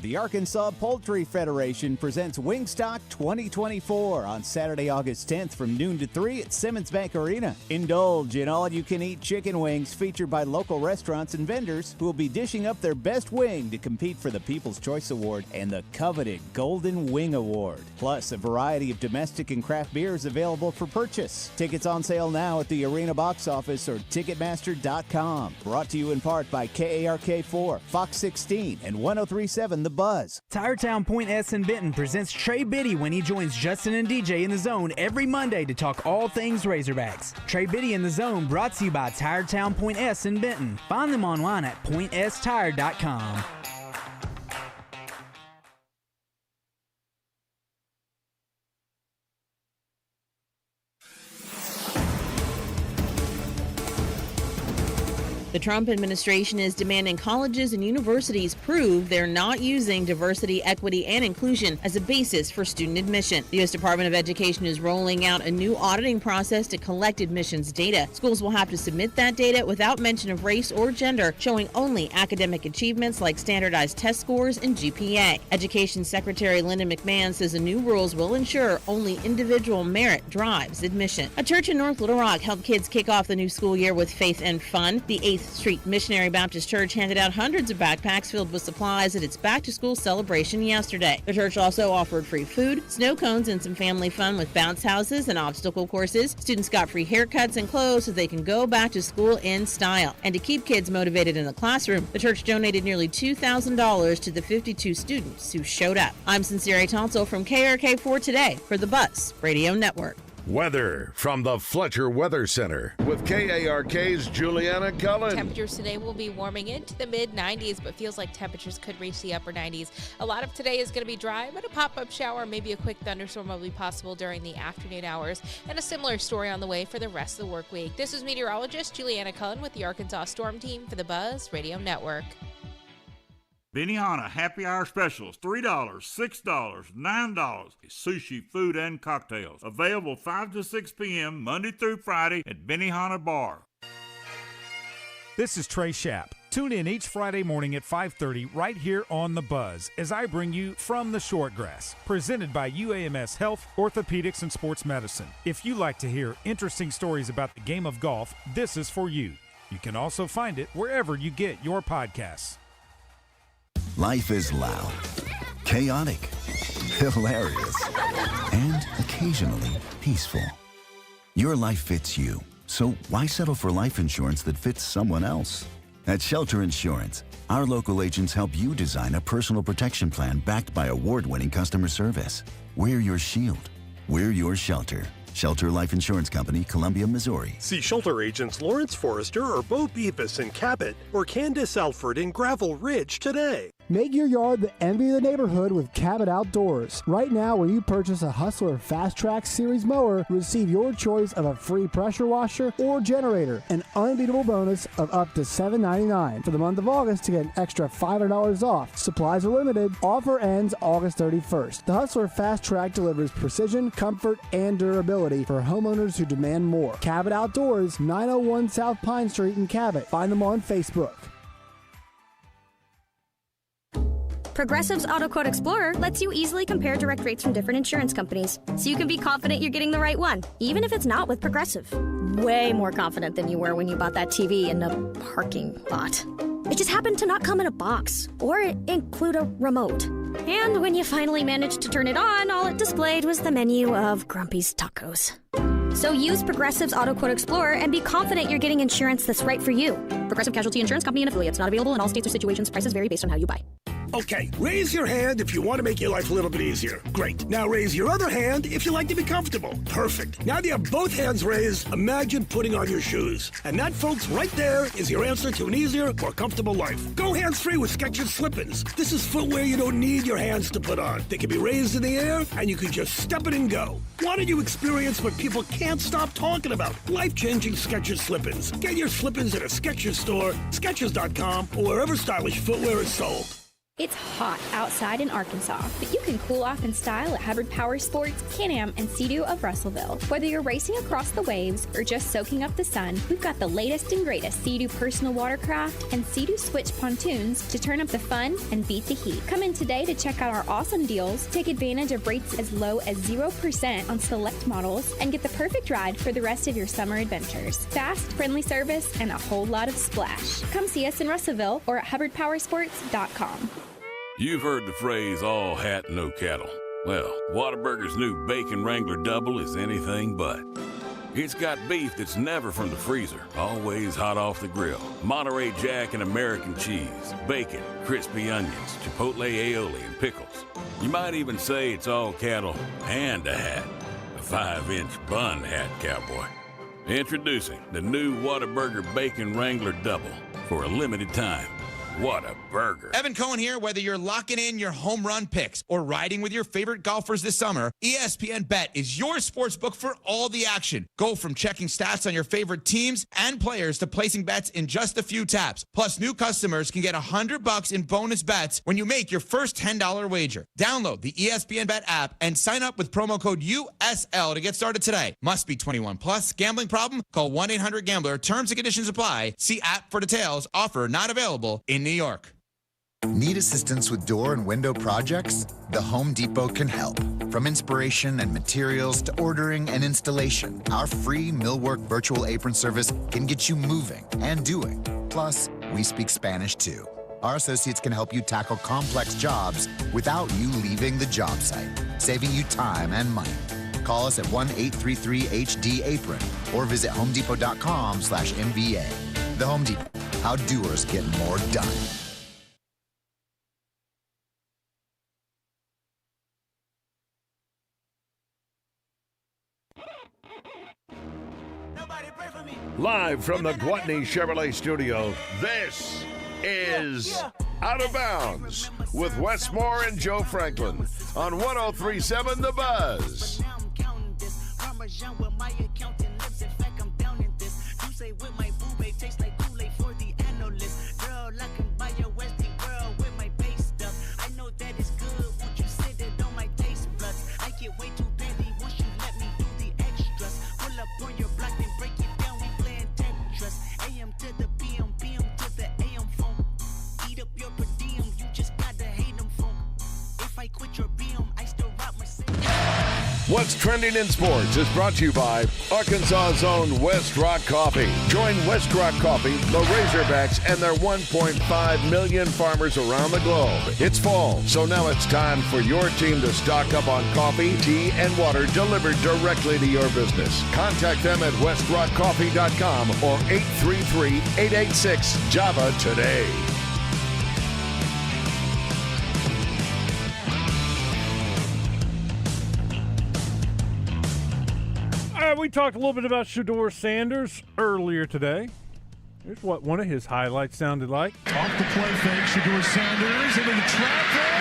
The Arkansas Poultry Federation presents Wingstock 2024 on Saturday, August 10th from noon to 3 at Simmons Bank Arena. Indulge in all-you-can-eat chicken wings featured by local restaurants and vendors who will be dishing up their best wing to compete for the People's Choice Award and the coveted Golden Wing Award. Plus, a variety of domestic and craft beers available for purchase. Tickets on sale now at the Arena box office or Ticketmaster.com. Brought to you in part by KARK4, Fox 16, and 103.7 The Buzz. Tiretown Point S in Benton presents Trey Biddy when he joins Justin and DJ in the Zone every Monday to talk all things Razorbacks. Trey Biddy in the Zone brought to you by Tiretown Point S in Benton. Find them online at pointstire.com. The Trump administration is demanding colleges and universities prove they're not using diversity, equity, and inclusion as a basis for student admission. The U.S. Department of Education is rolling out a new auditing process to collect admissions data. Schools will have to submit that data without mention of race or gender, showing only academic achievements like standardized test scores and GPA. Education Secretary Linda McMahon says the new rules will ensure only individual merit drives admission. A church in North Little Rock helped kids kick off the new school year with faith and fun. The 8th Street Missionary Baptist Church handed out hundreds of backpacks filled with supplies at its back-to-school celebration yesterday. The church also offered free food, snow cones, and some family fun with bounce houses and obstacle courses. Students got free haircuts and clothes so they can go back to school in style. And to keep kids motivated in the classroom, the church donated nearly $2,000 to the 52 students who showed up. I'm Sincere Tonsel from KRK4 Today for the Buzz Radio Network. Weather from the Fletcher Weather Center with KARK's Juliana Cullen. Temperatures today will be warming into the mid-90s, but feels like temperatures could reach the upper 90s. A lot of today is going to be dry, but a pop-up shower, maybe a quick thunderstorm will be possible during the afternoon hours. And a similar story on the way for the rest of the work week. This is meteorologist Juliana Cullen with the Arkansas Storm Team for the Buzz Radio Network. Benihana Happy Hour Specials, $3, $6, $9. Sushi, food, and cocktails. Available 5 to 6 p.m. Monday through Friday at Benihana Bar. This is Trey Schapp. Tune in each Friday morning at 5:30 right here on The Buzz as I bring you From the Shortgrass, presented by UAMS Health, Orthopedics, and Sports Medicine. If you like to hear interesting stories about the game of golf, this is for you. You can also find it wherever you get your podcasts. Life is loud, chaotic, hilarious, and occasionally peaceful. Your life fits you, so why settle for life insurance that fits someone else? At Shelter Insurance, our local agents help you design a personal protection plan backed by award-winning customer service. We're your shield. We're your shelter. Shelter Life Insurance Company, Columbia, Missouri. See Shelter agents Lawrence Forrester or Bo Beavis in Cabot or Candace Alford in Gravel Ridge today. Make your yard the envy of the neighborhood with Cabot Outdoors. Right now, when you purchase a Hustler Fast Track Series mower, receive your choice of a free pressure washer or generator, an unbeatable bonus of up to $7.99. For the month of August, to get an extra $500 off. Supplies are limited. Offer ends August 31st. The Hustler Fast Track delivers precision, comfort, and durability for homeowners who demand more. Cabot Outdoors, 901 South Pine Street in Cabot. Find them on Facebook. Progressive's Auto Quote Explorer lets you easily compare direct rates from different insurance companies, so you can be confident you're getting the right one, even if it's not with Progressive. Way more confident than you were when you bought that TV in a parking lot. It just happened to not come in a box or include a remote. And when you finally managed to turn it on, all it displayed was the menu of Grumpy's Tacos. So use Progressive's Auto Quote Explorer and be confident you're getting insurance that's right for you. Progressive Casualty Insurance Company and affiliates. Not available in all states or situations. Prices vary based on how you buy. Okay, raise your hand if you want to make your life a little bit easier. Great. Now raise your other hand if you like to be comfortable. Perfect. Now that you have both hands raised, imagine putting on your shoes. And that, folks, right there is your answer to an easier, more comfortable life. Go hands-free with Skechers Slip-ins. This is footwear you don't need your hands to put on. They can be raised in the air, and you can just step it and go. Why don't you experience what people can't stop talking about? Life-changing Skechers Slip-ins. Get your Slip-ins at a Skechers store, Skechers.com, or wherever stylish footwear is sold. It's hot outside in Arkansas, but you can cool off in style at Hubbard Power Sports, Can-Am, and Sea-Doo of Russellville. Whether you're racing across the waves or just soaking up the sun, we've got the latest and greatest Sea-Doo personal watercraft and Sea-Doo switch pontoons to turn up the fun and beat the heat. Come in today to check out our awesome deals, take advantage of rates as low as 0% on select models, and get the perfect ride for the rest of your summer adventures. Fast, friendly service, and a whole lot of splash. Come see us in Russellville or at HubbardPowersports.com. You've heard the phrase, all hat, no cattle. Well, Whataburger's new Bacon Wrangler Double is anything but. It's got beef that's never from the freezer, always hot off the grill. Monterey Jack and American cheese, bacon, crispy onions, chipotle aioli, and pickles. You might even say it's all cattle and a hat. A 5-inch bun hat, cowboy. Introducing the new Whataburger Bacon Wrangler Double for a limited time. what a burger. Evan Cohen here. Whether you're locking in your home run picks or riding with your favorite golfers this summer, ESPN Bet is your sports book for all the action. Go from checking stats on your favorite teams and players to placing bets in just a few taps. Plus, new customers can get $100 in bonus bets when you make your first $10 wager. Download the ESPN Bet app and sign up with promo code USL to get started today. Must be 21 plus. Gambling problem? Call 1-800-GAMBLER. Terms and conditions apply. See app for details. Offer not available in New York. Need assistance with door and window projects? The Home Depot can help. From inspiration and materials to ordering and installation, our free Millwork virtual apron service can get you moving and doing. Plus, we speak Spanish too. Our associates can help you tackle complex jobs without you leaving the job site, saving you time and money. Call us at 1-833-HD-APRON or visit homedepot.com/MVA. The Home Depot, how doers get more done. Live from the Gwatney Chevrolet studio, this is Out of Bounds with Wes Moore and Joe Franklin on 103.7 The Buzz. What's Trending in Sports is brought to you by Arkansas's own West Rock Coffee. Join West Rock Coffee, the Razorbacks, and their 1.5 million farmers around the globe. It's fall, so now it's time for your team to stock up on coffee, tea, and water delivered directly to your business. Contact them at westrockcoffee.com or 833-886-JAVA today. We talked a little bit about Shedeur Sanders earlier today. Here's what one of his highlights sounded like. Off the play fake, Shedeur Sanders into the traffic.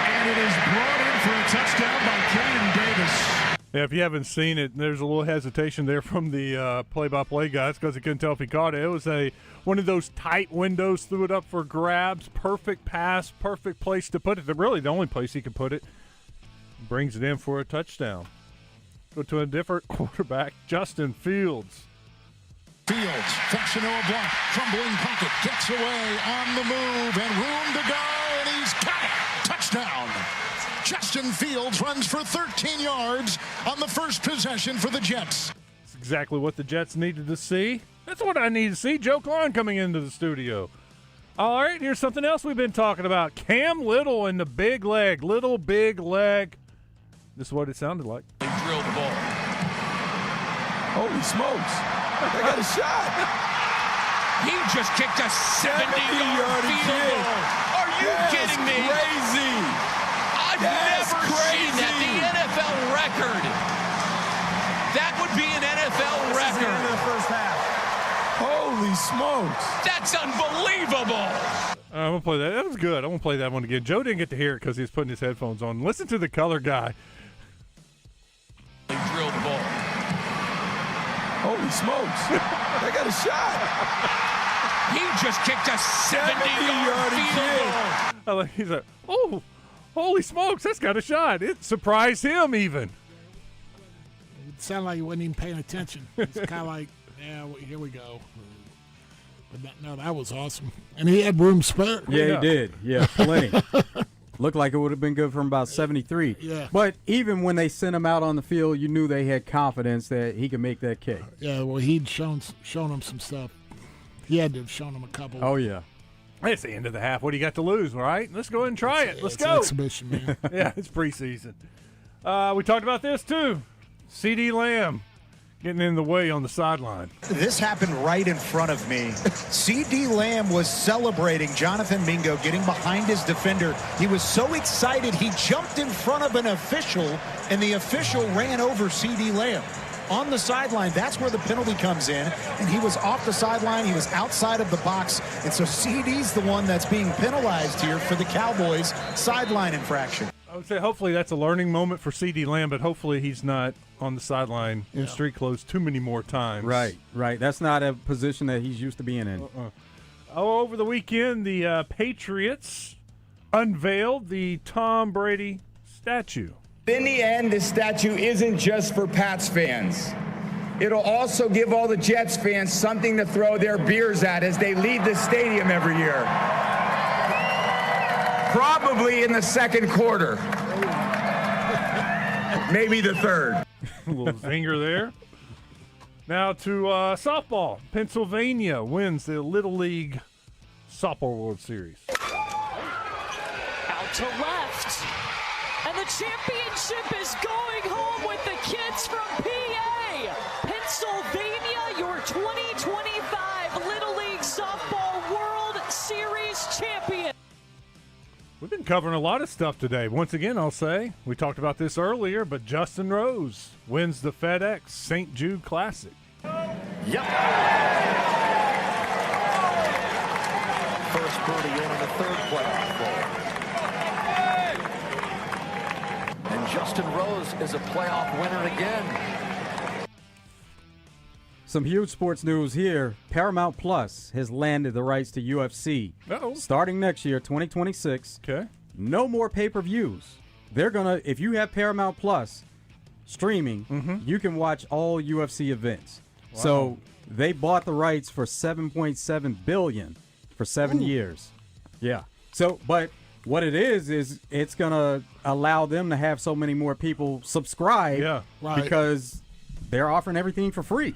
And it is brought in for a touchdown by Caden Davis. Yeah, if you haven't seen it, there's a little hesitation there from the play-by-play guys because he couldn't tell if he caught it. It was one of those tight windows, threw it up for grabs, perfect pass, perfect place to put it. Really the only place he could put it. Brings it in for a touchdown. Go to a different quarterback, Justin Fields. Fields, Fashionoa block, crumbling pocket, gets away on the move, and room to go, and he's got it. Touchdown. Justin Fields runs for 13 yards on the first possession for the Jets. That's exactly what the Jets needed to see. That's what I need to see. Joe Klein coming into the studio. All right, here's something else we've been talking about. Cam Little and the big leg. Little big leg. This is what it sounded like. They drilled the ball. Holy smokes. They got a shot. He just kicked a 70-yard field goal. Are you kidding me? Crazy. I've never seen that. The NFL record. That would be an NFL record. This is the end of the first half. Holy smokes. That's unbelievable. I'm going to play that. That was good. I'm going to play that one again. Joe didn't get to hear it because he was putting his headphones on. Listen to the color guy. They drilled the ball. Holy smokes. They got a shot. He just kicked a 70-yard field goal. He's like, oh, holy smokes, that's got a shot. It surprised him even. It sounded like he wasn't even paying attention. It's kind of like, yeah, well, here we go. But that was awesome. And he had room spare. Yeah, he did. Yeah, plenty. Looked like it would have been good from about 73. Yeah. But even when they sent him out on the field, you knew they had confidence that he could make that kick. Yeah, well, he'd shown him some stuff. He had to have shown him a couple. Oh, yeah. It's the end of the half. What do you got to lose, right? Let's go ahead and try it. Let's go. It's an exhibition, man. Yeah, it's preseason. We talked about this, too. CeeDee Lamb getting in the way on the sideline. This happened right in front of me. CeeDee Lamb was celebrating Jonathan Mingo getting behind his defender. He was so excited he jumped in front of an official, and the official ran over CeeDee Lamb. on the sideline. That's where the penalty comes in. And he was off the sideline. He was outside of the box. And so CD's the one that's being penalized here for the Cowboys sideline infraction. I would say hopefully that's a learning moment for CD Lamb, but hopefully he's not on the sideline in street clothes too many more times. Right. That's not a position that he's used to being in. Over the weekend, the Patriots unveiled the Tom Brady statue. In the end, this statue isn't just for Pats fans. It'll also give all the Jets fans something to throw their beers at as they leave the stadium every year. Probably in the second quarter. Maybe the third. A little zinger there. Now to softball. Pennsylvania wins the Little League Softball World Series. Out to left. And the championship is going home with the kids from PA. Pennsylvania, your 2025 Little League Softball World Series champion. We've been covering a lot of stuff today. Once again, I'll say, we talked about this earlier, but Justin Rose wins the FedEx St. Jude Classic. Yep. First birdie in the third playoff ball. And Justin Rose is a playoff winner again. Some huge sports news here. Paramount Plus has landed the rights to UFC. Starting next year, 2026. Okay. No more pay-per-views. They're going to, if you have Paramount Plus streaming, you can watch all UFC events. Wow. So they bought the rights for $7.7 billion for 7 years. Yeah. So, but what it is it's going to allow them to have so many more people subscribe because they're offering everything for free.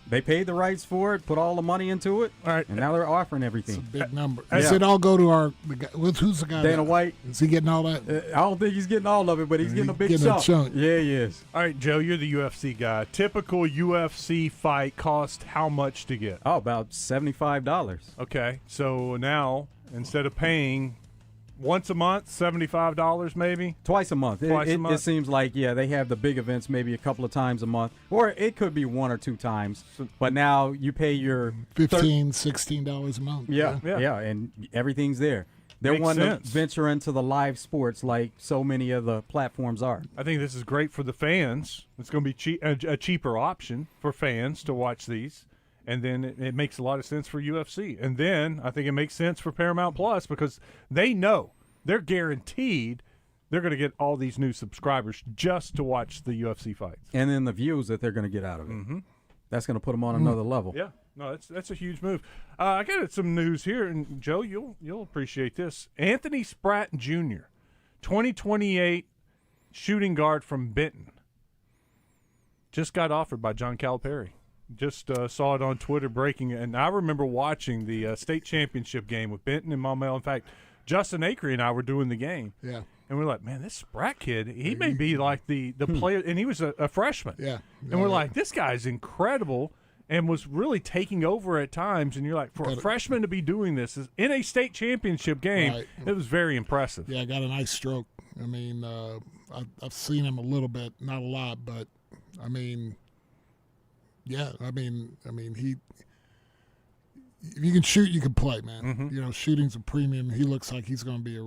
They paid the rights for it, put all the money into it, and now they're offering everything. It's a big number. Does it all go to who's the guy? Dana White. Is he getting all that? I don't think he's getting all of it, but he's getting a big chunk. Yeah, he is. All right, Joe, you're the UFC guy. Typical UFC fight cost how much to get? Oh, about $75. Okay, so now instead of paying once a month, $75 maybe? Twice a month. It seems like, they have the big events maybe a couple of times a month, or it could be one or two times. But now you pay your $15, $16 a month. Yeah, and everything's there. They're wanting to venture into the live sports like so many of the platforms are. I think this is great for the fans. It's going to be a cheaper option for fans to watch these. And then it makes a lot of sense for UFC. And then I think it makes sense for Paramount Plus because they know they're guaranteed they're going to get all these new subscribers just to watch the UFC fights. And then the views that they're going to get out of it. That's going to put them on another level. Yeah. No, that's a huge move. I got some news here, and Joe, you'll appreciate this. Anthony Spratt Jr., 2028 shooting guard from Benton, just got offered by John Calipari. Just saw it on Twitter breaking, and I remember watching the state championship game with Benton and Maumelle. In fact, Justin Acree and I were doing the game. Yeah. And we're like, man, this Spratt kid, he may be like the player, and he was a freshman. Yeah. And we're like, this guy's incredible and was really taking over at times. And you're like, for a freshman to be doing this in a state championship game, it was very impressive. Yeah, got a nice stroke. I mean, I've seen him a little bit, not a lot, but, I mean – yeah, I mean, he. If you can shoot, you can play, man. You know, shooting's a premium. He looks like he's going to be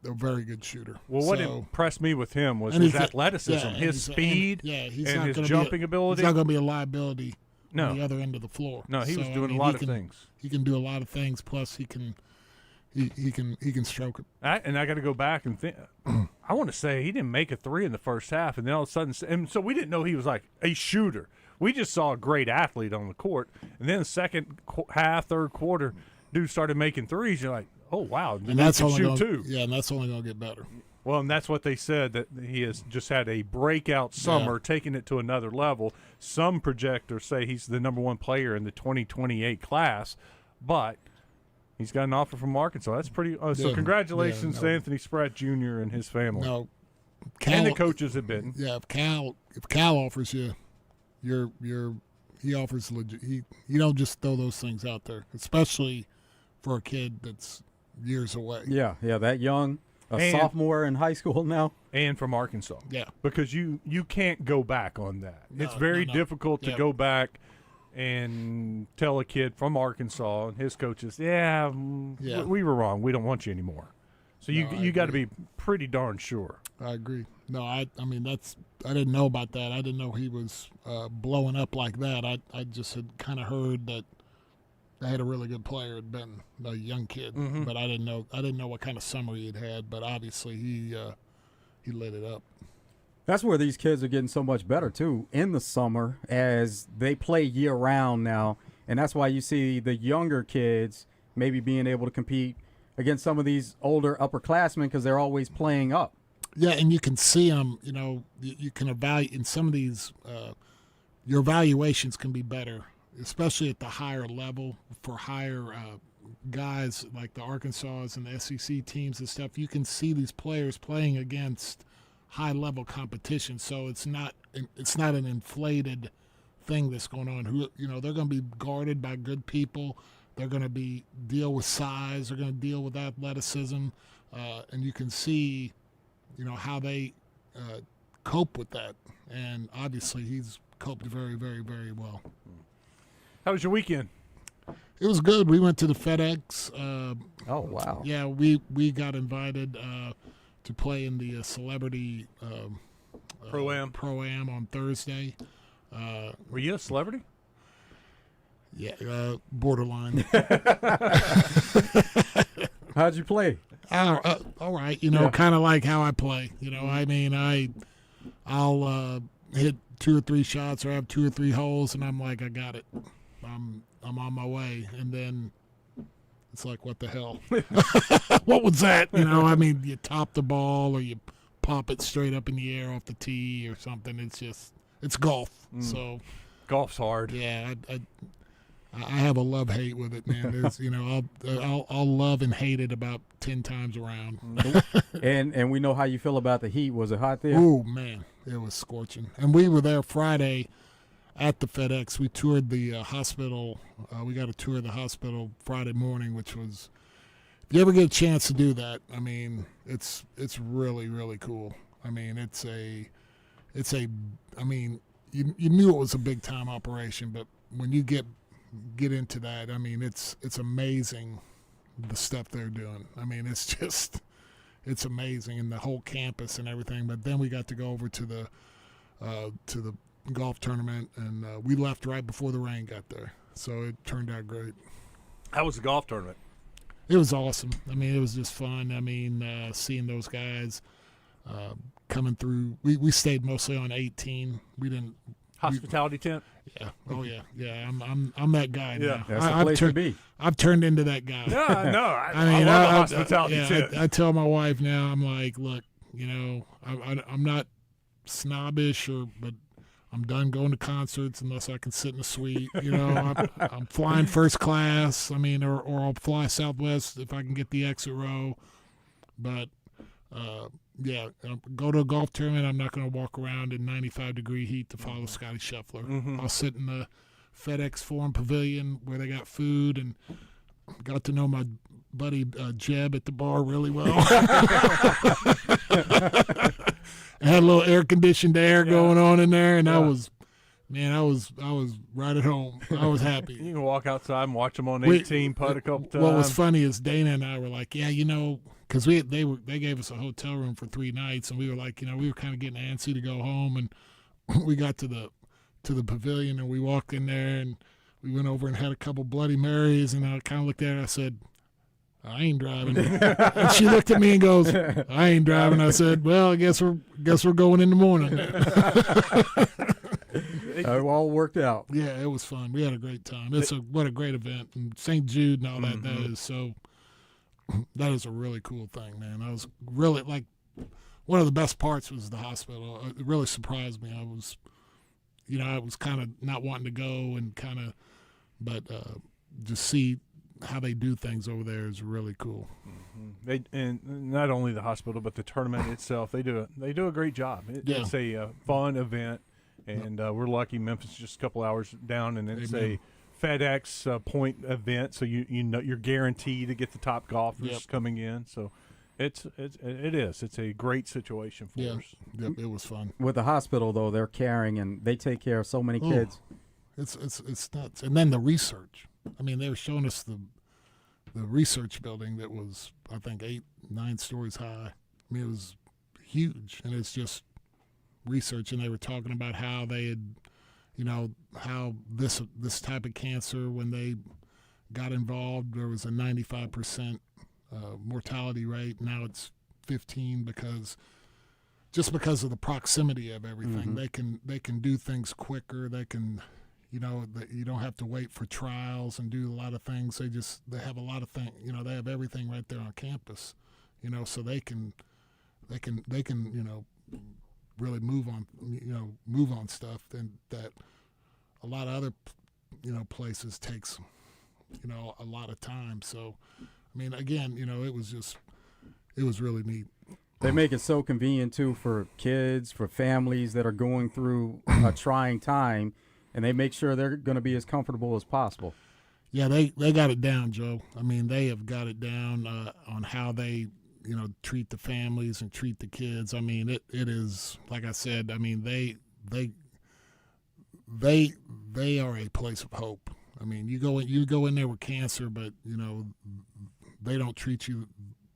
a very good shooter. Well, what impressed me with him was his athleticism, his speed, and his jumping ability. He's not going to be a liability on the other end of the floor. No, he was doing a lot of things. He can do a lot of things. Plus, he can stroke it. And I got to go back and think. I want to say he didn't make a three in the first half, and then all of a sudden, and so we didn't know he was like a shooter. We just saw a great athlete on the court, and then the second half, third quarter, dude started making threes. You're like, oh wow, and that's only going to get better. Well, and that's what they said, that he has just had a breakout summer, taking it to another level. Some projectors say he's the number one player in the 2028 class, but he's got an offer from Arkansas. That's pretty. So congratulations to Anthony Spratt Jr. and his family. No, and the coaches have been. Yeah, if Cal offers you, he offers legit. You don't just throw those things out there, especially for a kid that's years away. Yeah, that young, sophomore in high school now. And from Arkansas. Yeah. Because you can't go back on that. No, it's very no. difficult to Yep. go back and tell a kid from Arkansas and his coaches, we were wrong. We don't want you anymore. So you got to be pretty darn sure. I agree. No, I mean, I didn't know about that. I didn't know he was blowing up like that. I just had kind of heard that they had a really good player, had been a young kid, but I didn't know what kind of summer he had. But obviously he lit it up. That's where these kids are getting so much better too in the summer as they play year round now, and that's why you see the younger kids maybe being able to compete against some of these older upperclassmen because they're always playing up. Yeah, and you can see them. You know, you can evaluate in some of these. Your evaluations can be better, especially at the higher level for higher guys like the Arkansas and the SEC teams and stuff. You can see these players playing against high-level competition, so it's not an inflated thing that's going on. They're going to be guarded by good people. They're going to deal with size. They're going to deal with athleticism, and you can see, how they cope with that. And obviously, he's coped very, very, very well. How was your weekend? It was good. We went to the FedEx. Oh wow! Yeah, we got invited to play in the celebrity Pro-Am on Thursday. Were you a celebrity? Yeah, borderline. How'd you play? All right, kind of like how I play. I mean, I'll hit 2 or 3 shots or have 2 or 3 holes, and I'm like, I got it. I'm on my way, and then it's like, what the hell? What was that? I mean, you top the ball or you pop it straight up in the air off the tee or something. It's golf. So golf's hard. Yeah, I have a love-hate with it, man. I'll love and hate it about 10 times around. And we know how you feel about the heat. Was it hot there? Oh man, it was scorching. And we were there Friday at the FedEx. We toured the hospital. We got a tour of the hospital Friday morning, which was, if you ever get a chance to do that, I mean, it's really, really cool. I mean, I mean, you knew it was a big time operation, but when you get into that, I mean, it's amazing the stuff they're doing. I mean, it's amazing, and the whole campus and everything. But then we got to go over to the golf tournament, and we left right before the rain got there, so it turned out great. How was the golf tournament? It was awesome. I mean, it was just fun. I mean, seeing those guys coming through. We stayed mostly on 18. We didn't hospitality tent. Yeah. Oh yeah. Yeah. I'm that guy now. That's the place to be. I've turned into that guy. Yeah. No. I mean, I love the hospitality tent. I tell my wife now. I'm like, look, I'm not snobbish but I'm done going to concerts unless I can sit in a suite. I'm flying first class. I mean, or I'll fly Southwest if I can get the exit row. But go to a golf tournament. I'm not going to walk around in 95-degree heat to follow Scotty Scheffler. Mm-hmm. I'll sit in the FedEx Forum Pavilion where they got food, and got to know my buddy Jeb at the bar really well. I had a little air-conditioned air going on in there, and I was right at home. I was happy. You can walk outside and watch them on 18, putt a couple times. What was funny is Dana and I were like, because they gave us a hotel room for 3 nights, and we were like, we were kind of getting antsy to go home, and we got to the pavilion, and we walked in there, and we went over and had a couple Bloody Marys, and I kind of looked at her, and I said, I ain't driving. And she looked at me and goes, I ain't driving. I said, well, I guess we're going in the morning. It all worked out. Yeah, it was fun. We had a great time. What a great event. And St. Jude and all that, that is a really cool thing, man. I was really, like, one of the best parts was the hospital. It really surprised me. I was kind of not wanting to go but just see how they do things over there is really cool. Mm-hmm. And not only the hospital, but the tournament itself. They do a great job. It's a fun event, and we're lucky. Memphis is just a couple hours down, and it's a FedEx point event, so you're guaranteed to get the top golfers coming in. So It is. It's a great situation for us. Yep, it was fun. With the hospital, though, they're caring and they take care of so many kids. It's nuts. And then the research. I mean, they were showing us the research building that was, I think, 8-9 stories high. I mean, it was huge, and it's just research. And they were talking about how they had, how this type of cancer, when they got involved, there was a 95% mortality rate. Now it's 15 because of the proximity of everything. Mm-hmm. They can do things quicker. They can, you don't have to wait for trials and do a lot of things. They have a lot of things. They have everything right there on campus. So they can really move on stuff, and that a lot of other places takes a lot of time. So I mean, again, it was really neat. They make it so convenient too for kids, for families that are going through a trying time, and they make sure they're going to be as comfortable as possible. Yeah, they got it down, Joe. I mean, they have got it down on how they treat the families and treat the kids. I mean, it is, like I said, I mean, they are a place of hope. I mean, you go in there with cancer, but they don't treat you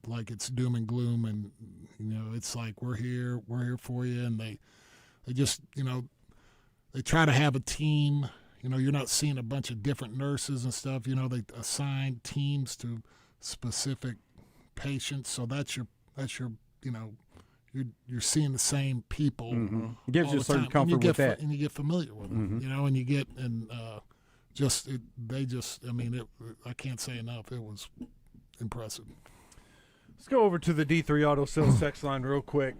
like it's doom and gloom, and it's like we're here for you, and they just they try to have a team. You're not seeing a bunch of different nurses and stuff. They assign teams to specific patients, so that's your you're seeing the same people. Mm-hmm. It gives you a certain time. comfort with that, and you get familiar with them. Mm-hmm. And you get I can't say enough. It was impressive. Let's go over to the D3 Auto Sales text line real quick.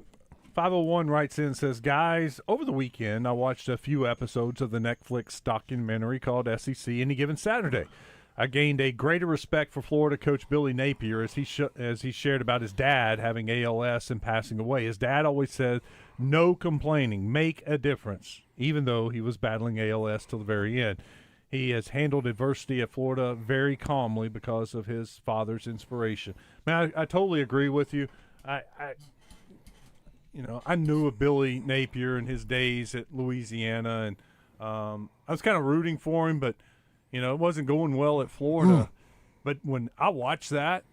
501 writes in, says, guys, over the weekend I watched a few episodes of the Netflix documentary called SEC Any Given Saturday. I gained a greater respect for Florida coach Billy Napier as he shared about his dad having ALS and passing away. His dad always said, no complaining, make a difference, even though he was battling ALS till the very end. He has handled adversity at Florida very calmly because of his father's inspiration. Man, I totally agree with you. I knew of Billy Napier in his days at Louisiana, and I was kind of rooting for him, but it wasn't going well at Florida. But when I watched that,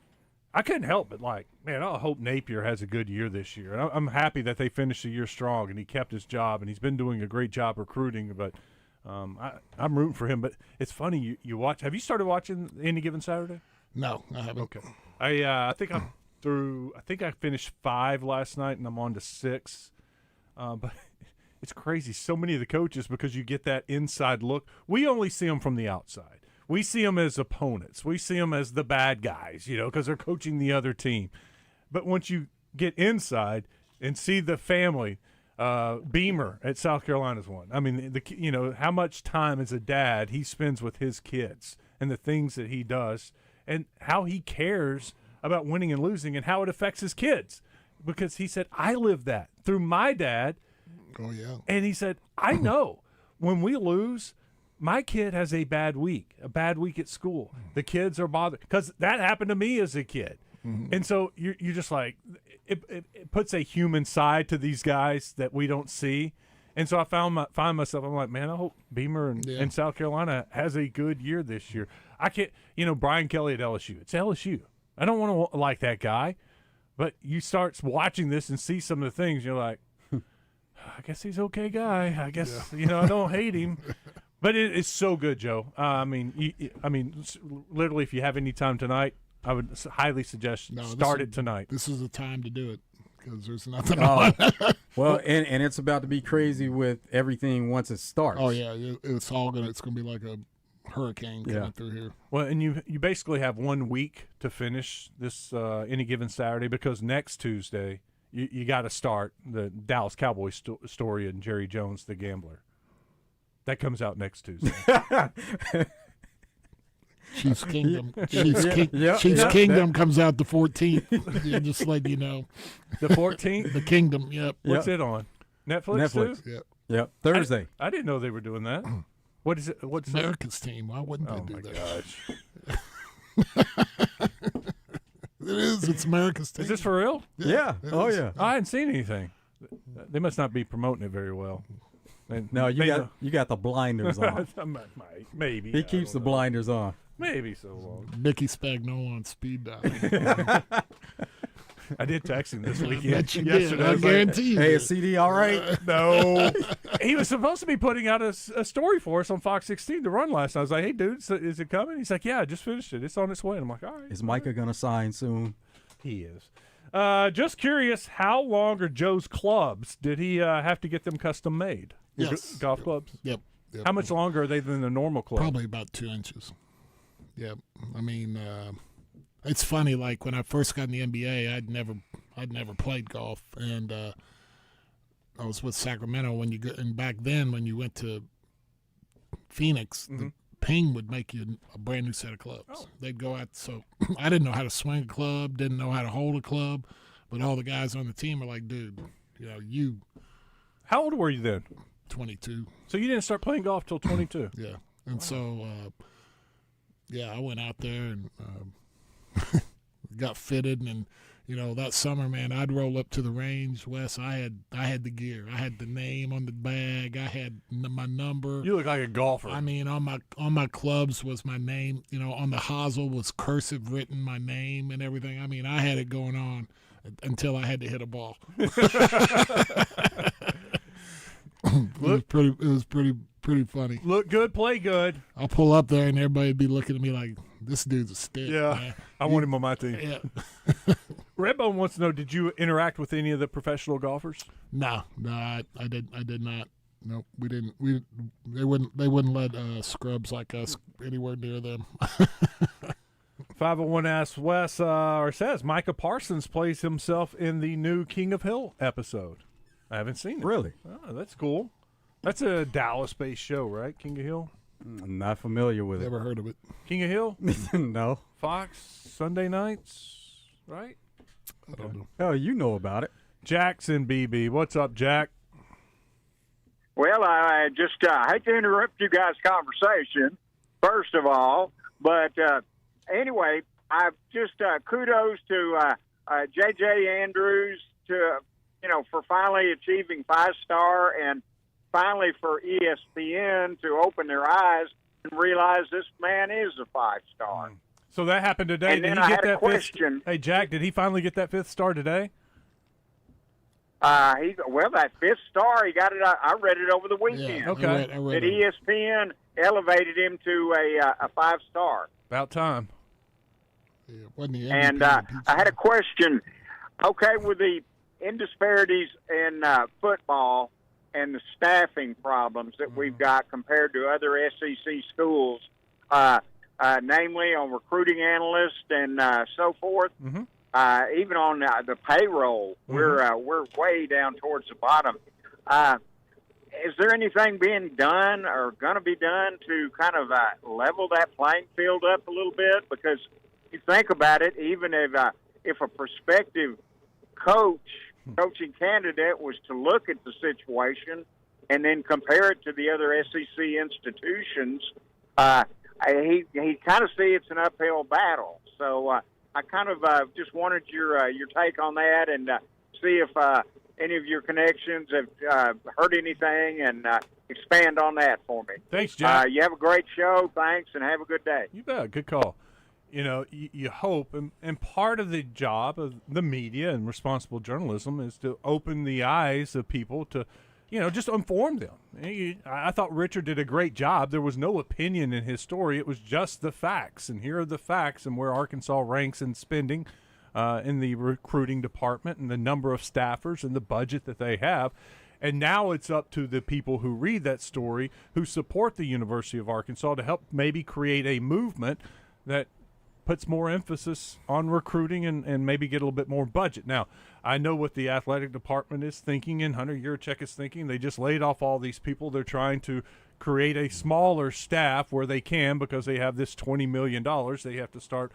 I couldn't help but man, I hope Napier has a good year this year. And I'm happy that they finished the year strong and he kept his job, and he's been doing a great job recruiting. But I'm rooting for him. But it's funny, you watch. Have you started watching Any Given Saturday? No, I haven't. Okay. I think I'm through. I think I finished 5 last night, and I'm on to 6. But it's crazy. So many of the coaches, because you get that inside look. We only see them from the outside. We see them as opponents. We see them as the bad guys, because they're coaching the other team. But once you get inside and see the family, Beamer at South Carolina's one. I mean, how much time as a dad he spends with his kids and the things that he does and how he cares about winning and losing and how it affects his kids. Because he said, I lived that through my dad. Oh, yeah. And he said, I know when we lose, my kid has a bad week at school. The kids are bothered because that happened to me as a kid. Mm-hmm. And so you're just like, it puts a human side to these guys that we don't see. And so I find myself, I'm like, man, I hope Beamer and South Carolina has a good year this year. I can't, Brian Kelly at LSU. It's LSU. I don't want to like that guy. But you start watching this and see some of the things, you're like, I guess he's an okay guy. I guess, I don't hate him. But it's so good, Joe. Literally, if you have any time tonight, I would highly suggest start it tonight. This is the time to do it because there's nothing on. Well, and it's about to be crazy with everything once it starts. Oh, yeah. It's going to be like a hurricane coming through here. Well, and you basically have 1 week to finish this Any Given Saturday because next Tuesday you got to start the Dallas Cowboys story and Jerry Jones, the gambler. That comes out next Tuesday. Chiefs Kingdom. Chiefs Kingdom comes out the 14th. Just let you know. The 14th? The Kingdom, yep. What's it on? Netflix too? Yep. Thursday. I didn't know they were doing that. What is it? What's America's team? Why wouldn't they do that? Oh, my gosh. is. It's America's team. Is this for real? Yeah. Oh, yeah. I hadn't seen anything. They must not be promoting it very well. No, you got the blinders on. Maybe. He keeps the blinders on. Maybe so long. Nicky Spagnuolo on speed dial. I did text him this weekend. Yesterday. I guarantee you. Hey, is CD all right? No. He was supposed to be putting out a story for us on Fox 16 to run last night. I was like, hey, dude, is it coming? He's like, yeah, I just finished it. It's on its way. And I'm like, all right. Is Micah going to sign soon? He is. Just curious, how long are Joe's clubs? Did he have to get them custom made? Yes. Golf clubs? Yep. How much longer are they than the normal club? Probably about 2 inches. Yep. I mean, it's funny. Like when I first got in the NBA, I'd never played golf, and I was with Sacramento when you go, and back then when you went to Phoenix, the Ping would make you a brand new set of clubs. Oh. They'd go out. So I didn't know how to swing a club, didn't know how to hold a club, but all the guys on the team were like, dude, you. How old were you then? 22. So you didn't start playing golf till 22? Yeah. And so, I went out there and got fitted, and that summer, man, I'd roll up to the range, Wes. I had the gear, I had the name on the bag, I had my number. You look like a golfer. I mean, on my clubs was my name. On the hosel was cursive written my name and everything. I mean, I had it going on until I had to hit a ball. It was pretty funny. Look good, play good. I'll pull up there and everybody'd be looking at me like, this dude's a stick. Yeah, man. I want him on my team. Yeah. Redbone wants to know: did you interact with any of the professional golfers? No, I did not. No, we didn't. They wouldn't let scrubs like us anywhere near them. 501 asks Wes or says Micah Parsons plays himself in the new King of Hill episode. I haven't seen it. Really? Oh, that's cool. That's a Dallas-based show, right? King of Hill? I'm not familiar with Never heard of it. King of Hill? No. Fox, Sunday nights, right? I don't know. Oh, you know about it. Jackson BB. What's up, Jack? Well, I just hate to interrupt you guys' conversation, first of all. But anyway, I've just kudos to J.J. Andrews for finally achieving 5-star, and finally for ESPN to open their eyes and realize this man is a 5-star. So that happened today. And then I had a question. Hey, Jack, did he finally get that 5th star today? That 5th star, he got it. I read it over the weekend. Yeah, okay. I read that ESPN elevated him to a 5-star. About time. Yeah, wasn't he? And I had a question. Okay, with the indisparities in football and the staffing problems that we've got compared to other SEC schools, namely on recruiting analysts and so forth, even on the payroll, we're way down towards the bottom. Is there anything being done or going to be done to kind of level that playing field up a little bit? Because you think about it, even if a prospective coaching candidate was to look at the situation and then compare it to the other SEC institutions, he kind of see it's an uphill battle. So I kind of just wanted your take on that, and see if any of your connections have heard anything, and expand on that for me. Thanks, Jack. You have a great show. Thanks, and have a good day. You bet. Good call. You hope, and part of the job of the media and responsible journalism is to open the eyes of people to, just inform them. I thought Richard did a great job. There was no opinion in his story. It was just the facts, and here are the facts and where Arkansas ranks in spending in the recruiting department and the number of staffers and the budget that they have. And now it's up to the people who read that story, who support the University of Arkansas, to help maybe create a movement that puts more emphasis on recruiting and maybe get a little bit more budget. Now, I know what the athletic department is thinking and Hunter Yurachek is thinking. They just laid off all these people. They're trying to create a smaller staff where they can, because they have this $20 million they have to start,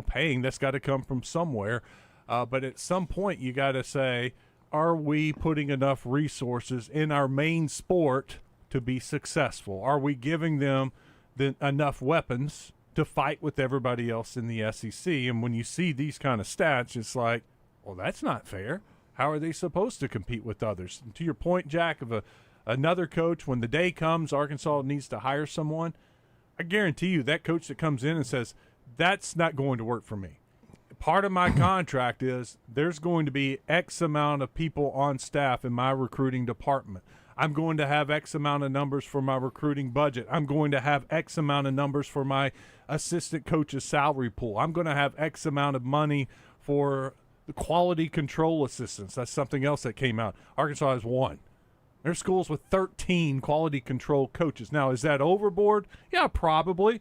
paying. That's got to come from somewhere. But at some point, you got to say, are we putting enough resources in our main sport to be successful? Are we giving them enough weapons to fight with everybody else in the SEC. And when you see these kind of stats, it's like, well, that's not fair. How are they supposed to compete with others? And to your point, Jack, of another coach, when the day comes, Arkansas needs to hire someone, I guarantee you that coach that comes in and says, that's not going to work for me. Part of my contract is there's going to be X amount of people on staff in my recruiting department. I'm going to have X amount of numbers for my recruiting budget. I'm going to have X amount of numbers for my assistant coach's salary pool. I'm going to have X amount of money for the quality control assistants. That's something else that came out. Arkansas has 1. There's schools with 13 quality control coaches. Now, is that overboard? Yeah, probably.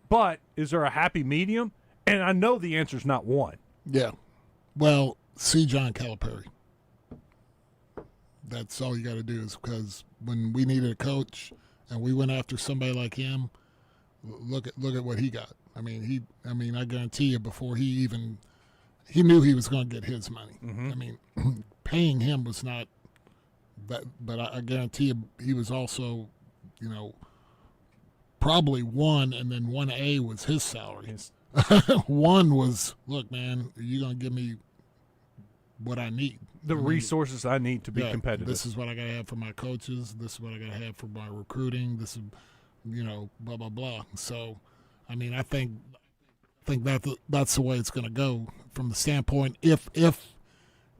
But is there a happy medium? And I know the answer is not 1. Yeah. Well, see John Calipari. That's all you got to do, is because when we needed a coach and we went after somebody like him, look at what he got. I mean, I guarantee you, before he knew he was going to get his money. Mm-hmm. I mean, paying him was not that, but I guarantee you he was also, probably 1, and then 1A was his salary. Yes. 1 was, look, man, you're going to give me what I need. The resources I need to be competitive. This is what I got to have for my coaches. This is what I got to have for my recruiting. This is, blah, blah, blah. So, I mean, I think that's the way it's going to go from the standpoint if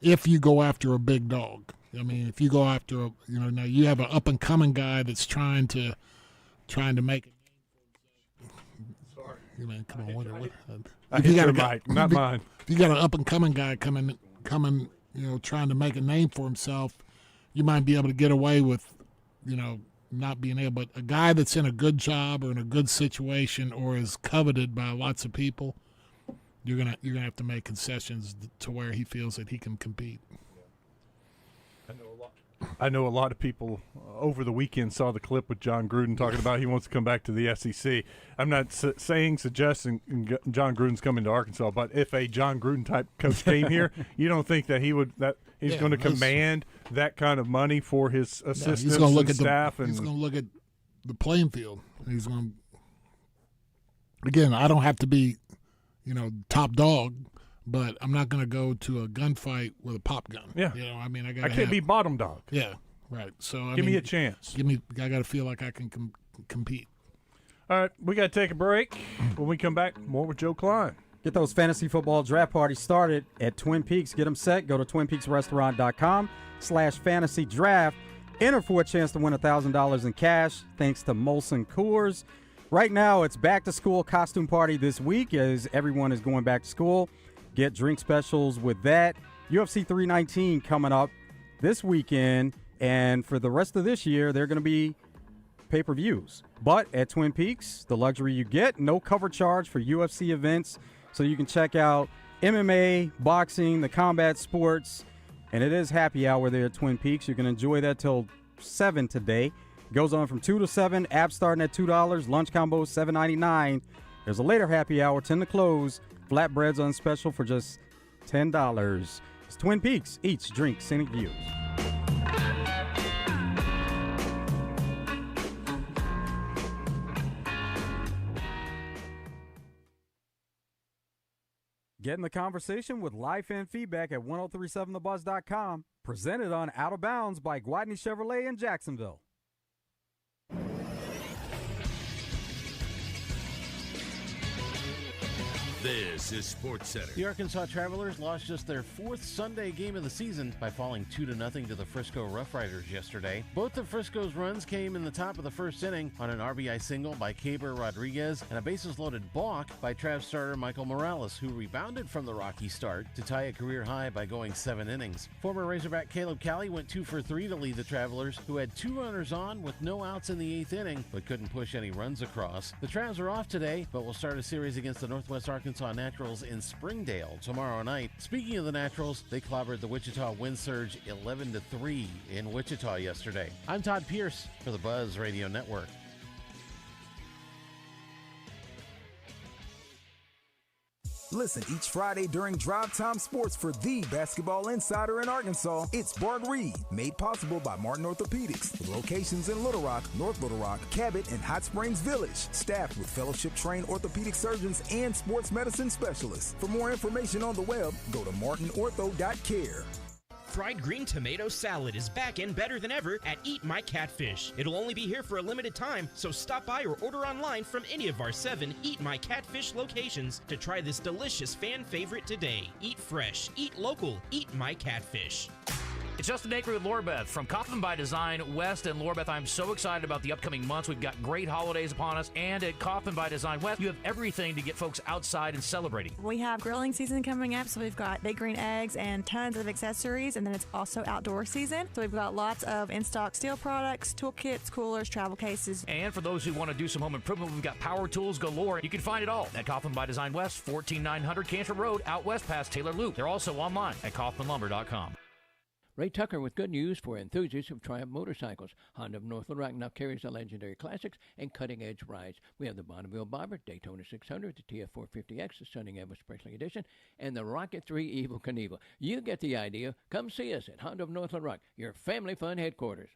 you go after a big dog. I mean, if you go after now you have an up and coming guy that's trying to make it. Sorry, come on, what? If you got a mic, not mine. If you got an up and coming guy coming, trying to make a name for himself, you might be able to get away with, not being able. But a guy that's in a good job or in a good situation or is coveted by lots of people, you're gonna have to make concessions to where he feels that he can compete. I know a lot of people over the weekend saw the clip with John Gruden talking about he wants to come back to the SEC. I'm not suggesting John Gruden's coming to Arkansas, but if a John Gruden type coach came here, you don't think that he's going to command that kind of money for his assistants he's gonna look and at staff? He's going to look at the playing field. He's going to, again, I don't have to be, top dog, but I'm not going to go to a gunfight with a pop gun. Yeah. I can't be bottom dog. Yeah, right. So give me a chance. I got to feel like I can compete. All right, we got to take a break. When we come back, more with Joe Klein. Get those fantasy football draft parties started at Twin Peaks. Get them set. Go to twinpeaksrestaurant.com/fantasy draft. Enter for a chance to win $1,000 in cash thanks to Molson Coors. Right now, it's back to school costume party this week as everyone is going back to school. Get drink specials with that. UFC 319 coming up this weekend, and for the rest of this year, they're going to be pay-per-views. But at Twin Peaks, the luxury you get, no cover charge for UFC events, so you can check out MMA, boxing, the combat sports, and it is happy hour there at Twin Peaks. You can enjoy that till 7 today. Goes on from 2 to 7, apps starting at $2, lunch combos $7.99. There's a later happy hour, 10 to close. Flatbreads on special for just $10. It's Twin Peaks. Eats, drink, scenic views. Get in the conversation with live fan feedback at 1037thebuzz.com. Presented on Out of Bounds by Gwatney Chevrolet in Jacksonville. This is Sports Center. The Arkansas Travelers lost just their 4th Sunday game of the season by falling 2-0 to the Frisco Rough Riders yesterday. Both of Frisco's runs came in the top of the first inning on an RBI single by Caber Rodriguez and a bases-loaded balk by Trav starter Michael Morales, who rebounded from the rocky start to tie a career high by going 7 innings. Former Razorback Caleb Cali went 2 for 3 to lead the Travelers, who had 2 runners on with no outs in the 8th inning, but couldn't push any runs across. The Travs are off today, but will start a series against the Northwest Arkansas Naturals in Springdale tomorrow night. Speaking of the Naturals, they clobbered the Wichita Wind Surge 11-3 in Wichita yesterday. I'm Todd Pierce for the Buzz Radio Network. Listen each Friday during Drive Time Sports for the basketball insider in Arkansas. It's Bart Reed, made possible by Martin Orthopedics, with locations in Little Rock, North Little Rock, Cabot, and Hot Springs Village. Staffed with fellowship-trained orthopedic surgeons and sports medicine specialists. For more information on the web, go to martinortho.care. Fried green tomato salad is back and better than ever at Eat My Catfish. It'll only be here for a limited time, so stop by or order online from any of our 7 Eat My Catfish locations to try this delicious fan favorite today. Eat fresh, eat local, Eat My Catfish. It's Justin Aker with Laura Beth from Kaufman by Design West. And Laura Beth, I'm so excited about the upcoming months. We've got great holidays upon us. And at Kaufman by Design West, you have everything to get folks outside and celebrating. We have grilling season coming up, so we've got big green eggs and tons of accessories. And then it's also outdoor season. So we've got lots of in-stock steel products, toolkits, coolers, travel cases. And for those who want to do some home improvement, we've got power tools galore. You can find it all at Kaufman by Design West, 14900 Cantor Road, out west past Taylor Loop. They're also online at kaufmanlumber.com. Ray Tucker with good news for enthusiasts of Triumph motorcycles. Honda of North Little Rock now carries the legendary classics and cutting-edge rides. We have the Bonneville Bobber, Daytona 600, the TF450X, the Stunning Ever Special Edition, and the Rocket 3 Evel Knievel. You get the idea. Come see us at Honda of North Little Rock, your family fun headquarters.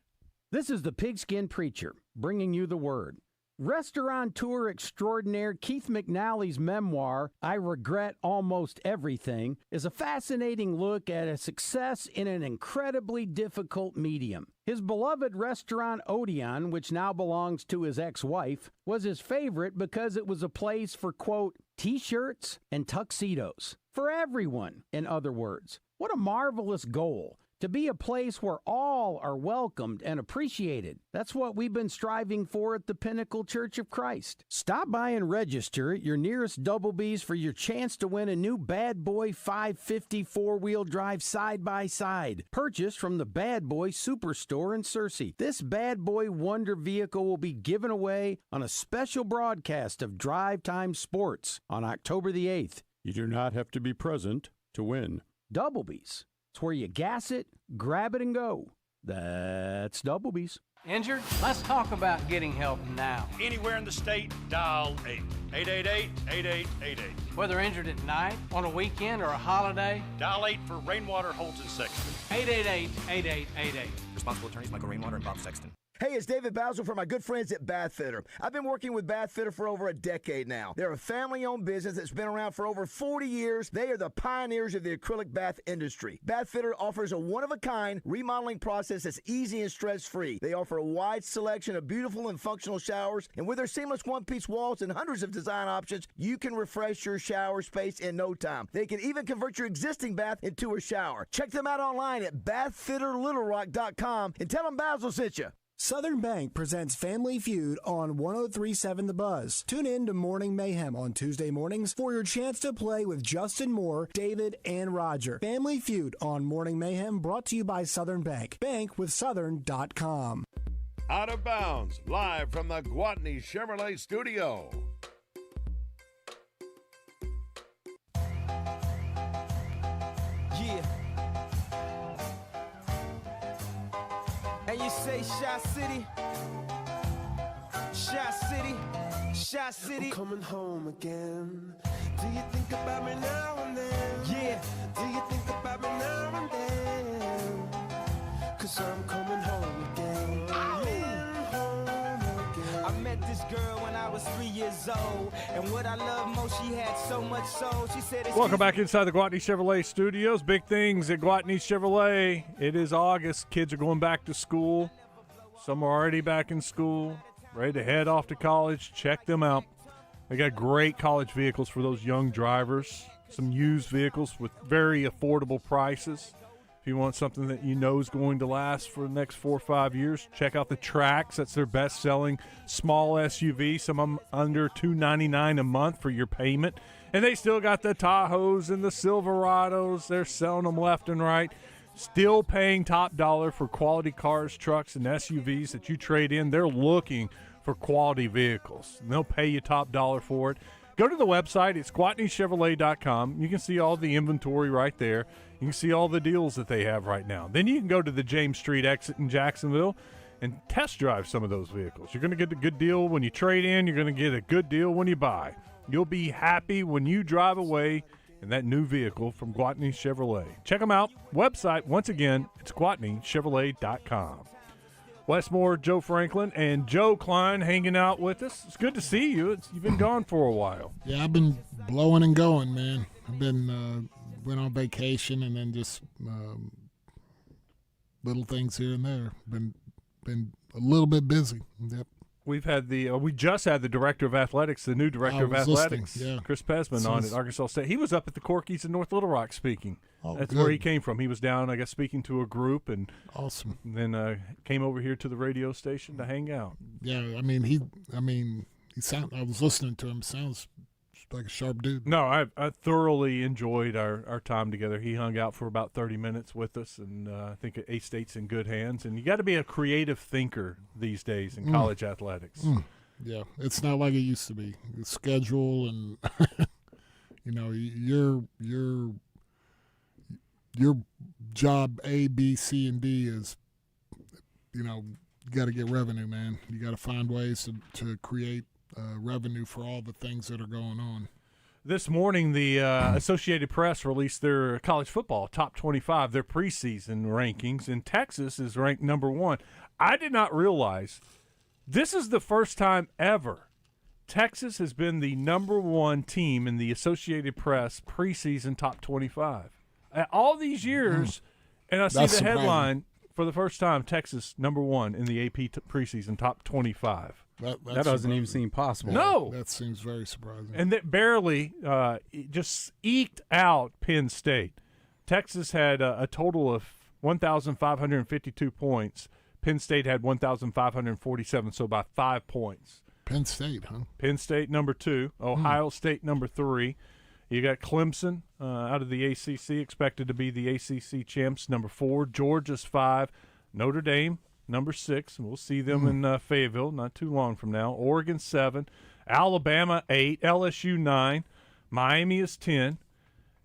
This is the Pigskin Preacher, bringing you the word. Restaurateur extraordinaire Keith McNally's memoir, I Regret Almost Everything, is a fascinating look at a success in an incredibly difficult medium. His beloved restaurant Odeon, which now belongs to his ex-wife, was his favorite because it was a place for, quote, T-shirts and tuxedos. For everyone, in other words. What a marvelous goal. To be a place where all are welcomed and appreciated. That's what we've been striving for at the Pinnacle Church of Christ. Stop by and register at your nearest Doublebee's for your chance to win a new Bad Boy 550 four-wheel drive side-by-side, purchased from the Bad Boy Superstore in Searcy. This Bad Boy Wonder vehicle will be given away on a special broadcast of Drive Time Sports on October the 8th. You do not have to be present to win. Doublebee's. It's where you gas it, grab it, and go. That's Doublebee's. Injured? Let's talk about getting help now. Anywhere in the state, dial 888-8888. Whether injured at night, on a weekend, or a holiday, dial 8 for Rainwater, Holtz, and Sexton. 888-8888. Responsible attorneys Michael Rainwater and Bob Sexton. Hey, it's David Basil from my good friends at Bath Fitter. I've been working with Bath Fitter for over a decade now. They're a family-owned business that's been around for over 40 years. They are the pioneers of the acrylic bath industry. Bath Fitter offers a one-of-a-kind remodeling process that's easy and stress-free. They offer a wide selection of beautiful and functional showers, and with their seamless one-piece walls and hundreds of design options, you can refresh your shower space in no time. They can even convert your existing bath into a shower. Check them out online at bathfitterlittlerock.com and tell them Basil sent you. Southern Bank presents Family Feud on 103.7 The Buzz. Tune in to Morning Mayhem on Tuesday mornings for your chance to play with Justin Moore, David, and Roger. Family Feud on Morning Mayhem brought to you by Southern Bank. Bankwithsouthern.com. Out of Bounds, live from the Gwatney Chevrolet studio. Yeah. And you say Shy City, Shy City, Shy City. I'm coming home again. Do you think about me now and then? Yeah. Do you think about me now and then? 'Cause I'm coming home again. I met this girl when I was 3 years old, and what I love most, she had so much soul. She said, welcome back inside the Gwatney Chevrolet studios. Big things at Gwatney Chevrolet. It is August. Kids are going back to school. Some are already back in school, ready to head off to college. Check them out. They got great college vehicles for those young drivers. Some used vehicles with very affordable prices. If you want something that you know is going to last for the next 4 or 5 years, check out the Trax. That's their best-selling small SUV, some of them under $299 a month for your payment. And they still got the Tahoes and the Silverados. They're selling them left and right. Still paying top dollar for quality cars, trucks, and SUVs that you trade in. They're looking for quality vehicles, and they'll pay you top dollar for it. Go to the website. It's GwatneyChevrolet.com. You can see all the inventory right there. You can see all the deals that they have right now. Then you can go to the James Street exit in Jacksonville and test drive some of those vehicles. You're going to get a good deal when you trade in. You're going to get a good deal when you buy. You'll be happy when you drive away in that new vehicle from Gwatney Chevrolet. Check them out. Website, once again, it's GwatneyChevrolet.com. Westmore, Joe Franklin, and Joe Klein hanging out with us. It's good to see you. You've been gone for a while. Yeah, I've been blowing and going, man. I've been went on vacation and then just little things here and there. Been a little bit busy. Yep. We've had we just had the director of athletics, the new director of athletics, Chris Pesman, on at Arkansas State. He was up at the Corkies in North Little Rock speaking. That's where he came from. He was down, I guess, speaking to a group, and awesome. Then came over here to the radio station to hang out. Yeah, I was listening to him. Sounds like a sharp dude. No, I thoroughly enjoyed our time together. He hung out for about 30 minutes with us, and I think A-State's in good hands. And you got to be a creative thinker these days in college athletics. Yeah, it's not like it used to be. The schedule and your job A, B, C, and D is you got to get revenue, man. You got to find ways to create revenue for all the things that are going on. This morning, the Associated Press released their college football top 25, their preseason rankings, and Texas is ranked number 1. I did not realize this is the first time ever Texas has been the number 1 team in the Associated Press preseason top 25. All these years, and I see the headline for the first time, Texas number 1 in the AP preseason top 25. That doesn't even seem possible. No. That seems very surprising. And that barely just eked out Penn State. Texas had a total of 1,552 points. Penn State had 1,547, so by 5 points. Penn State, huh? Penn State number 2. Ohio State number 3. You got Clemson out of the ACC, expected to be the ACC champs, number 4. Georgia's 5. Notre Dame, number 6. We'll see them in Fayetteville not too long from now. Oregon 7, Alabama 8, LSU 9, Miami is 10,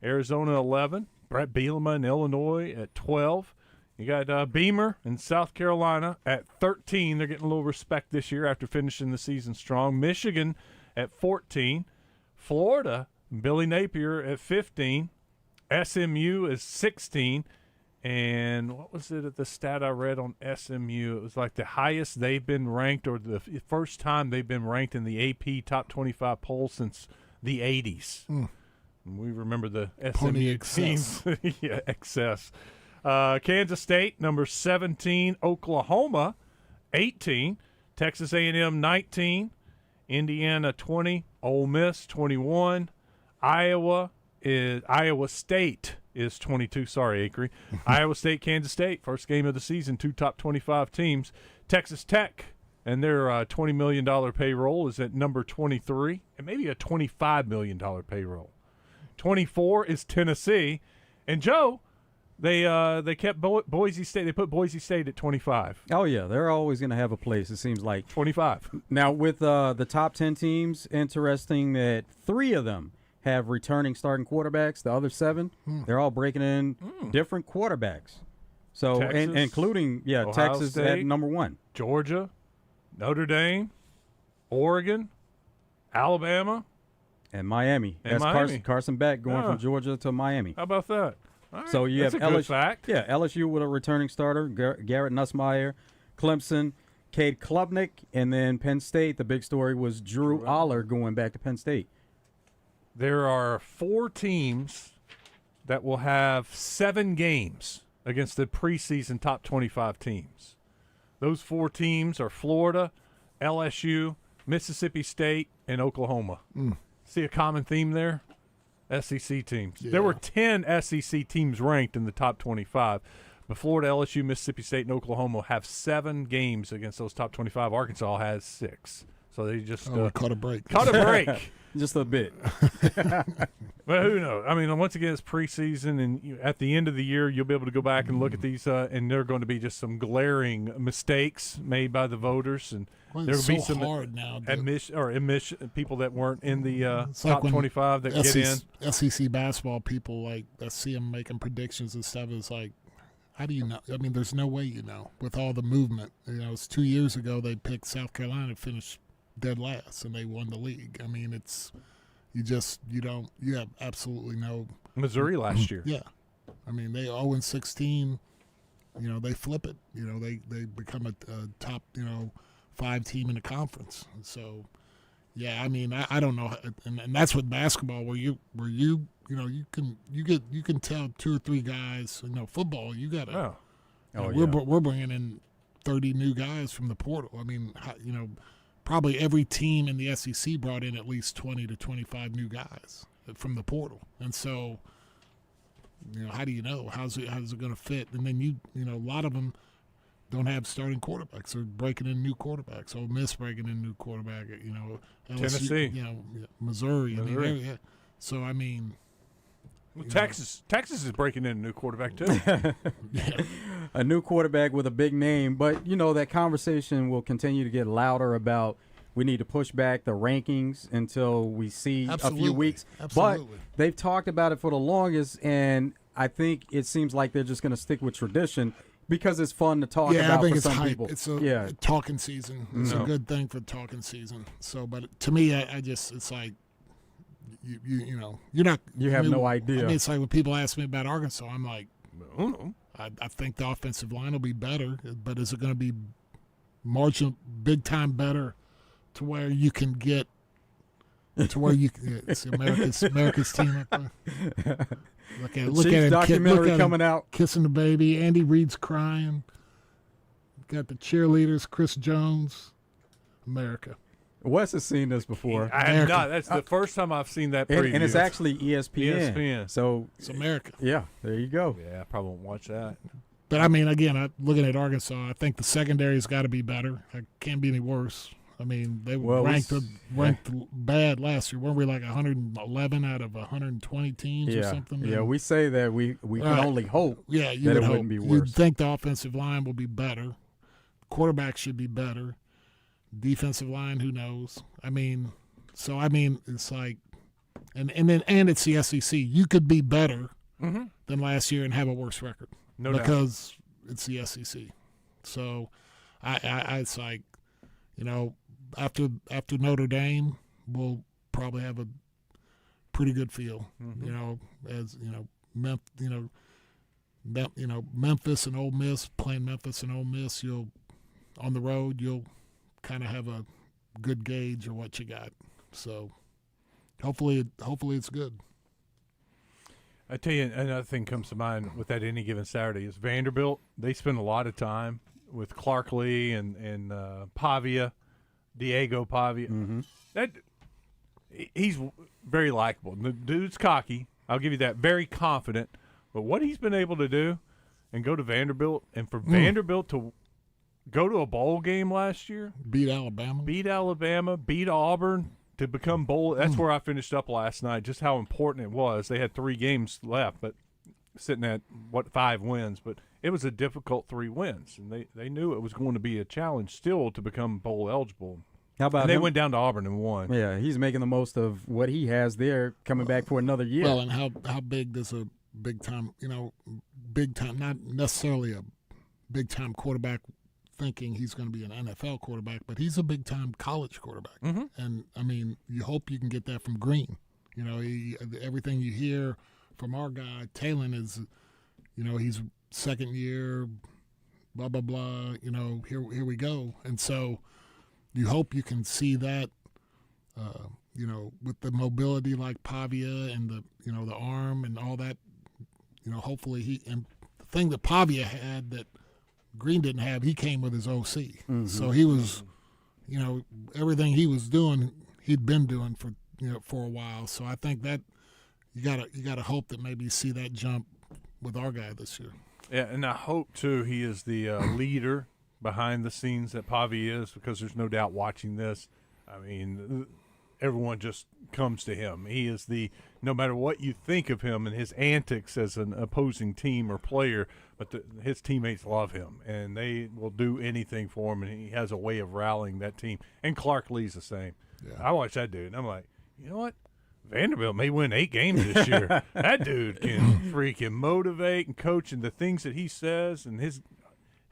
Arizona 11, Brett Bielema in Illinois at 12. You got Beamer in South Carolina at 13. They're getting a little respect this year after finishing the season strong. Michigan at 14, Florida, Billy Napier at 15, SMU is 16. And what was it at the stat I read on SMU? It was like the highest they've been ranked, or the first time they've been ranked in the AP top 25 poll since the 80s. We remember the SMU teams. Yeah, excess. Kansas State, number 17. Oklahoma, 18. Texas A&M, 19. Indiana, 20. Ole Miss, 21. Iowa State is 22. Sorry, Acre. Iowa State, Kansas State, first game of the season, 2 top 25 teams. Texas Tech and their $20 million payroll is at number 23, and maybe a $25 million payroll. 24 is Tennessee. And, Joe, they kept Boise State. They put Boise State at 25. Oh, yeah. They're always going to have a place, it seems like. 25. Now, with the top 10 teams, interesting that 3 of them have returning starting quarterbacks. The other 7, they're all breaking in different quarterbacks. So, Texas, including Ohio Texas State, at number 1. Georgia, Notre Dame, Oregon, Alabama, and Miami. And That's Miami. Carson Beck going from Georgia to Miami. How about that? All right. So you That's have a good LSU, fact. Yeah, LSU with a returning starter, Garrett Nussmeier, Clemson, Cade Klubnik, and then Penn State. The big story was Drew Aller going back to Penn State. There are 4 teams that will have 7 games against the preseason top 25 teams. Those 4 teams are Florida, LSU, Mississippi State, and Oklahoma. See a common theme there? SEC teams. Yeah. There were 10 SEC teams ranked in the top 25, but Florida, LSU, Mississippi State, and Oklahoma have 7 games against those top 25. Arkansas has 6. So they just caught a break. Caught a break. Just a bit. But who knows? I mean, once again, it's preseason, and at the end of the year, you'll be able to go back and look at these, and there are going to be just some glaring mistakes made by the voters, and there will be some hard now admission people that weren't in the like top 25 that get in. SEC basketball people, like, I see them making predictions and stuff. It's like, how do you know? I mean, there's no way you know with all the movement. It's 2 years ago they picked South Carolina to finish dead last, and they won the league. I mean, it's you have absolutely no. Missouri last year. Yeah. I mean, they 0-16, they flip it. They become a top, 5 team in the conference. So, yeah, I mean, I don't know, and that's with basketball where you can tell 2 or 3 guys. Football you got to. We're bringing in 30 new guys from the portal. I mean, probably every team in the SEC brought in at least 20 to 25 new guys from the portal, and so. How do you know? How's it going to fit? And then a lot of them don't have starting quarterbacks. They're breaking in new quarterbacks. Ole Miss breaking in new quarterback. LSU, Tennessee, Missouri. I mean, yeah. So I mean, Texas is breaking in a new quarterback too. A new quarterback with a big name, but that conversation will continue to get louder about. We need to push back the rankings until we see a few weeks. Absolutely. But they've talked about it for the longest, and I think it seems like they're just going to stick with tradition because it's fun to talk about I think for it's some hype. people. It's a talking season. It's a good thing for talking season. So, but to me, it's like you're not. You have no idea. I mean, it's like when people ask me about Arkansas, I'm like, I think the offensive line will be better, but is it going to be marginal, big time better? To where you can get, it's America's team up there. Look at it. Documentary coming out. Kissing the baby. Andy Reid's crying. Got the cheerleaders. Chris Jones. America. Wes has seen this before. I have not. That's the first time I've seen that preview. And it's actually ESPN. So it's America. Yeah, there you go. Yeah, I probably won't watch that. But I mean, again, looking at Arkansas, I think the secondary's got to be better. It can't be any worse. I mean, they ranked bad last year. Weren't we like 111 out of 120 teams or something? Yeah, we say that we can only hope that it wouldn't be worse. You'd think the offensive line will be better. Quarterback should be better. Defensive line, who knows? I mean, it's like, and it's the SEC. You could be better than last year and have a worse record. No doubt. Because it's the SEC. So, it's like, after Notre Dame, we'll probably have a pretty good feel. As Memphis and Ole Miss, playing Memphis and Ole Miss, on the road you'll kind of have a good gauge of what you got. So hopefully it's good. I tell you, another thing comes to mind with that any given Saturday is Vanderbilt. They spend a lot of time with Clark Lee and Pavia. Diego Pavia. That he's very likable. The dude's cocky. I'll give you that. Very confident. But what he's been able to do and go to Vanderbilt, and for Vanderbilt to go to a bowl game last year, beat Alabama, beat Auburn to become bowl. That's where I finished up last night. Just how important it was. They had 3 games left, but sitting at 5 wins, but it was a difficult 3 wins, and they knew it was going to be a challenge still to become bowl eligible. How about and they went down to Auburn and won. Yeah, he's making the most of what he has there, coming back for another year. Well, and how big does a big time, not necessarily a big time quarterback thinking he's going to be an NFL quarterback, but he's a big time college quarterback. And I mean, you hope you can get that from Green. Everything you hear from our guy Talon is, he's second year, blah blah blah. Here we go. And so, you hope you can see that, with the mobility like Pavia and the arm and all that. Hopefully and the thing that Pavia had that Green didn't have, he came with his OC. So he was, everything he was doing, he'd been doing for a while. So I think that you gotta hope that maybe you see that jump with our guy this year. Yeah, and I hope too he is the leader behind the scenes that Pavia is, because there's no doubt watching this. I mean, everyone just comes to him. He is no matter what you think of him and his antics as an opposing team or player, but his teammates love him, and they will do anything for him, and he has a way of rallying that team. And Clark Lee's the same. Yeah. I watch that dude, and I'm like, you know what? Vanderbilt may win 8 games this year. That dude can freaking motivate and coach, and the things that he says and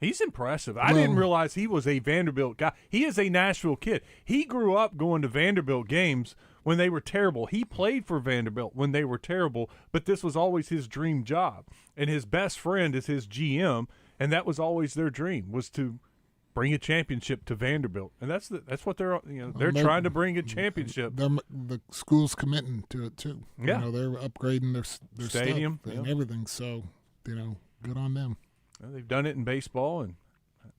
He's impressive. I didn't realize he was a Vanderbilt guy. He is a Nashville kid. He grew up going to Vanderbilt games when they were terrible. He played for Vanderbilt when they were terrible, but this was always his dream job. And his best friend is his GM, and that was always their dream, was to bring a championship to Vanderbilt. And that's what they're they're trying to bring a championship. The school's committing to it too. Yeah. They're upgrading their stadium stuff and everything. So, good on them. Well, they've done it in baseball and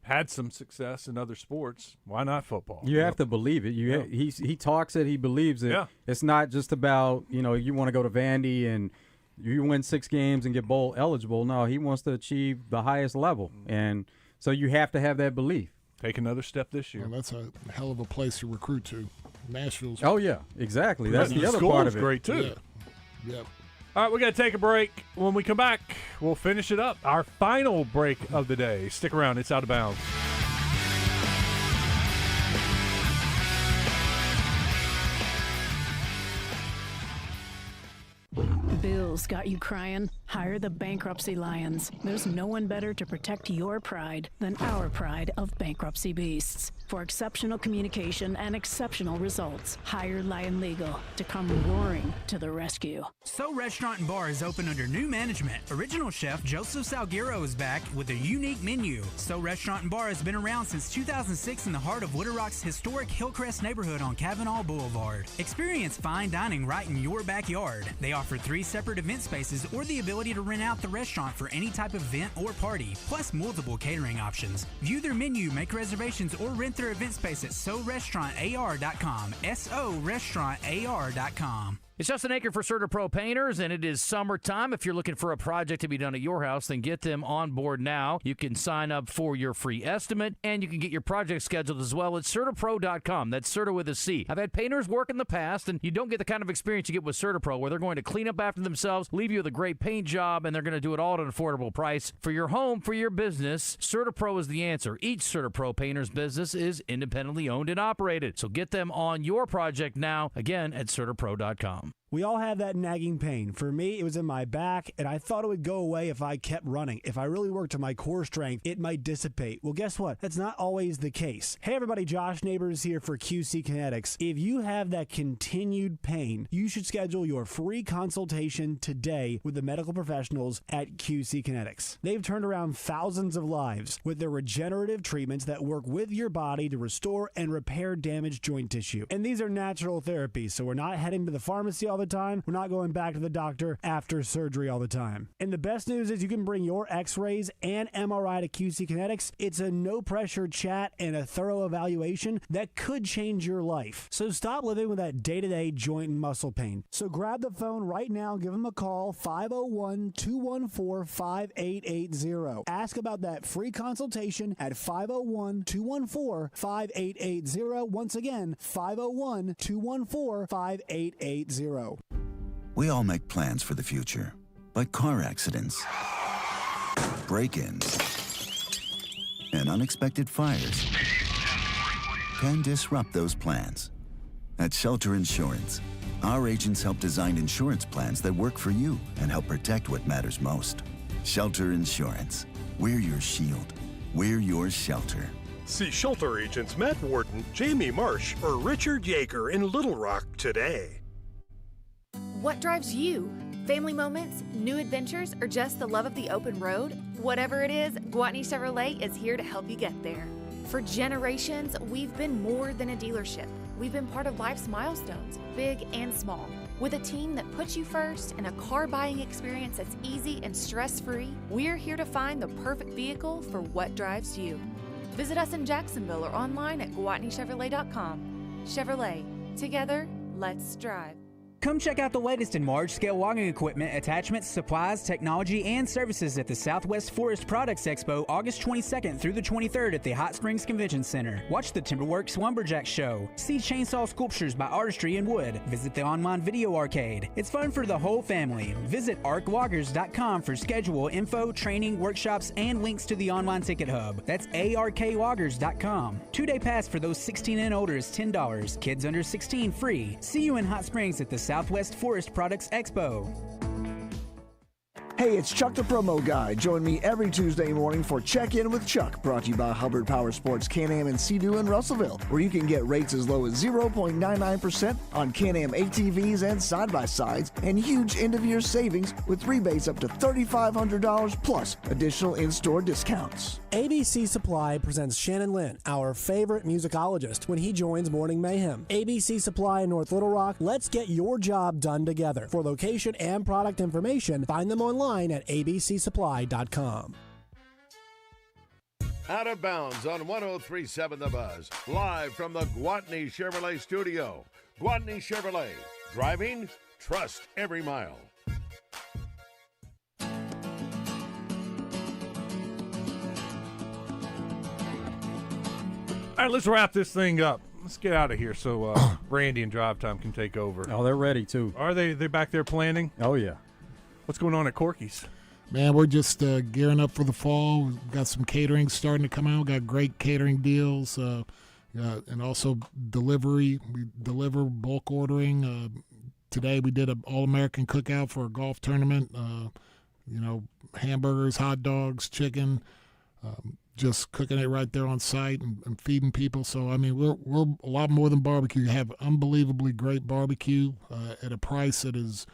had some success in other sports. Why not football? You have to believe it. He talks it. He believes it. Yeah. It's not just about, you want to go to Vandy and you win 6 games and get bowl eligible. No, he wants to achieve the highest level. And so you have to have that belief. Take another step this year. Well, that's a hell of a place to recruit to. Nashville's. Oh, yeah, exactly. That's the other part of it. Great, too. Yeah. Yep. All right, we got to take a break. When we come back, we'll finish it up. Our final break of the day. Stick around. It's Out of Bounds. Bills got you crying? Hire the Bankruptcy Lions. There's no one better to protect your pride than our pride of bankruptcy beasts. For exceptional communication and exceptional results, hire Lion Legal to come roaring to the rescue. So Restaurant and Bar is open under new management. Original chef Joseph Salguero is back with a unique menu. So Restaurant and Bar has been around since 2006 in the heart of Little Rock's historic Hillcrest neighborhood on Kavanaugh Boulevard. Experience fine dining right in your backyard. They offer 3 separate event spaces or the ability to rent out the restaurant for any type of event or party, plus multiple catering options. View their menu, make reservations, or rent their event space at SoRestaurantAR.com. SoRestaurantAR.com. It's Justin Aker for CertaPro Painters, and it is summertime. If you're looking for a project to be done at your house, then get them on board now. You can sign up for your free estimate, and you can get your project scheduled as well at CertaPro.com. That's Certa with a C. I've had painters work in the past, and you don't get the kind of experience you get with CertaPro, where they're going to clean up after themselves, leave you with a great paint job, and they're going to do it all at an affordable price. For your home, for your business, CertaPro is the answer. Each CertaPro Painters business is independently owned and operated. So get them on your project now, again, at CertaPro.com. We all have that nagging pain. For me, it was in my back, and I thought it would go away if I kept running. If I really worked to my core strength, it might dissipate. Well, guess what? That's not always the case. Hey, everybody, Josh Neighbors here for QC Kinetics. If you have that continued pain, you should schedule your free consultation today with the medical professionals at QC Kinetics. They've turned around thousands of lives with their regenerative treatments that work with your body to restore and repair damaged joint tissue. And these are natural therapies, so we're not heading to the pharmacy all the time. We're not going back to the doctor after surgery all the time. And the best news is you can bring your x-rays and MRI to QC Kinetics. It's a no-pressure chat and a thorough evaluation that could change your life. So stop living with that day-to-day joint and muscle pain. So grab the phone right now, give them a call, 501-214-5880. Ask about that free consultation at 501-214-5880. Once again, 501-214-5880. We all make plans for the future, but car accidents, break-ins, and unexpected fires can disrupt those plans. At Shelter Insurance, our agents help design insurance plans that work for you and help protect what matters most. Shelter Insurance. We're your shield. We're your shelter. See Shelter agents Matt Warden, Jamie Marsh, or Richard Yeager in Little Rock today. What drives you? Family moments, new adventures, or just the love of the open road? Whatever it is, Gwatney Chevrolet is here to help you get there. For generations, we've been more than a dealership. We've been part of life's milestones, big and small. With a team that puts you first and a car buying experience that's easy and stress-free, we're here to find the perfect vehicle for what drives you. Visit us in Jacksonville or online at GwatneyChevrolet.com. Chevrolet, together, let's drive. Come check out the latest in large-scale logging equipment, attachments, supplies, technology, and services at the Southwest Forest Products Expo August 22nd through the 23rd at the Hot Springs Convention Center. Watch the Timberworks Lumberjack Show. See chainsaw sculptures by Artistry in Wood. Visit the online video arcade. It's fun for the whole family. Visit arcloggers.com for schedule, info, training, workshops, and links to the online ticket hub. That's arcloggers.com. 2-day pass for those 16 and older is $10. Kids under 16 free. See you in Hot Springs at the Southwest Forest Products Expo. Hey, it's Chuck the Promo Guy. Join me every Tuesday morning for Check-In with Chuck, brought to you by Hubbard Power Sports Can-Am and Sea-Doo in Russellville, where you can get rates as low as 0.99% on Can-Am ATVs and side-by-sides, and huge end-of-year savings with rebates up to $3,500 plus additional in-store discounts. ABC Supply presents Shannon Lynn, our favorite musicologist, when he joins Morning Mayhem. ABC Supply in North Little Rock, let's get your job done together. For location and product information, find them online at abcsupply.com. Out of Bounds on 103.7 The Buzz, live from the Gwatney Chevrolet studio. Gwatney Chevrolet, driving, trust every mile. All right, let's wrap this thing up. Let's get out of here so Randy and Drive Time can take over. Oh, they're ready, too. Are they back there planning? Oh, yeah. What's going on at Corky's? Man, we're just gearing up for the fall. We've got some catering starting to come out. Got great catering deals and also delivery. We deliver bulk ordering. Today we did an All-American cookout for a golf tournament. Hamburgers, hot dogs, chicken, just cooking it right there on site and feeding people. So, I mean, we're a lot more than barbecue. You have unbelievably great barbecue at a price that is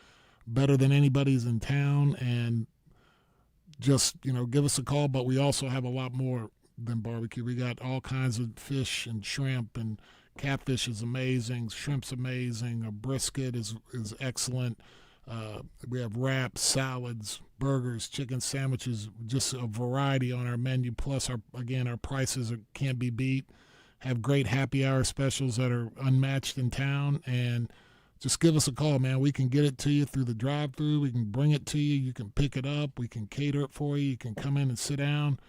better than anybody's in town, and just, give us a call. But we also have a lot more than barbecue. We got all kinds of fish and shrimp, and catfish is amazing, shrimp's amazing, a brisket is excellent. We have wraps, salads, burgers, chicken sandwiches, just a variety on our menu. Plus, our prices can't be beat. Have great happy hour specials that are unmatched in town, and just give us a call, man. We can get it to you through the drive-thru. We can bring it to you. You can pick it up. We can cater it for you. You can come in and sit down.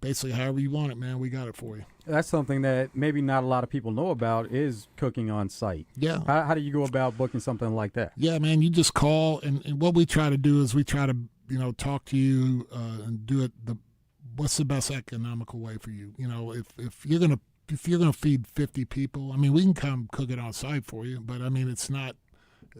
Basically, however you want it, man, we got it for you. That's something that maybe not a lot of people know about is cooking on site. Yeah. How do you go about booking something like that? Yeah, man, you just call, and what we try to do is we try to, talk to you and do it what's the best economical way for you. If you're gonna feed 50 people, I mean, we can come cook it on site for you, but I mean, it's not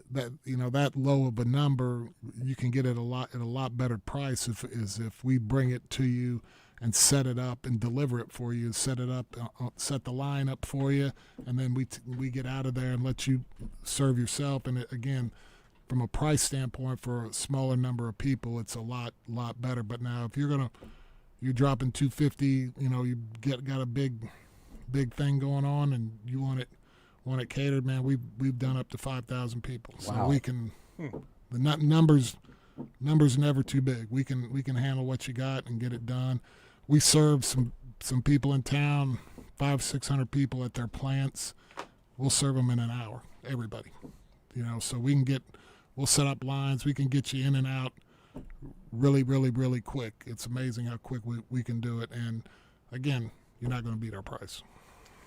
that that low of a number. You can get it at a lot better price if we bring it to you and set it up and deliver it for you, set it up, set the line up for you, and then we get out of there and let you serve yourself. And again, from a price standpoint, for a smaller number of people, it's a lot better. But now, if you're dropping $250, you got a big thing going on, and you want it catered, man. We've done up to 5,000 people, so wow. We can. The numbers never too big. We can handle what you got and get it done. We serve some people in town, 500-600 people at their plants. We'll serve them in an hour, everybody. So we'll set up lines. We can get you in and out really, really, really quick. It's amazing how quick we can do it. And again, you're not going to beat our price.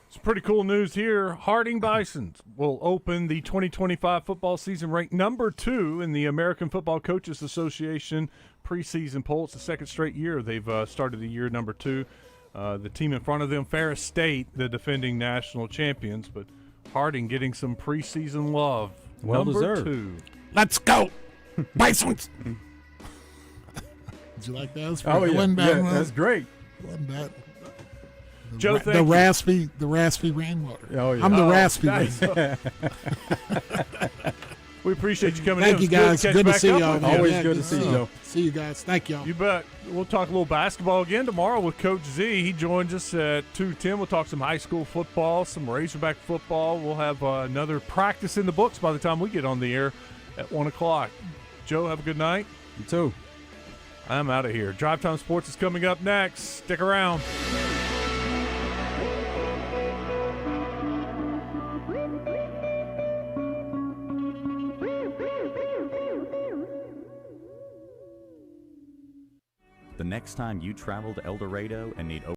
It's pretty cool news here. Harding Bisons will open the 2025 football season ranked number 2 in the American Football Coaches Association preseason poll. It's the second straight year they've started the year number 2. The team in front of them, Ferris State, the defending national champions, but Harding getting some preseason love. Well number deserved. 2. Let's go, Bisons! Did you like that? Oh, yeah. That's great. Wasn't bad. Joe, the raspy rainwater. Oh, yeah. I'm the raspy. Nice. We appreciate you coming Thank in. you, guys. Good to see y'all. Always good to see you, Joe. See you guys. Thank y'all. You bet. We'll talk a little basketball again tomorrow with Coach Z. He joins us at 2:10. We'll talk some high school football, some Razorback football. We'll have another practice in the books by the time we get on the air at 1 o'clock. Joe, have a good night. You too. I'm out of here. Drive Time Sports is coming up next. Stick around. The next time you travel to El Dorado and need